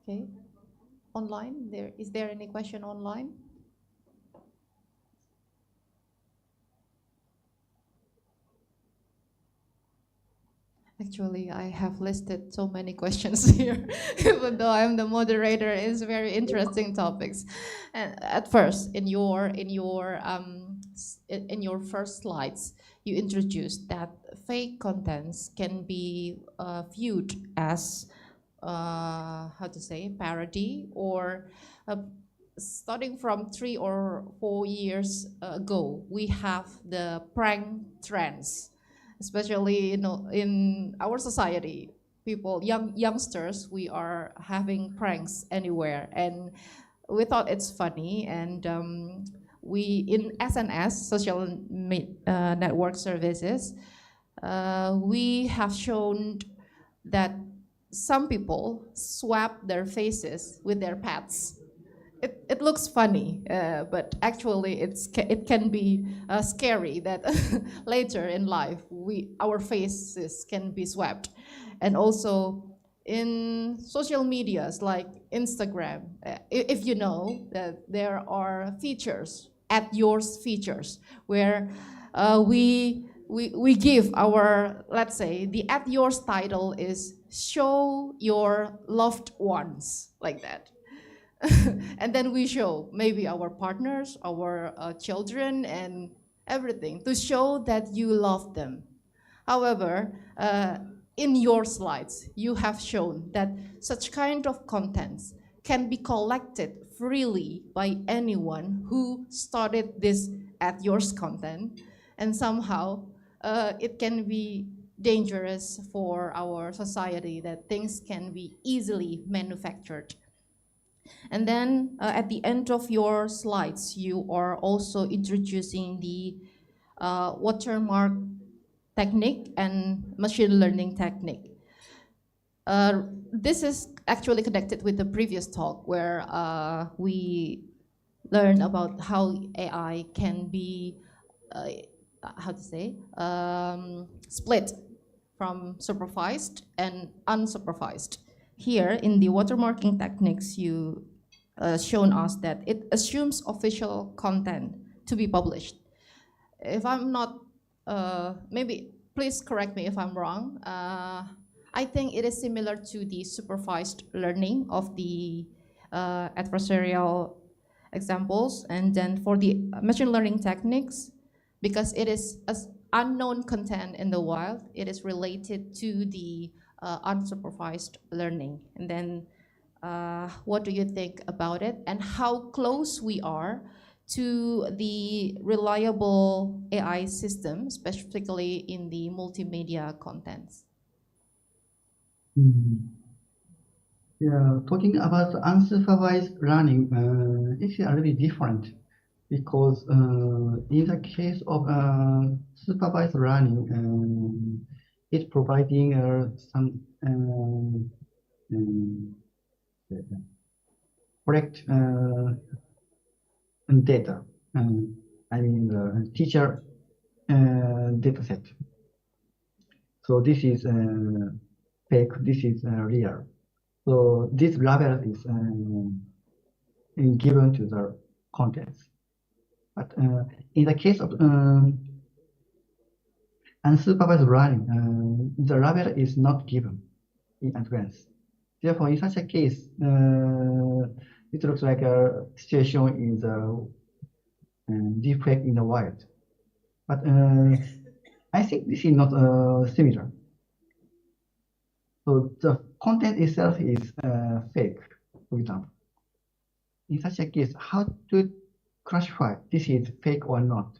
Okay. Online, is there any question online? Actually, I have listed so many questions here, even though I'm the moderator. It's very interesting topics. And at first, in your first slides, you introduced that fake contents can be viewed as how to say, parody, or starting from 3 or 4 years ago, we have the prank trends, especially in our society. People, youngsters, we are having pranks anywhere, and we thought it's funny, and we in SNS, social network services, we have shown that some people swap their faces with their pets. It looks funny, but actually it can be scary that later in life our faces can be swapped. And also in social medias like Instagram, if you know that there are features, at yours features, where we give our, let's say, the at yours title is show your loved ones, like that. And then we show maybe our partners, our children, and everything to show that you love them. However, in your slides, you have shown that such kind of contents can be collected freely by anyone who started this at yours content, and somehow it can be dangerous for our society that things can be easily manufactured. And then at the end of your slides, you are also introducing the watermark technique and machine learning technique. This is actually connected with the previous talk where we learn about how AI can be, split from supervised and unsupervised. Here in the watermarking techniques, you shown us that it assumes official content to be published. If I'm not, maybe please correct me if I'm wrong. I think it is similar to the supervised learning of the adversarial examples. And then for the machine learning techniques, because it is as unknown content in the wild, it is related to the unsupervised learning. And then what do you think about it, and how close we are to the reliable AI system, specifically in the multimedia contents? Yeah, talking about unsupervised learning, it's a little different because in the case of supervised learning, it's providing some correct data. I mean the teacher data set. So this is fake, this is real. So this label is given to the contents. But in the case of unsupervised learning, the label is not given in advance. Therefore, in such a case, it looks like a situation is defect in the wild. But I think this is not similar. So the content itself is fake, for example. In such a case, how to classify this is fake or not?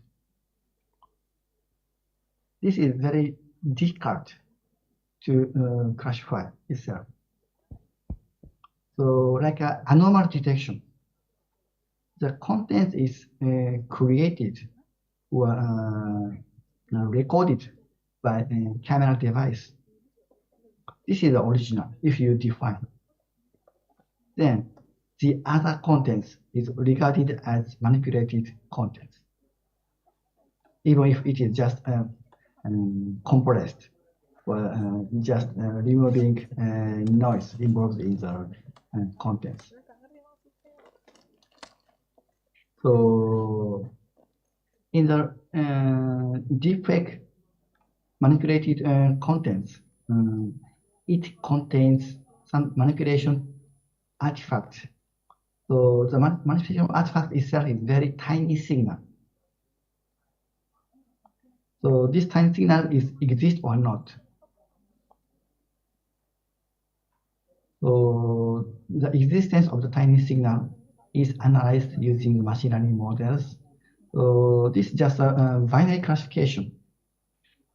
This is very difficult to classify itself. So like anomaly detection, the content is created or recorded by a camera device. This is the original, if you define. Then the other contents is regarded as manipulated contents, even if it is just compressed or just removing noise involved in the contents. So in the deepfake manipulated contents, it contains some manipulation artifact. So the manipulation artifact itself is very tiny signal. So this tiny signal exists or not. So the existence of the tiny signal is analyzed using machine learning models. So this is just a binary classification,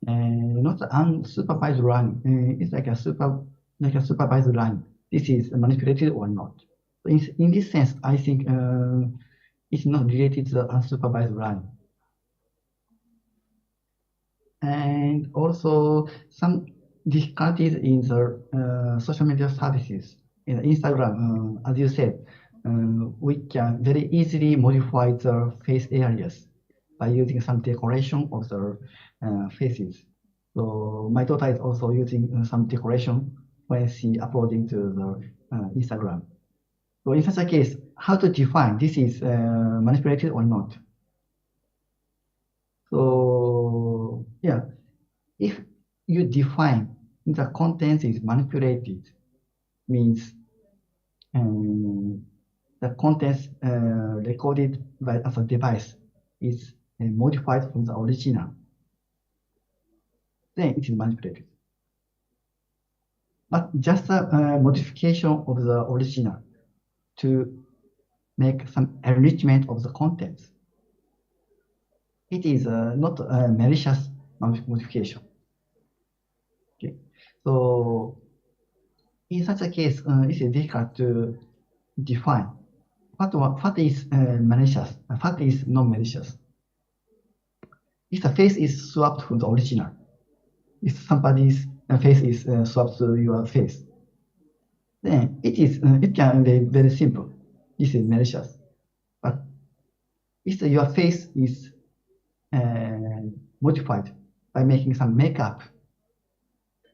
not unsupervised learning. It's like a supervised learning. This is manipulated or not. In this sense, I think it's not related to the unsupervised learning. And also some difficulties in the social media services. In Instagram, as you said, we can very easily modify the face areas by using some decoration of the faces. So my daughter is also using some decoration when she uploading to the Instagram. So in such a case, how to define this is manipulated or not? So yeah, if you define the content is manipulated, means the content recorded by as a device is modified from the original, then it is manipulated. But just a modification of the original to make some enrichment of the contents, it is not a malicious modification. Okay, so in such a case, it is difficult to define what is malicious and what is non-malicious. If the face is swapped from the original, if somebody's face is swapped to your face, then it can be very simple. This is malicious. But if your face is modified by making some makeup,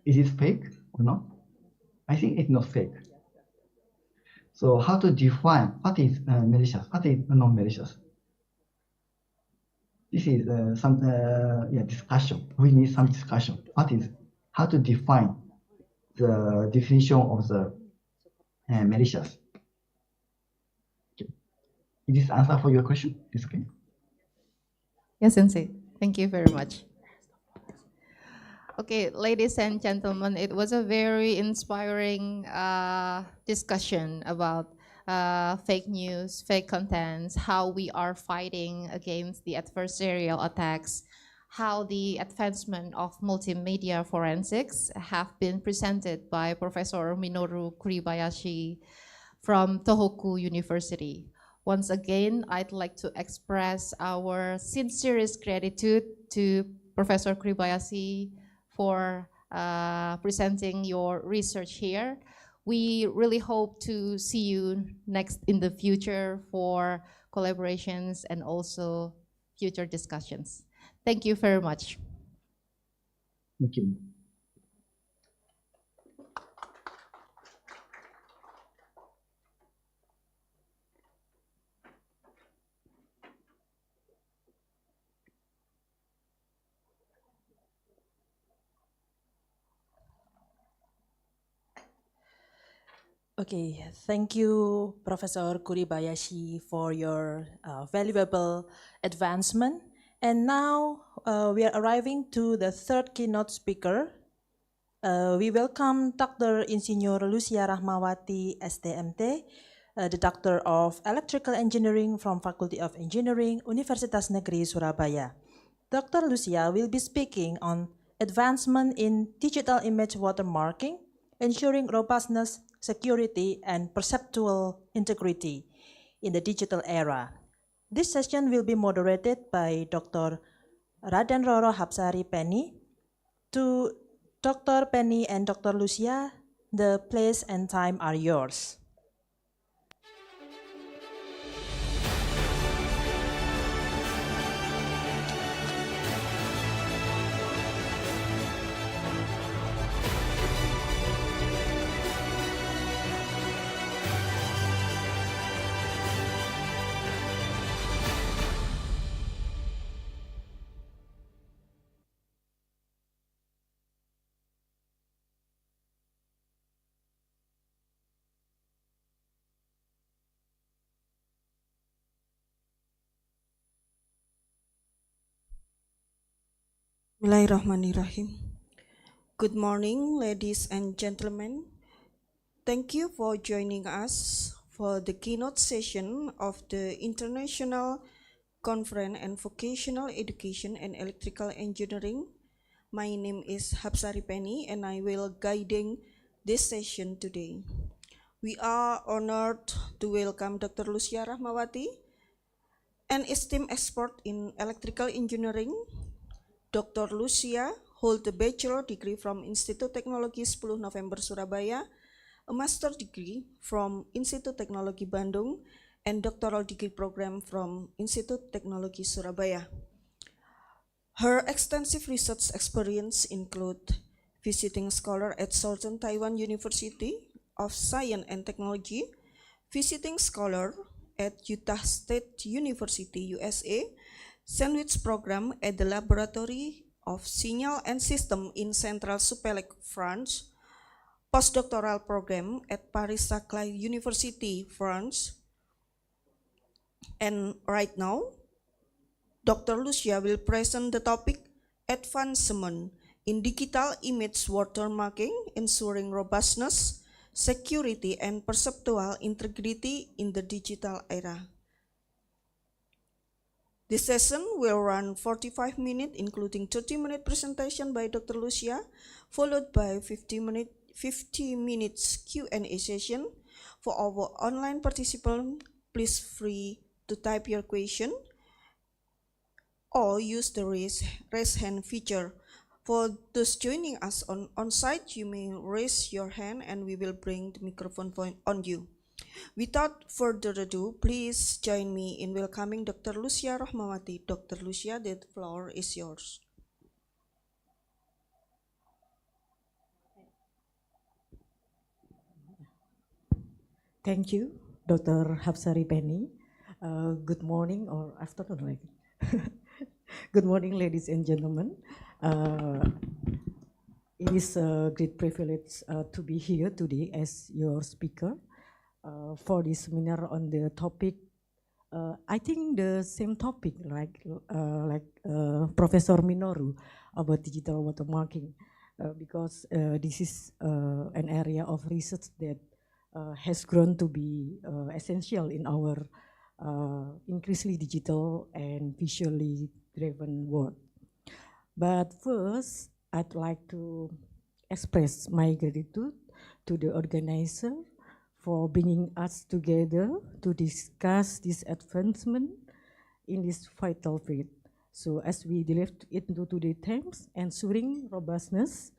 is it fake or not? I think it's not fake. So how to define what is malicious, what is non-malicious? This is some discussion. We need some discussion. How to define the definition of the malicious? Okay. Is this answer for your question? Is okay? Yes, Sensei. Thank you very much. Okay, ladies and gentlemen, it was a very inspiring discussion about fake news, fake contents, how we are fighting against the adversarial attacks, how the advancement of multimedia forensics have been presented by Professor Minoru Kuribayashi from Tohoku University. Once again, I'd like to express our sincerest gratitude to Professor Kuribayashi for presenting your research here. We really hope to see you next in the future for collaborations and also future discussions. Thank you very much. Thank you. Okay, thank you, Professor Kuribayashi, for your valuable advancement. And now we are arriving to the third keynote speaker. We welcome Dr. Insinyur Lucia Rahmawati, STMT, the Doctor of Electrical Engineering from Faculty of Engineering, Universitas Negeri Surabaya. Dr. Lucia will be speaking on advancement in digital image watermarking, ensuring robustness, security, and perceptual integrity in the digital era. This session will be moderated by Dr. Raden Roro Hapsari Penny. To Dr. Penny and Dr. Lucia, the place and time are yours. Bismillahirrahmanirrahim. Good morning, ladies and gentlemen. Thank you for joining us for the keynote session of the International Conference on Vocational Education and Electrical Engineering. My name is Hapsari Penny and I will guiding this session today. We are honored to welcome Dr. Lucia Rahmawati, an esteemed expert in electrical engineering. Dr. Lucia hold a bachelor degree from Institut Teknologi 10 November Surabaya, a master degree from Institut Teknologi Bandung, and doctoral degree program from Institut Teknologi Surabaya. Her extensive research experience include visiting scholar at Southern Taiwan University of Science and Technology, visiting scholar at Utah State University, USA, sandwich program at the Laboratory of Signal and System in Central Supélec, France, postdoctoral program at Paris-Saclay University, France, and right now, Dr. Lucia will present the topic Advancement in Digital Image Watermarking, Ensuring Robustness, Security, and Perceptual Integrity in the Digital Era. This session will run 45 minutes, including 30-minute presentation by Dr. Lucia, followed by 50 minutes Q&A session. For our online participants, please free to type your question or use the raise hand feature. For those joining us on site, you may raise your hand and we will bring the microphone on you. Without further ado, please join me in welcoming Dr. Lucia Rahmawati. Dr. Lucia, the floor is yours. Thank you, Dr. Hapsari Penny. Good morning or afternoon, Good morning, ladies and gentlemen. It is a great privilege to be here today as your speaker for this seminar on the topic. I think the same topic like Professor Minoru about digital watermarking, because this is an area of research that has grown to be essential in our increasingly digital and visually driven world. But first, I'd like to express my gratitude to the organizer for bringing us together to discuss this advancement in this vital field. So as we delve into today's themes, ensuring robustness,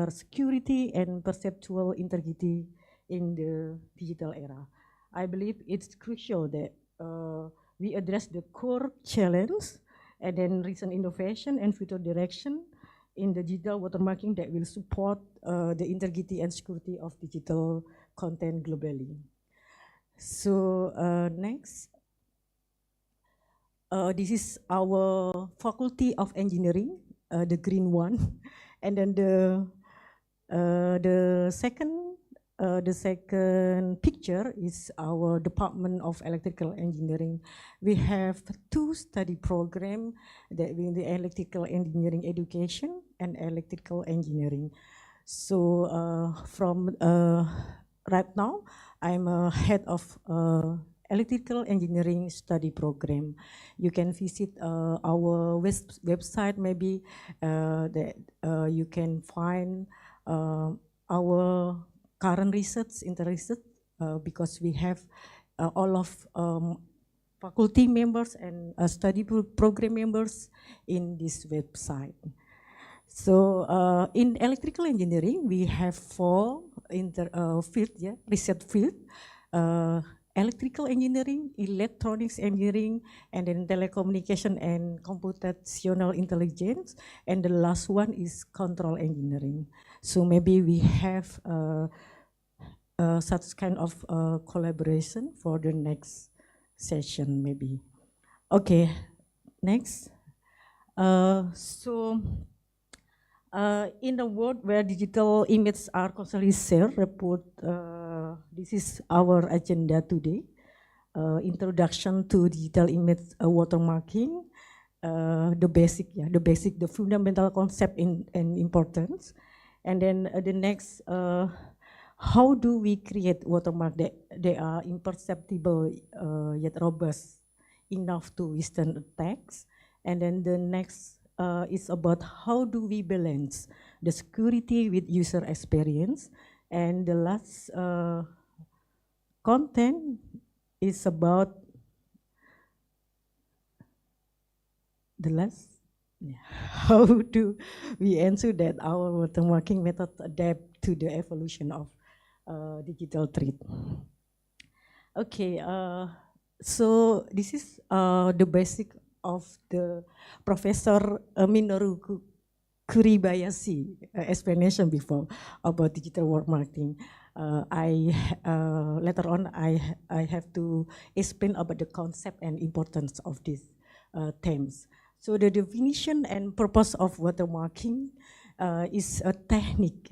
security, and perceptual integrity in the digital era, I believe it's crucial that we address the core challenge and then recent innovation and future direction in the digital watermarking that will support the integrity and security of digital content globally. So next, this is our Faculty of Engineering, the green one, and then the second picture is our Department of Electrical Engineering. We have two study programs that in the electrical engineering education and electrical engineering. So from right now, I'm a head of electrical engineering study program. You can visit our website maybe that you can find our current research, inter-research, because we have all of faculty members and study program members in this website. So in electrical engineering, we have four research field, electrical engineering, electronics engineering, and then telecommunication and computational intelligence, and the last one is control engineering. So maybe we have such kind of collaboration for the next session maybe. Okay, next. In a world where digital images are constantly shared, this is our agenda today. Introduction to digital image watermarking, the fundamental concept and importance. And then the next, how do we create watermark that they are imperceptible yet robust enough to withstand attacks? And then the next is about how do we balance the security with user experience. And the last content is about the last how do we ensure that our watermarking method adapt to the evolution of digital threat? Okay, so this is the basic of the Professor Minoru Kuribayashi explanation before about digital watermarking. Later on I have to explain about the concept and importance of these terms. So the definition and purpose of watermarking is a technique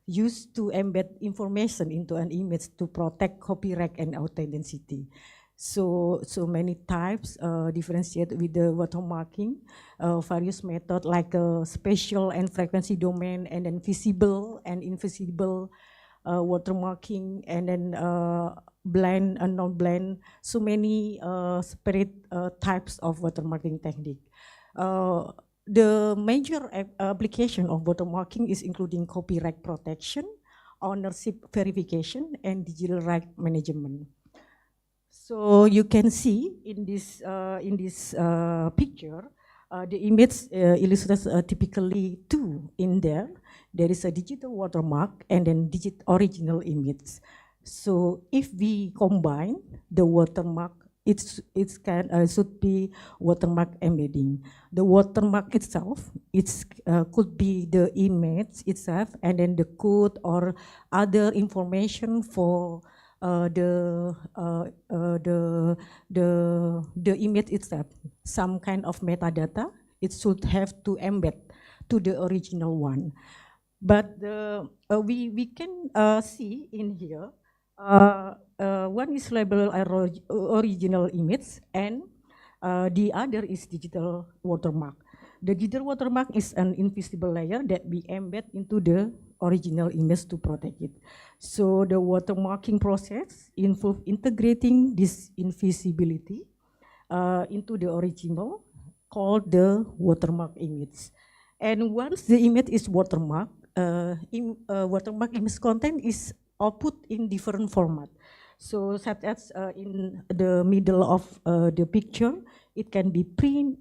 used to embed information into an image to protect copyright and authenticity. So many types differentiate with the watermarking, various methods like spatial and frequency domain, and then visible and invisible watermarking, and then blend and non-blend. So many separate types of watermarking technique. The major application of watermarking is including copyright protection, ownership verification, and digital right management. So you can see in this picture, the image illustrates typically two in there. There is a digital watermark and then original image. So if we combine the watermark, it should be watermark embedding. The watermark itself, could be the image itself, and then the code or other information for the image itself, some kind of metadata. It should have to embed to the original one. But we can see in here, one is labeled original image, and the other is digital watermark. The digital watermark is an invisible layer that we embed into the original image to protect it. So the watermarking process involves integrating this invisibility into the original, called the watermark image. And once the image is watermarked, watermark image content is output in different format. So such as in the middle of the picture, it can be print,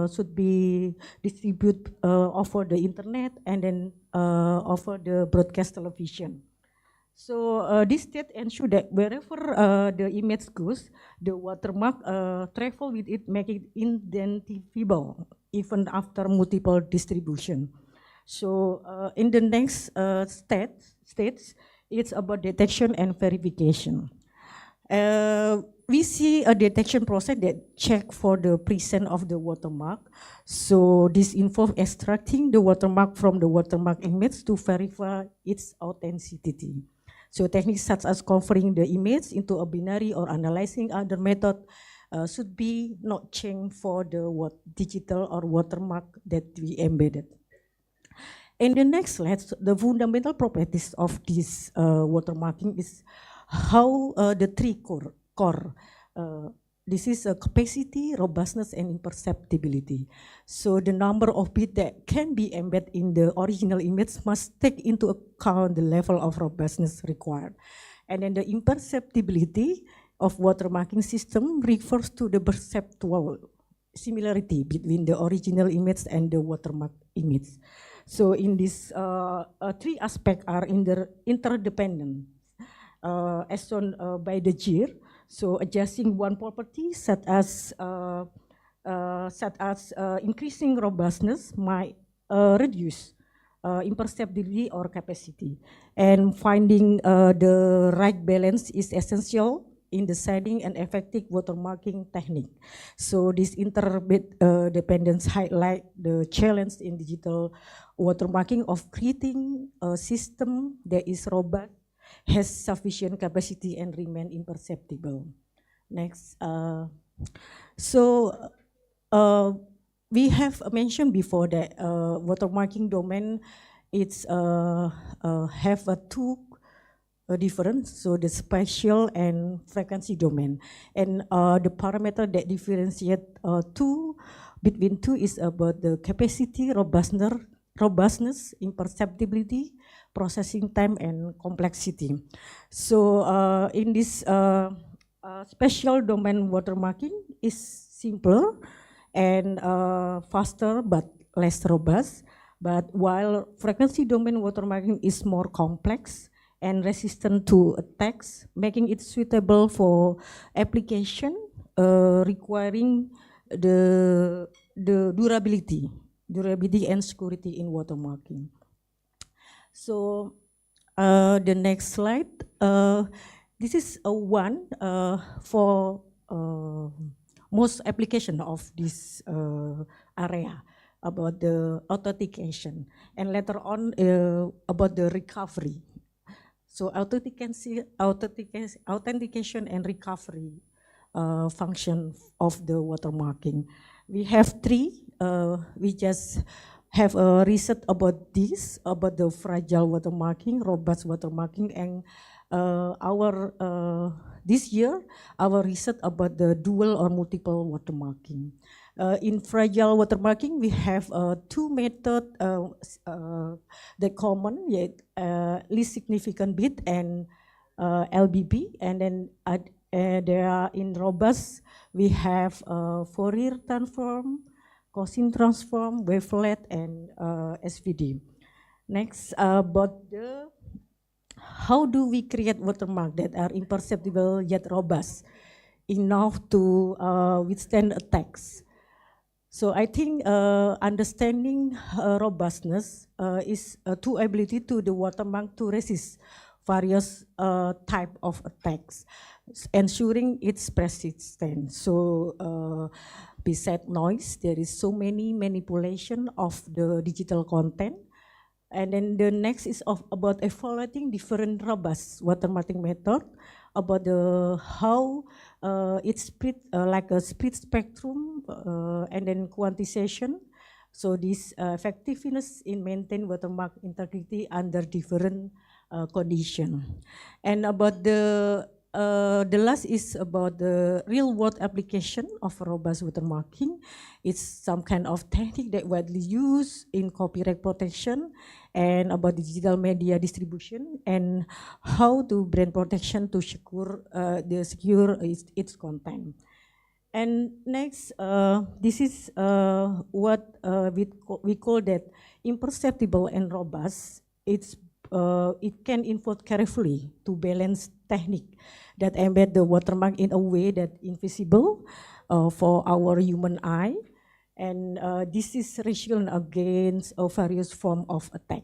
should be distributed over the internet, and then over the broadcast television. So this state ensure that wherever the image goes, the watermark travel with it, make it identifiable even after multiple distribution. So in the next stage, it's about detection and verification. We see a detection process that check for the presence of the watermark. So this involves extracting the watermark from the watermark image to verify its authenticity. So techniques such as converting the image into a binary or analyzing other method should be not changed for the digital or watermark that we embedded. In the next slide, the fundamental properties of this watermarking is how the three core. This is a capacity, robustness, and imperceptibility. So the number of bits that can be embedded in the original image must take into account the level of robustness required. And then the imperceptibility of watermarking system refers to the perceptual similarity between the original image and the watermark image. So in this three aspects are interdependent, as shown by the GIR. So adjusting one property, such as increasing robustness, might reduce imperceptibility or capacity. And finding the right balance is essential in deciding an effective watermarking technique. So this interdependence highlight the challenge in digital watermarking of creating a system that is robust, has sufficient capacity, and remain imperceptible. Next. We have mentioned before that watermarking domain have two difference, so the spatial and frequency domain. And the parameter that differentiate between two is about the capacity, robustness, imperceptibility, processing time, and complexity. So in this spatial domain watermarking is simpler and faster but less robust. But while frequency domain watermarking is more complex and resistant to attacks, making it suitable for application requiring the durability and security in watermarking. So the next slide. This is a one for most application of this area about the authentication, and later on about the recovery. So authentication and recovery function of the watermarking. We have three. We just have a research about this, about the fragile watermarking, robust watermarking, and this year our research about the dual or multiple watermarking. In fragile watermarking, we have two methods that common, yet least significant bit and LBB, and then there are in robust we have Fourier transform, cosine transform, wavelet, and SVD. Next, about the how do we create watermark that are imperceptible yet robust enough to withstand attacks? So I think understanding robustness is to ability to the watermark to resist various type of attacks, ensuring its persistence. So besides noise, there is so many manipulation of the digital content. And then the next is about evaluating different robust watermarking method, about the how it's split like a split spectrum and then quantization. So this effectiveness in maintain watermark integrity under different condition. And about the last is about the real world application of robust watermarking. It's some kind of technique that widely used in copyright protection, and about digital media distribution, and how to brand protection to secure its content. And next, this is what we call that imperceptible and robust. It can involve carefully to balance technique that embed the watermark in a way that invisible for our human eye, and this is resilient against various form of attack.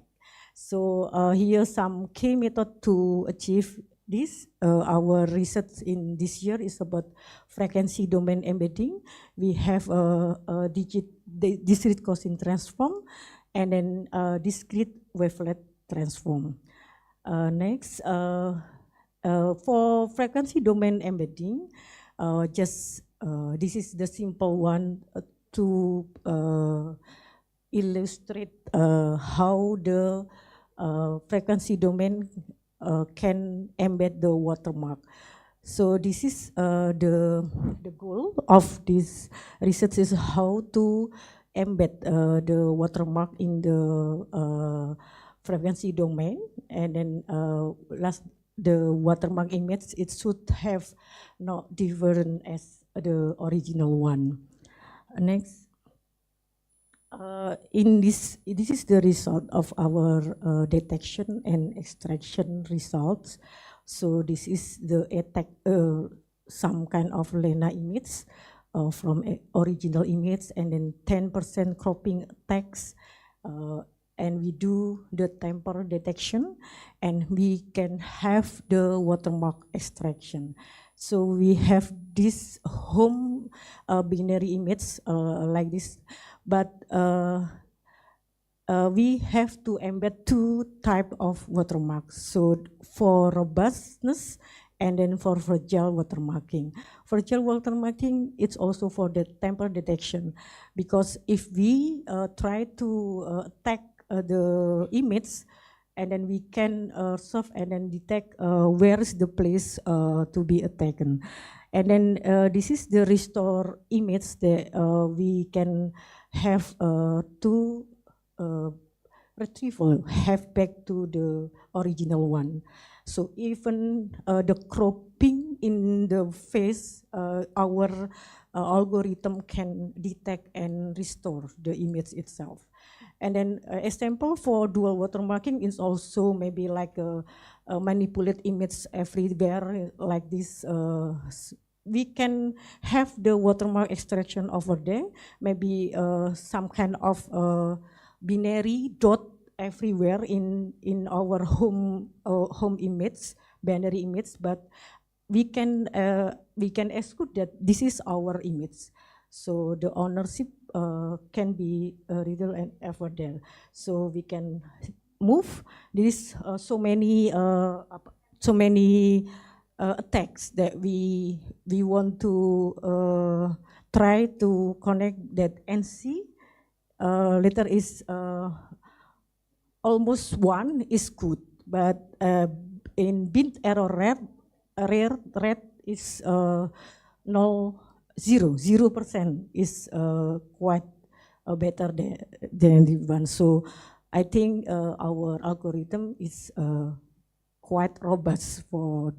So here some key method to achieve this. Our research in this year is about frequency domain embedding. We have a discrete cosine transform, and then discrete wavelet transform. Next, for frequency domain embedding, this is the simple one to illustrate how the frequency domain can embed the watermark. So this is the goal of this research is how to embed the watermark in the frequency domain, and then the watermark image, it should have not different as the original one. Next, this is the result of our detection and extraction results. So this is the attack, some kind of Lena image from original image, and then 10% cropping attacks. And we do the temper detection, and we can have the watermark extraction. So we have this home binary image like this, but we have to embed two type of watermarks. So for robustness, and then for fragile watermarking. Fragile watermarking, it's also for the temper detection, because if we try to attack the image, and then we can solve and then detect where is the place to be attacked. And then this is the restore image that we can have to retrieval, have back to the original one. So even the cropping in the face, our algorithm can detect and restore the image itself. And then example for dual watermarking is also maybe like a manipulate image everywhere like this. We can have the watermark extraction over there, maybe some kind of binary dot everywhere in our home image, binary image, but we can exclude that this is our image. So the ownership can be real and ever there. So we can move. There is so many attacks that we want to try to connect that NC letter is almost 1 is good, but in bit error rate is 0% is quite better than the one. So I think our algorithm is quite robust for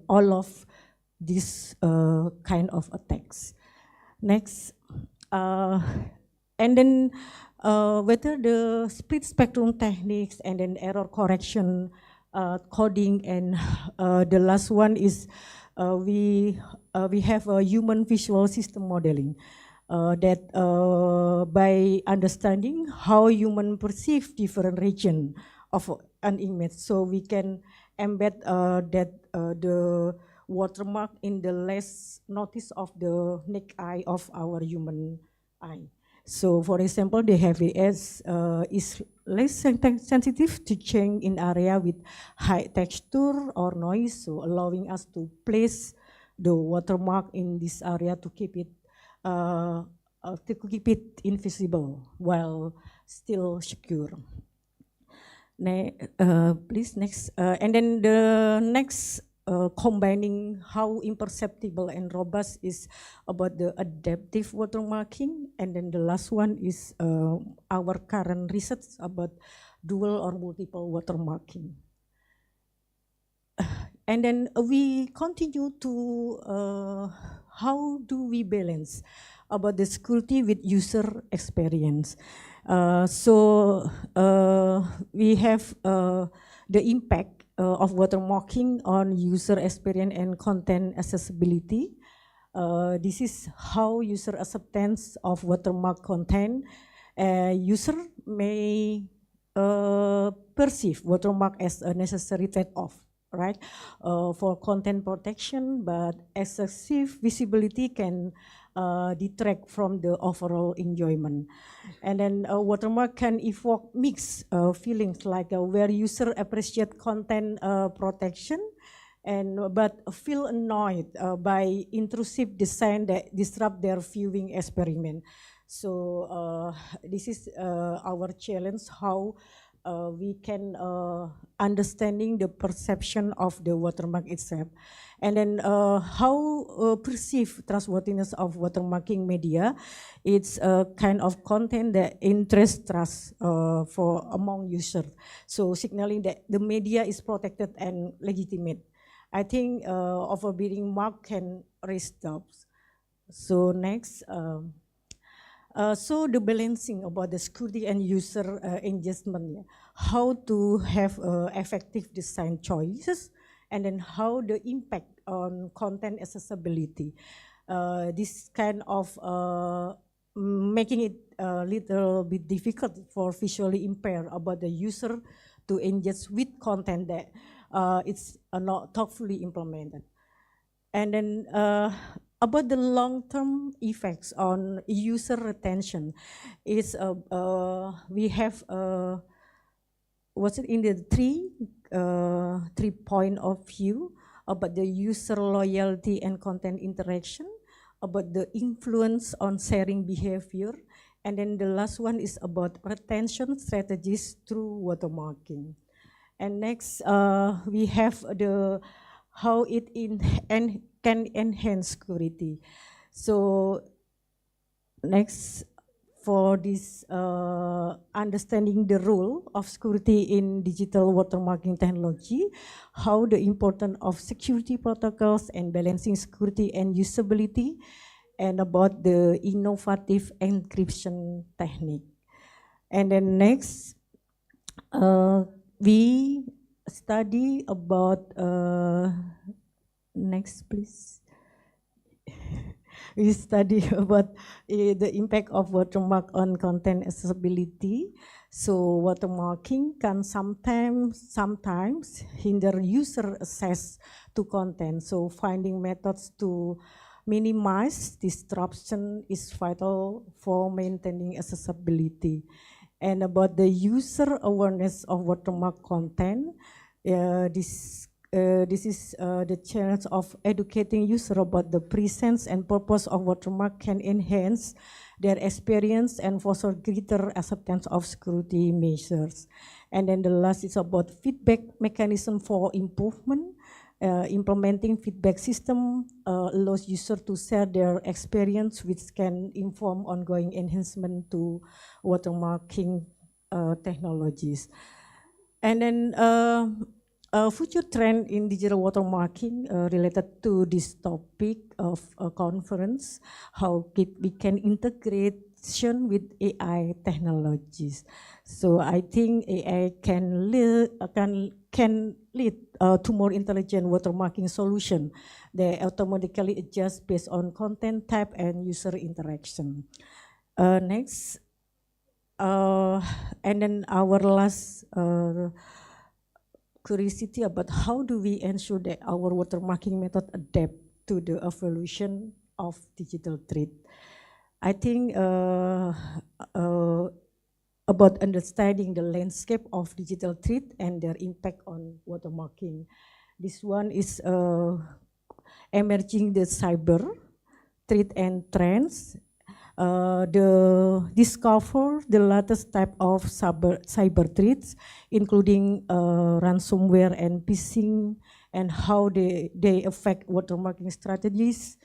all of these kind of attacks. Next, and then whether the split spectrum techniques and then error correction, coding, and the last one is we have a human visual system modeling that by understanding how human perceive different region of an image, so we can embed the watermark in the less notice of the naked eye of our human eye. So for example, the heavy edge is less sensitive to change in area with high texture or noise, so allowing us to place the watermark in this area to keep it invisible while still secure. Please next, and then the next combining how imperceptible and robust is about the adaptive watermarking, and then the last one is our current research about dual or multiple watermarking. And then we continue to how do we balance about the security with user experience. So we have the impact of watermarking on user experience and content accessibility. This is how user acceptance of watermark content. User may perceive watermark as a necessary trade-off, right, for content protection, but excessive visibility can detract from the overall enjoyment. And then watermark can evoke mixed feelings, like where user appreciate content protection but feel annoyed by intrusive design that disrupt their viewing experiment. So this is our challenge, how we can understanding the perception of the watermark itself, and then how perceive trustworthiness of watermarking media. It's a kind of content that interests trust for among users, so signaling that the media is protected and legitimate. I think overbearing mark can raise doubts. So next. So the balancing about the security and user engagement, yeah. How to have effective design choices, and then how the impact on content accessibility. This kind of making it a little bit difficult for visually impaired about the user to engage with content that it's not thoughtfully implemented. And then about the long-term effects on user retention is we have what's it in the three point of view about the user loyalty and content interaction, about the influence on sharing behavior, and then the last one is about retention strategies through watermarking. And next we have the how it can enhance security. So next, for this understanding the role of security in digital watermarking technology, how the importance of security protocols and balancing security and usability, and about the innovative encryption technique. And then next, we study about, next please. We study about the impact of watermark on content accessibility. So watermarking can sometimes hinder user access to content. So finding methods to minimize disruption is vital for maintaining accessibility. And about the user awareness of watermark content, this is the challenge of educating users about the presence and purpose of watermark can enhance their experience and foster greater acceptance of security measures. And then the last is about feedback mechanism for improvement. Implementing feedback system allows users to share their experience, which can inform ongoing enhancement to watermarking technologies. And then a future trend in digital watermarking related to this topic of a conference, how we can integration with AI technologies. So I think AI can lead to more intelligent watermarking solution. They automatically adjust based on content type and user interaction. Next, and then our last curiosity about how do we ensure that our watermarking method adapt to the evolution of digital threat. I think about understanding the landscape of digital threat and their impact on watermarking. This one is emerging the cyber threat and trends. Discover the latest type of cyber threats, including ransomware and phishing, and how they affect watermarking strategies,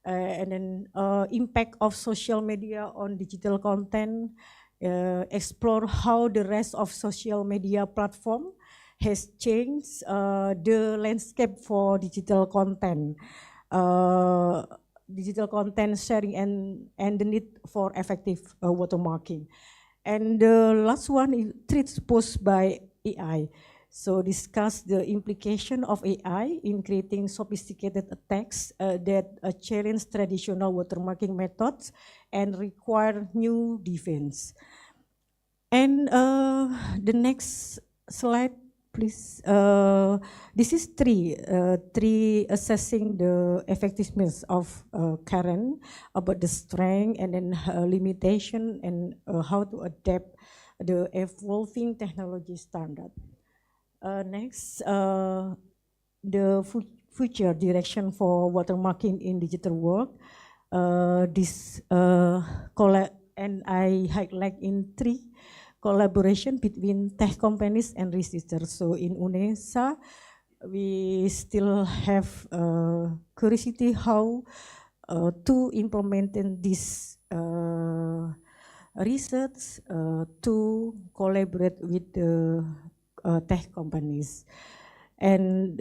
and then impact of social media on digital content. Explore how the rest of social media platform has changed the landscape for digital content. Digital content sharing and the need for effective watermarking. And the last one is threats posed by AI. So discuss the implication of AI in creating sophisticated attacks that challenge traditional watermarking methods and require new defense. And the next slide, please. This is three assessing the effectiveness of current, about the strength and then limitation, and how to adapt the evolving technology standard. Next, the future direction for watermarking in digital work. And I highlight in three: collaboration between tech companies and researchers. So in UNESA, we still have curiosity how to implement this research to collaborate with the tech companies. And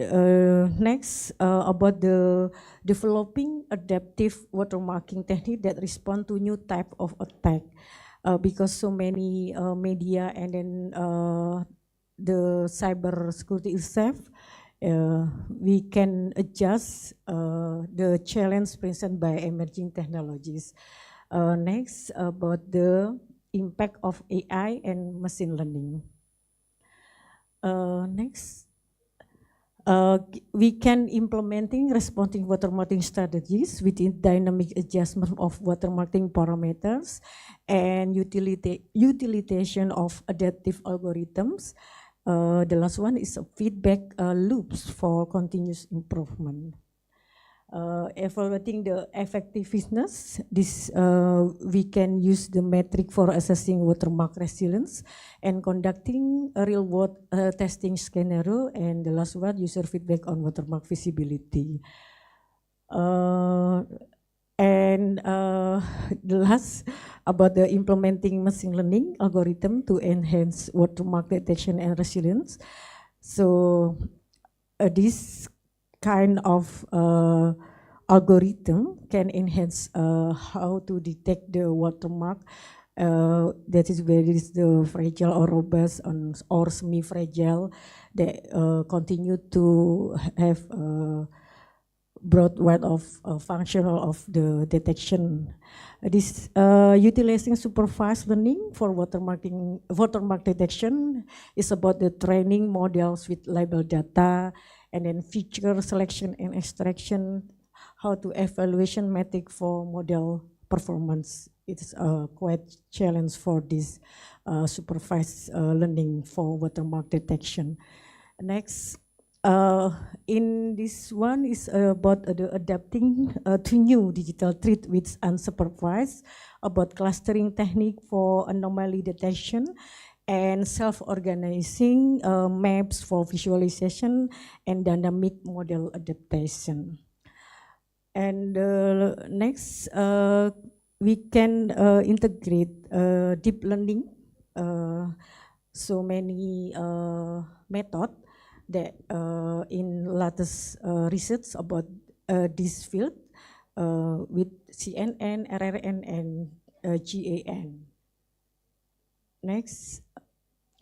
next, about the developing adaptive watermarking technique that respond to new type of attack. Because so many media and then the cyber security itself, we can adjust the challenge presented by emerging technologies. Next, about the impact of AI and machine learning. Next. We can implementing responsive watermarking strategies within dynamic adjustment of watermarking parameters and utilization of adaptive algorithms. The last one is feedback loops for continuous improvement. Evaluating the effectiveness, we can use the metric for assessing watermark resilience and conducting a real-world testing scenario, and the last one, user feedback on watermark visibility. And the last, about the implementing machine learning algorithm to enhance watermark detection and resilience. So this kind of algorithm can enhance how to detect the watermark that is where is the fragile or robust or semi-fragile that continue to have broad wide of functional of the detection. This utilizing supervised learning for watermark detection is about the training models with label data and then feature selection and extraction, how to evaluation metric for model performance. It's quite challenge for this supervised learning for watermark detection. Next, in this one is about the adapting to new digital threat with unsupervised, about clustering technique for anomaly detection, and self-organizing maps for visualization and dynamic model adaptation. And next, we can integrate deep learning, so many method that in latest research about this field with CNN, RRN, and GAN. Next,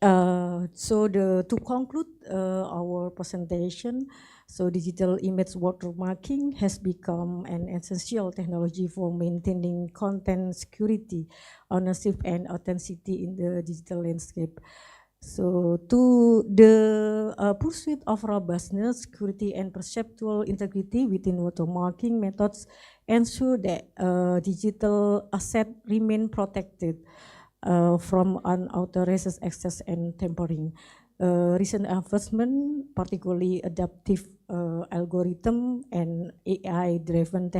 so to conclude our presentation, so digital image watermarking has become an essential technology for maintaining content security, ownership, and authenticity in the digital landscape. So to the pursuit of robustness, security, and perceptual integrity within watermarking methods ensure that digital assets remain protected from unauthorized access and tampering. Recent advancement, particularly adaptive algorithm and AI-driven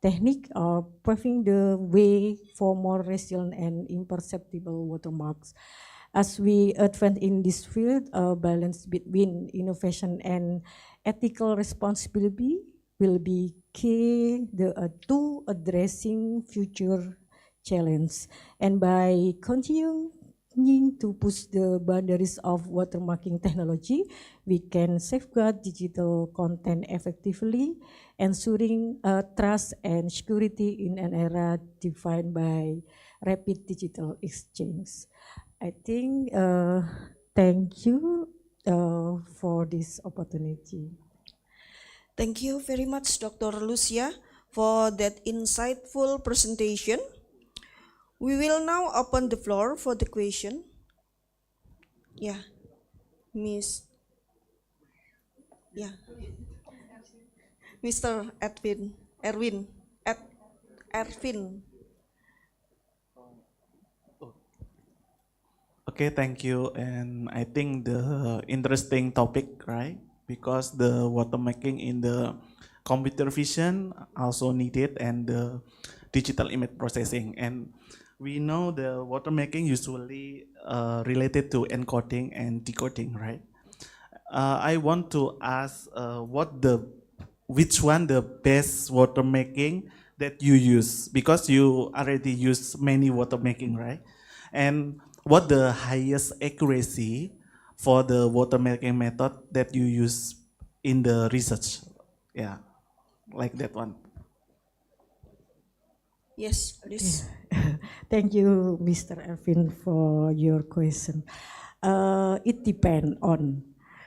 technique, are paving the way for more resilient and imperceptible watermarks. As we advance in this field, a balance between innovation and ethical responsibility will be key to addressing future challenge. And by continuing to push the boundaries of watermarking technology, we can safeguard digital content effectively, ensuring trust and security in an era defined by rapid digital exchange. I think, thank you for this opportunity. Thank you very much, Dr. Lucia, for that insightful presentation. We will now open the floor for the question. Yeah, Miss. Yeah, Mr. Erwin. Okay, thank you. And I think the interesting topic, right? Because the watermarking in the computer vision also needed and the digital image processing. And we know the watermarking usually related to encoding and decoding, right? I want to ask which one the best watermarking that you use, because you already use many watermarking, right? And what the highest accuracy for the watermarking method that you use in the research? Yeah, like that one. Yes, please. Thank you, Mr. Erwin, for your question. It depends on.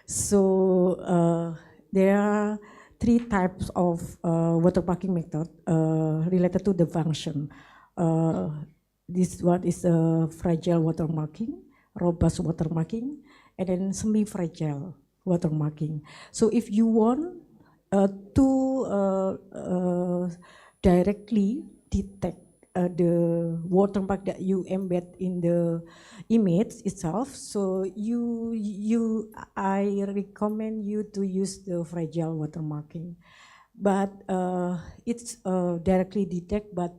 So there are three types of watermarking method related to the function. This one is fragile watermarking, robust watermarking, and then semi-fragile watermarking. So if you want to directly detect the watermark that you embed in the image itself, so I recommend you to use the fragile watermarking. But it's directly detect, but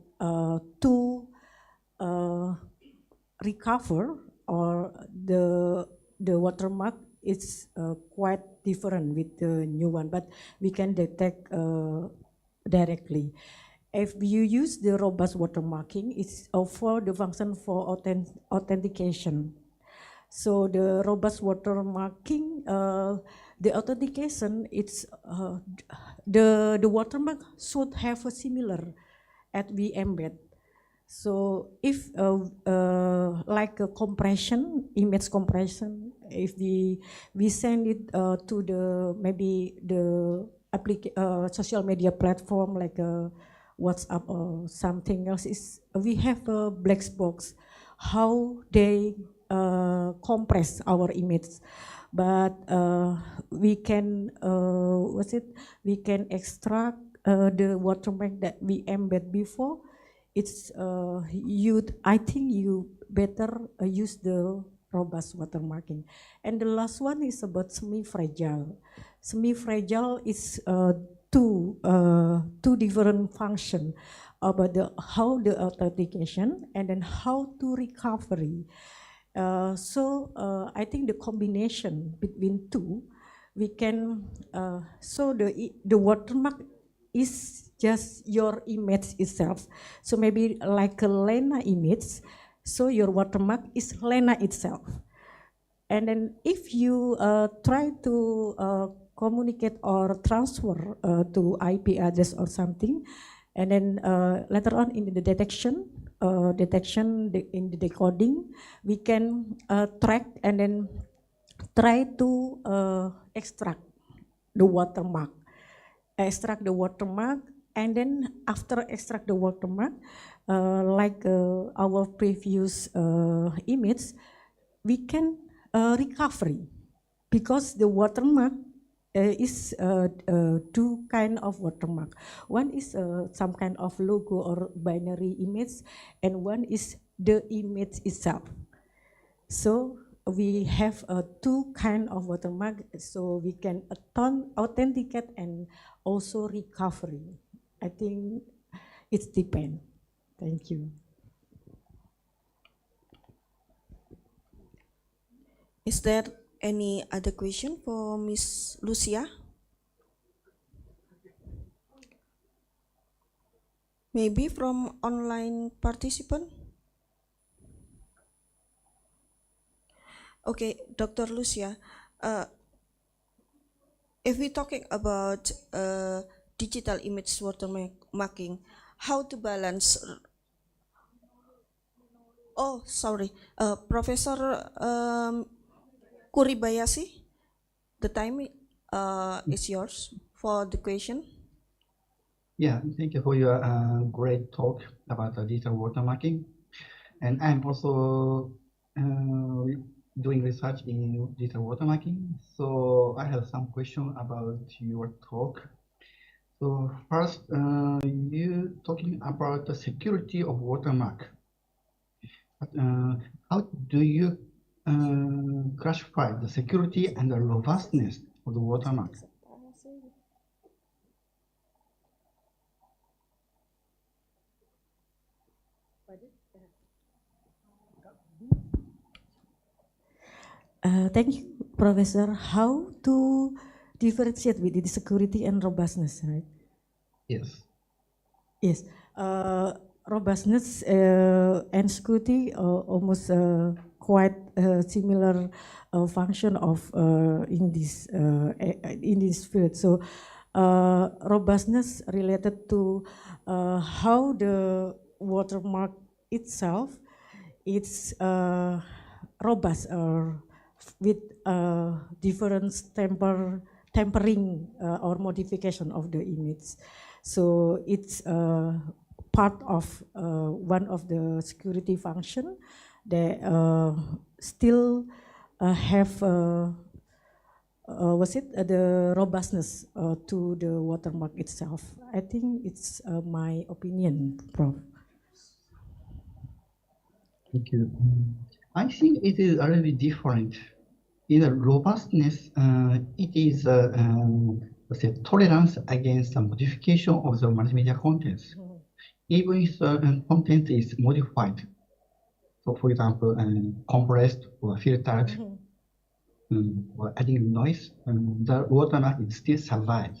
to recover or the watermark is quite different with the new one, but we can detect directly. If you use the robust watermarking, it's for the function for authentication. So the robust watermarking, the authentication, it's the watermark should have a similar at we embed. So if like a compression, image compression, if we send it to the maybe the social media platform like WhatsApp or something else, is we have a black box how they compress our image, but we can we can extract the watermark that we embed before. It's I think you better use the robust watermarking. And the last one is about semi-fragile. Semi-fragile is two different function about how the authentication and then how to recovery. So I think the combination between two, we can so the watermark is just your image itself. So maybe like a Lena image, so your watermark is Lena itself. And then if you try to communicate or transfer to IP address or something, and then later on in the detection, in the decoding, we can track and then try to extract the watermark. Extract the watermark, and then after extract the watermark, like our previous image, we can recovery, because the watermark is two kind of watermark. One is some kind of logo or binary image, and one is the image itself. So we have two kind of watermark, so we can authenticate and also recovery. I think it depends. Thank you. Is there any other question for Ms. Lucia? Maybe from online participant? Okay, Dr. Lucia, if we're talking about digital image watermarking, how to balance? Oh, sorry, Professor Kuribayashi, the time is yours for the question. Yeah, thank you for your great talk about digital watermarking. And I'm also doing research in digital watermarking. So I have some questions about your talk. So first, you talking about the security of watermark. But, how do you classify the security and the robustness of the watermark? Thank you, Professor. How to differentiate between the security and robustness, right? Yes. Yes. Robustness and security almost quite similar function of in this field. So robustness related to how the watermark itself it's robust or with different tempering or modification of the image. So it's part of one of the security function that still have the robustness to the watermark itself. I think it's my opinion, Prof. Thank you. I think it is a little different. In the robustness, it is let's say tolerance against the modification of the multimedia contents, even if the content is modified. So, for example, compressed or filtered, or adding noise, the watermark is still survive.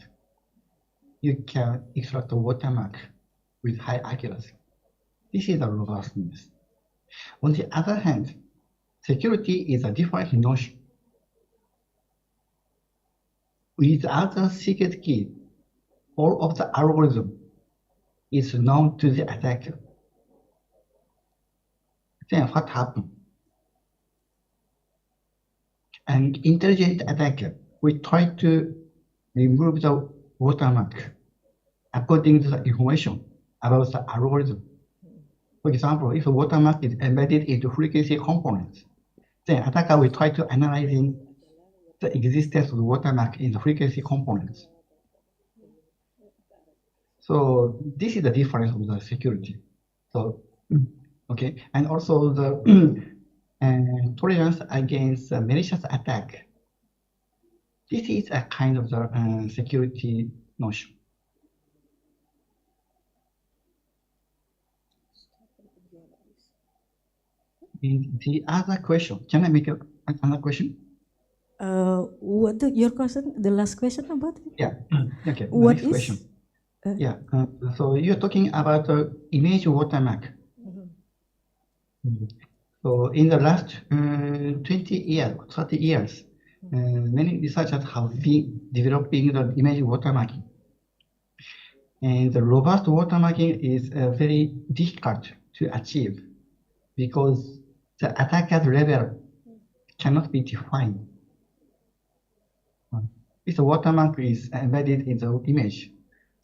You can extract the watermark with high accuracy. This is the robustness. On the other hand, security is a different notion. Without the secret key, all of the algorithm is known to the attacker. Then what happened? An intelligent attacker will try to remove the watermark according to the information about the algorithm. For example, if a watermark is embedded into frequency components, then attacker will try to analyzing the existence of the watermark in the frequency components. So this is the difference of the security. So, okay, and also the tolerance against malicious attack. This is a kind of the security notion. And the other question, can I make another question? Your question, the last question about it? Yeah, okay, What next is? question. Yeah, so you're talking about image watermark. So in the last 20 years, 30 years, many researchers have been developing the image watermarking. And the robust watermarking is very difficult to achieve because the attacker's level cannot be defined. If the watermark is embedded in the image,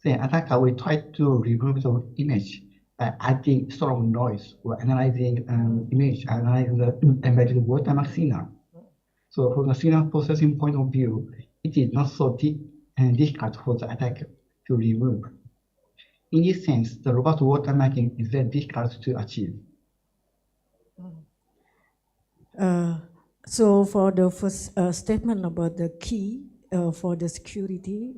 the attacker will try to remove the image by adding strong noise or analyzing image, analyzing the embedded watermark signal. So from the signal processing point of view, it is not so difficult for the attacker to remove. In this sense, the robust watermarking is very difficult to achieve. So for the first statement about the key for the security,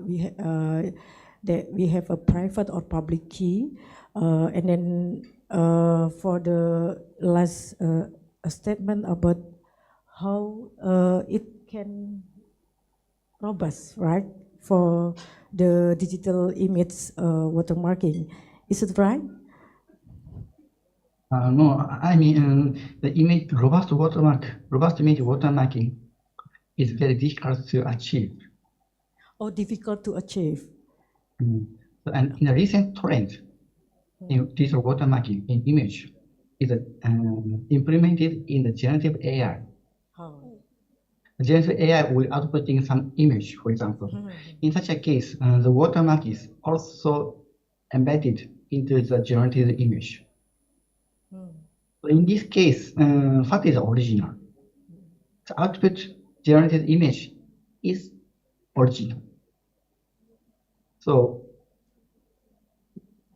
that we have a private or public key, and then for the last statement about how it can robust, right, for the digital image watermarking. Is it right? No, I mean the image robust image watermarking is very difficult to achieve. Or difficult to achieve? So, and in the recent trend, in digital watermarking in image is implemented in the generative AI. How? The generative AI will outputting some image, for example. In such a case, the watermark is also embedded into the generated image. So in this case, what is the original? The output generated image is original. So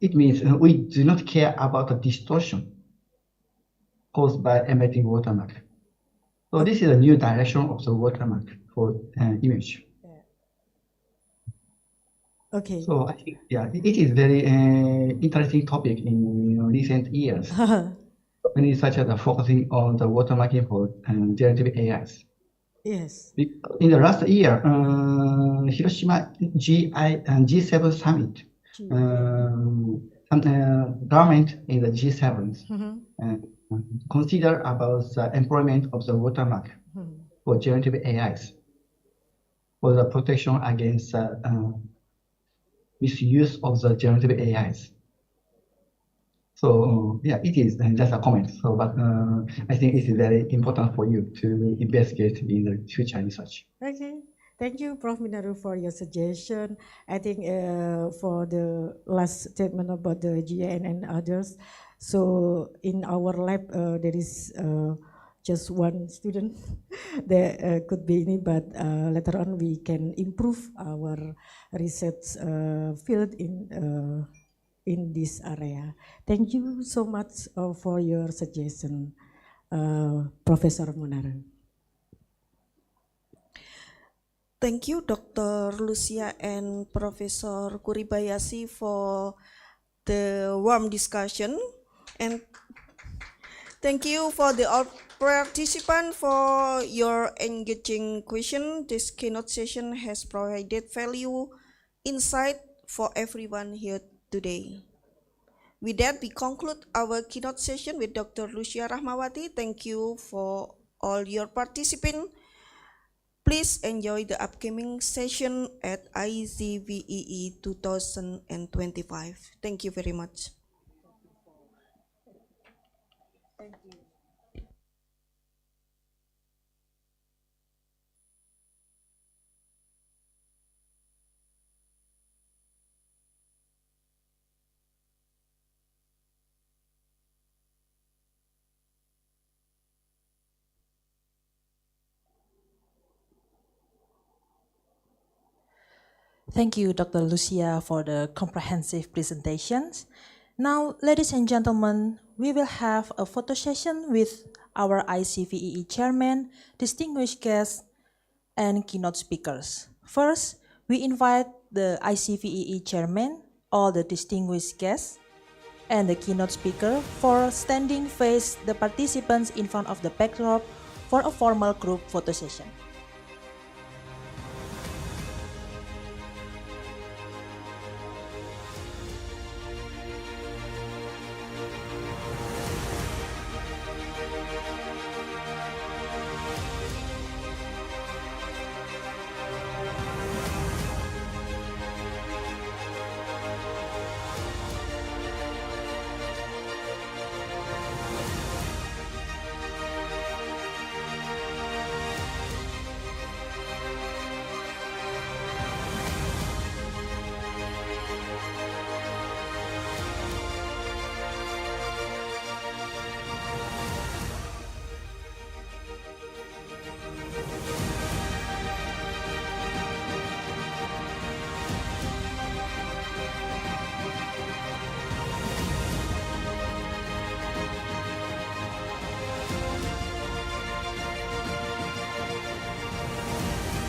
it means we do not care about the distortion caused by embedding watermark. So this is a new direction of the watermark for image. Okay. So I think, yeah, it is very interesting topic in recent years. Many researchers are focusing on the watermarking for generative AIs. Yes. In the last year, Hiroshima G7 summit, government in the G7s consider about the employment of the watermark for generative AIs for the protection against misuse of the generative AIs. So yeah, it is just a comment. So, but I think it is very important for you to investigate in the future research. Okay, thank you, Prof. Minaru, for your suggestion. I think for the last statement about the GAN and others. So in our lab, there is just one student that could be in it, but later on we can improve our research field in this area. Thank you so much for your suggestion, Professor Munaru. Thank you, Dr. Lucia and Professor Kuribayashi for the warm discussion. And thank you for the participants for your engaging question. This keynote session has provided value, insight for everyone here today. With that, we conclude our keynote session with Dr. Lucia Rahmawati. Thank you for all your participants. Please enjoy the upcoming session at ICVEE 2025. Thank you very much. Thank you, Dr. Lucia, for the comprehensive presentations. Now, ladies and gentlemen, we will have a photo session with our ICVEE chairman, distinguished guests, and keynote speakers. First, we invite the ICVEE chairman, all the distinguished guests, and the keynote speaker for standing face the participants in front of the backdrop for a formal group photo session.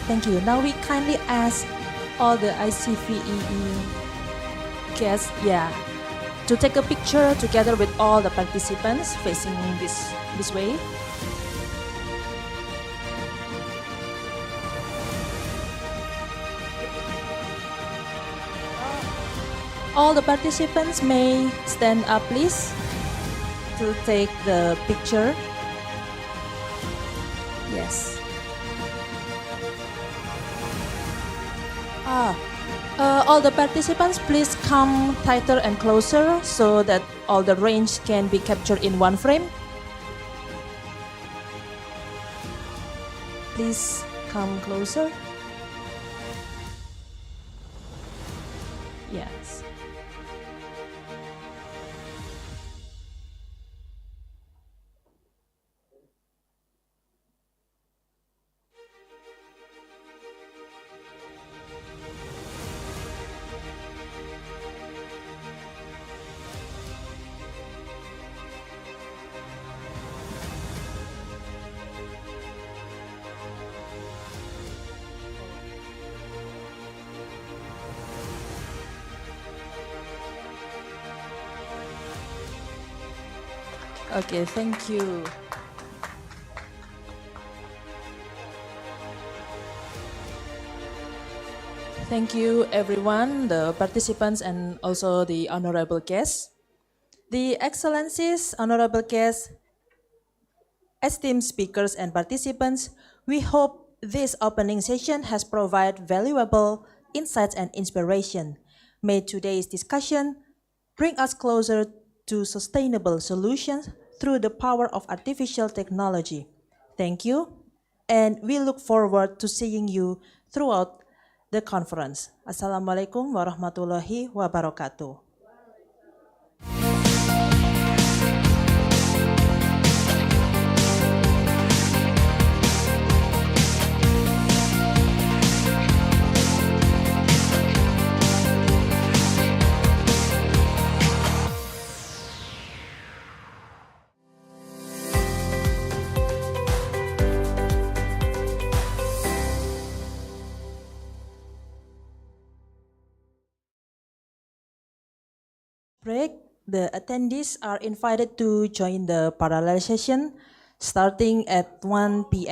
Thank you. Now we kindly ask all the ICVEE guests, to take a picture together with all the participants facing this way. All the participants may stand up, please, to take the picture. Yes. All the participants, please come tighter and closer so that all the range can be captured in one frame. Please come closer. Yes. Okay, thank you. Thank you, everyone, the participants, and also the honorable guests. The Excellencies, honorable guests, esteemed speakers, and participants, we hope this opening session has provided valuable insights and inspiration. May today's discussion bring us closer to sustainable solutions through the power of artificial technology. Thank you, and we look forward to seeing you throughout the conference. Assalamualaikum warahmatullahi wabarakatuh. Break, the attendees are invited to join the parallel session starting at 1 p.m.